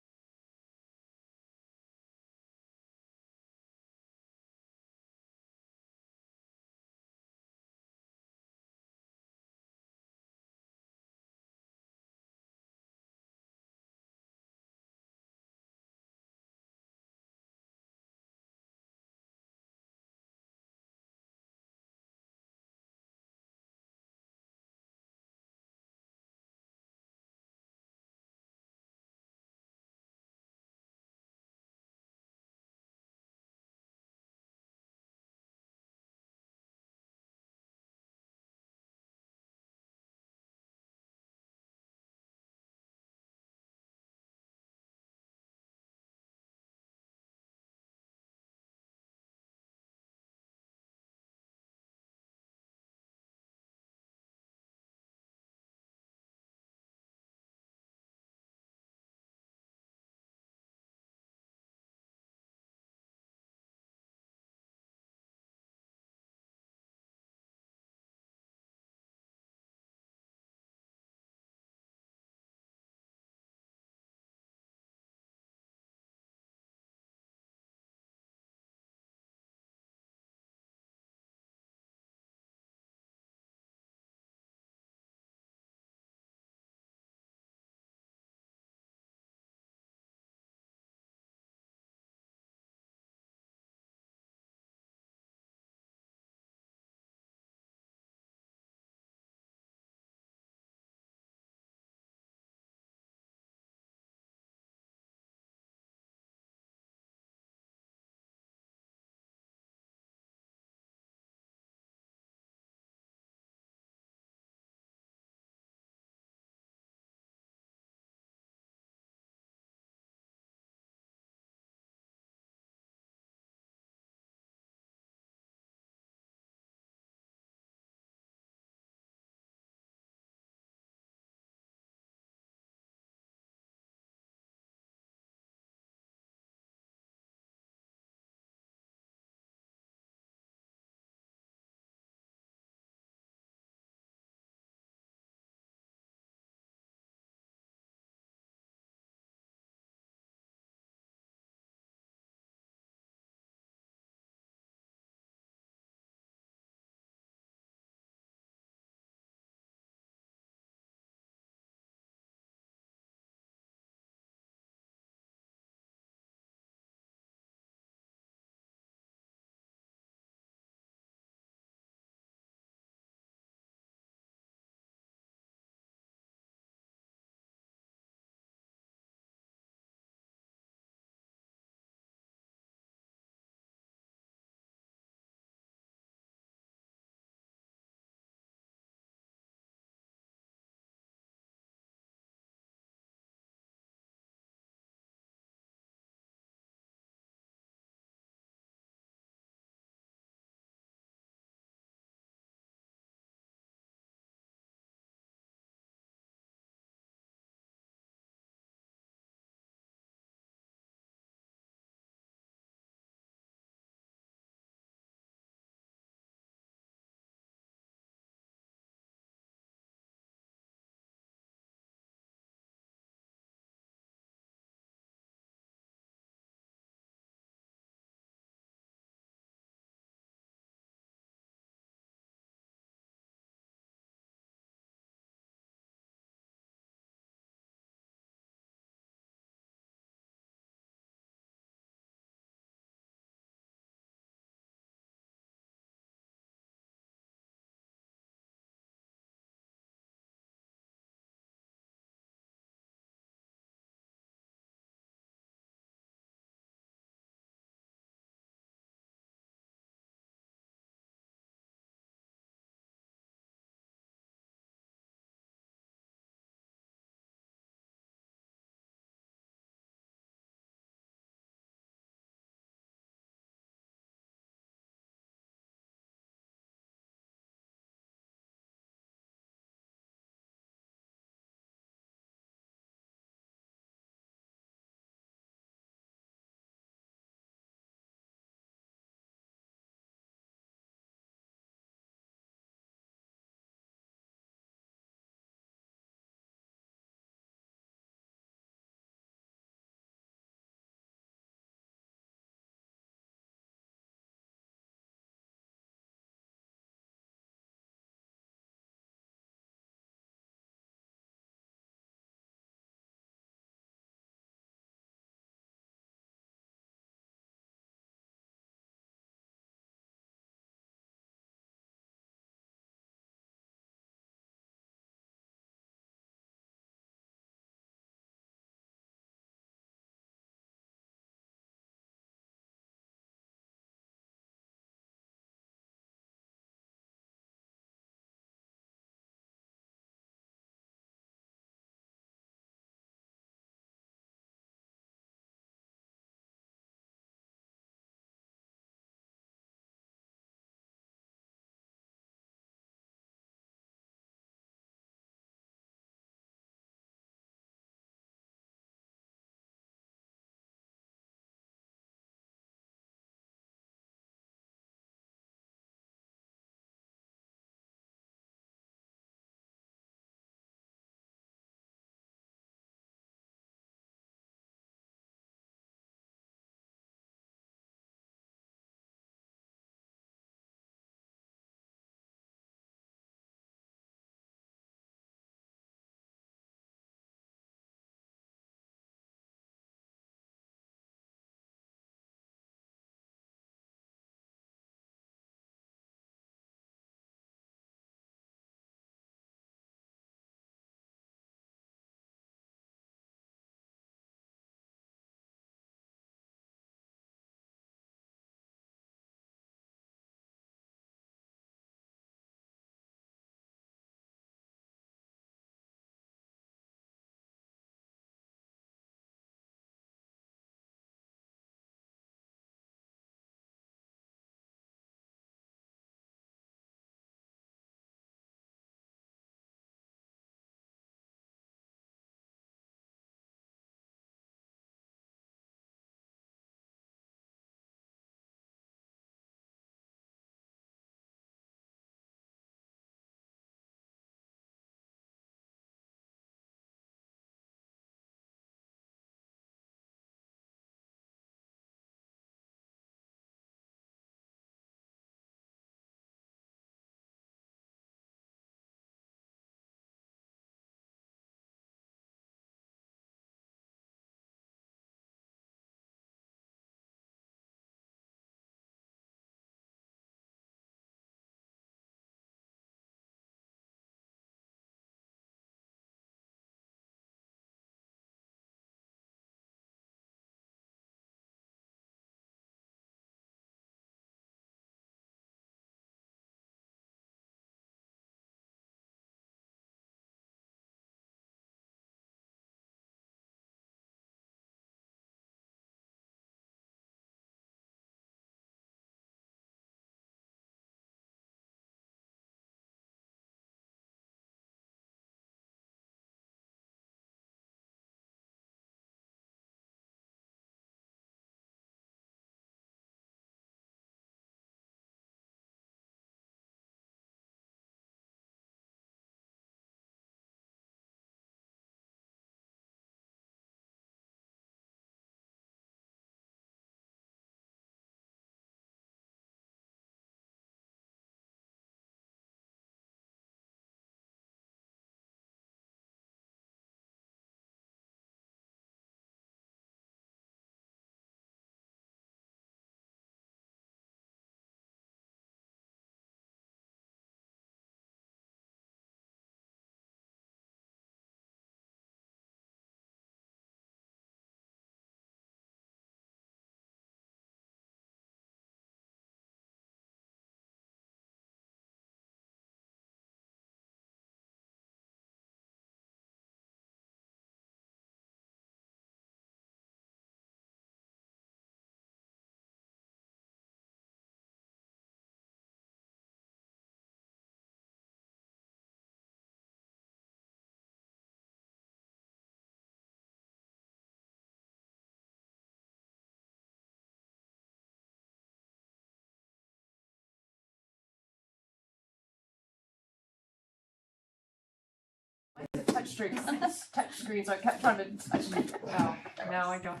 touch screen, so I kept trying to touch it. No, I don't.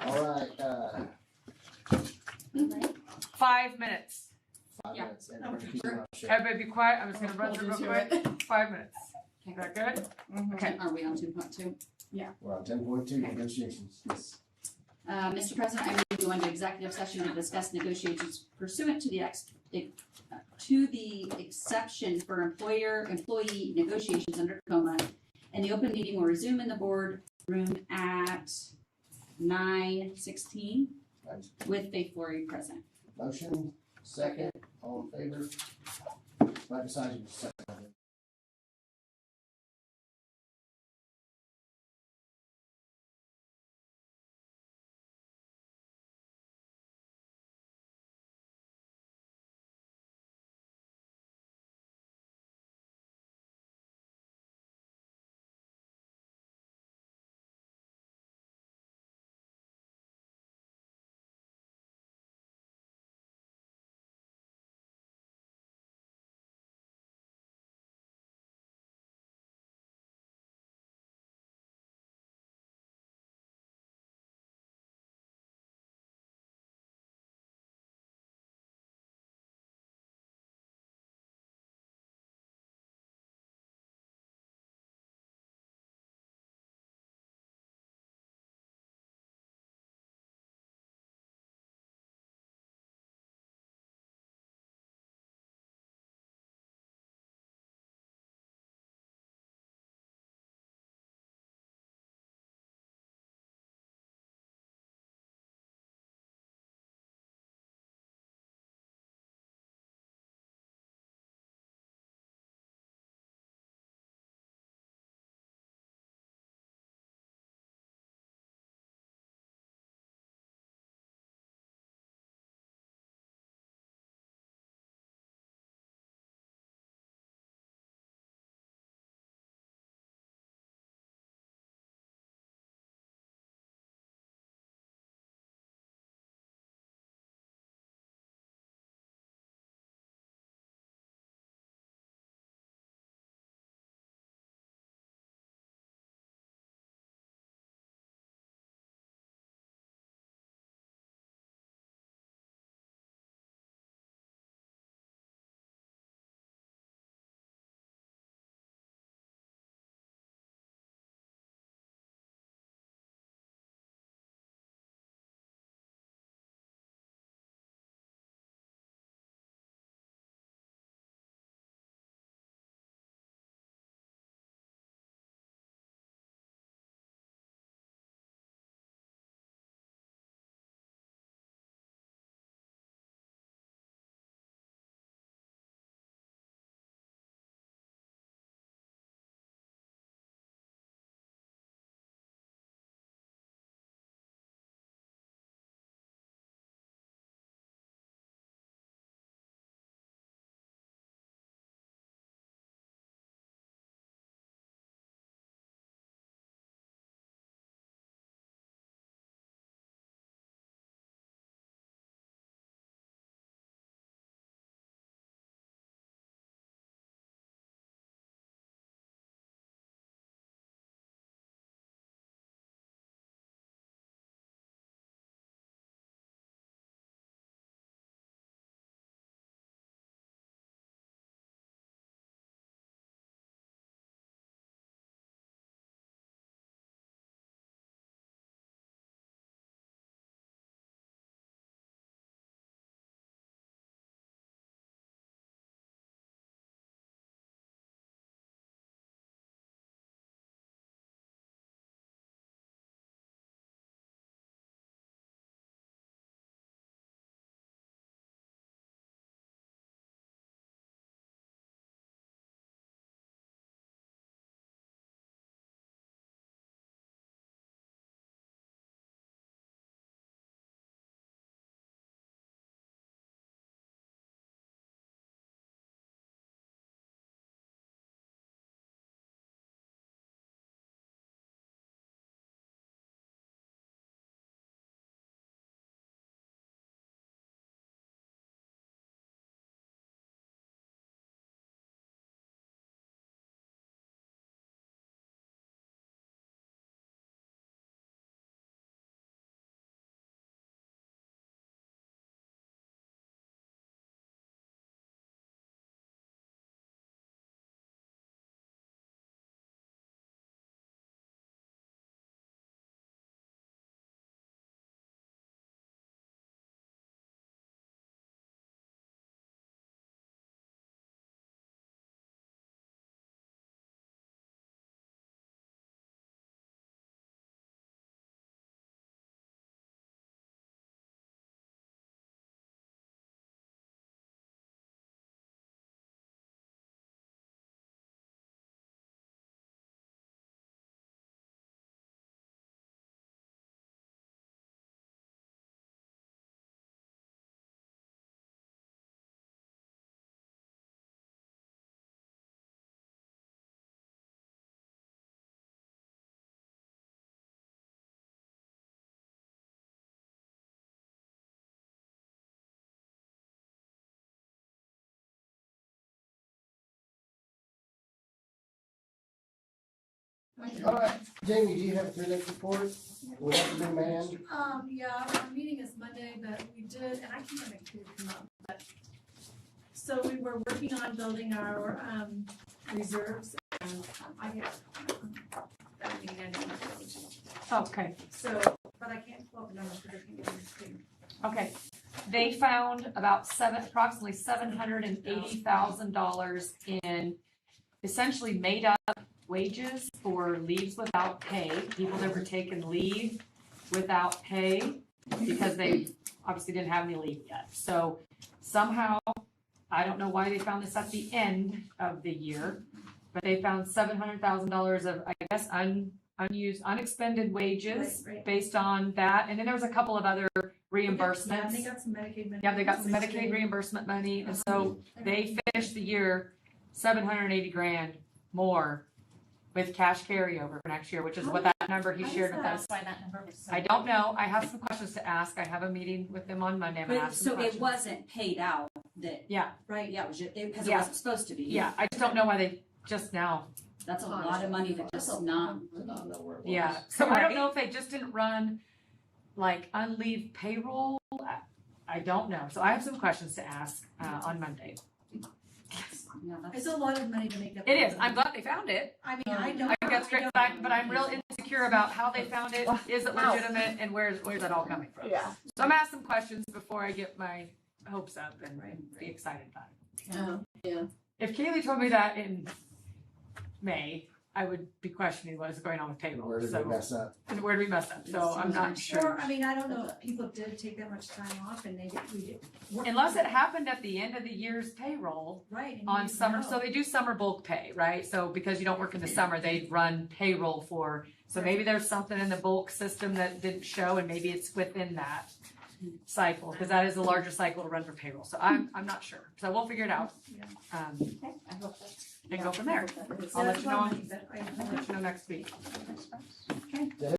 All right, 5 minutes. 5 Yeah. minutes. And we're keeping our shit. Everybody be quiet, I'm just gonna run through real Hold you to quick. 5 minutes. Is that good? Okay. Are we on 2.2? We're on 10.2 negotiations. Yes. Mr. President, I move to go into executive session to discuss negotiations pursuant to the exception for employee negotiations under Tacoma. And the open meeting will resume in the board room at 9:16 with Faith Laurie present. Motion, second, all in favor? Right beside you, second. All right, Jamie, do you have a 3-day report? We have a new man. Yeah, our meeting is Monday, but we did, and I can't make it come up, but. So we were working on building our, reserves, and I get, that meeting I didn't go to. Okay, So, but I can't pull up the numbers because I can't get them screen. okay. They found approximately $780,000 in essentially made up wages for leaves without pay. People that were taking leave without pay because they obviously didn't have any leave yet. So somehow, I don't know why they found this at the end of the year, but they found $700,000 of, I guess, unused, unexpended wages Right. based on that. And then there was a couple of other reimbursements. Yeah, they got some Medicaid money. Yeah, they got some Medicaid reimbursement money, and so they finished the year $780,000 more with cash carryover for next year, which is what that number he shared with us. That's why that number was so. I don't know. I have some questions to ask. I have a meeting with them on Monday. I'm gonna ask some So questions. it wasn't paid out that. Yeah. Right, yeah, it was just, because it Yeah. wasn't supposed to be. Yeah, I just don't know why they just now. That's a lot of money that just not. Yeah, so I don't know if they just didn't run like unleave payroll. I don't know. So I have some questions to ask on Monday. It's a lot of money to make up. It is. I'm glad they found it. I mean, I don't. I think that's great, but I'm real insecure about how they found it. Is it legitimate, and where's that all coming from? Yeah. So I'm gonna ask some questions before I get my hopes up and be excited about it. Yeah. If Kaylee told me that in May, I would be questioning what is going on with payroll. Where did So- we mess up? And where did we mess up? So I'm not sure. Or, I mean, I don't know if people did take that much time off and we did. Unless it happened at the end of the year's payroll. Right. and On you summer, know. so they do summer bulk pay, right? So because you don't work in the summer, they run payroll for, so maybe there's something in the bulk system that didn't show and maybe it's within that cycle, because that is the larger cycle to run for payroll. So I'm not sure. So we'll figure it out. I hope that's. And go from there. I'll let you know next week.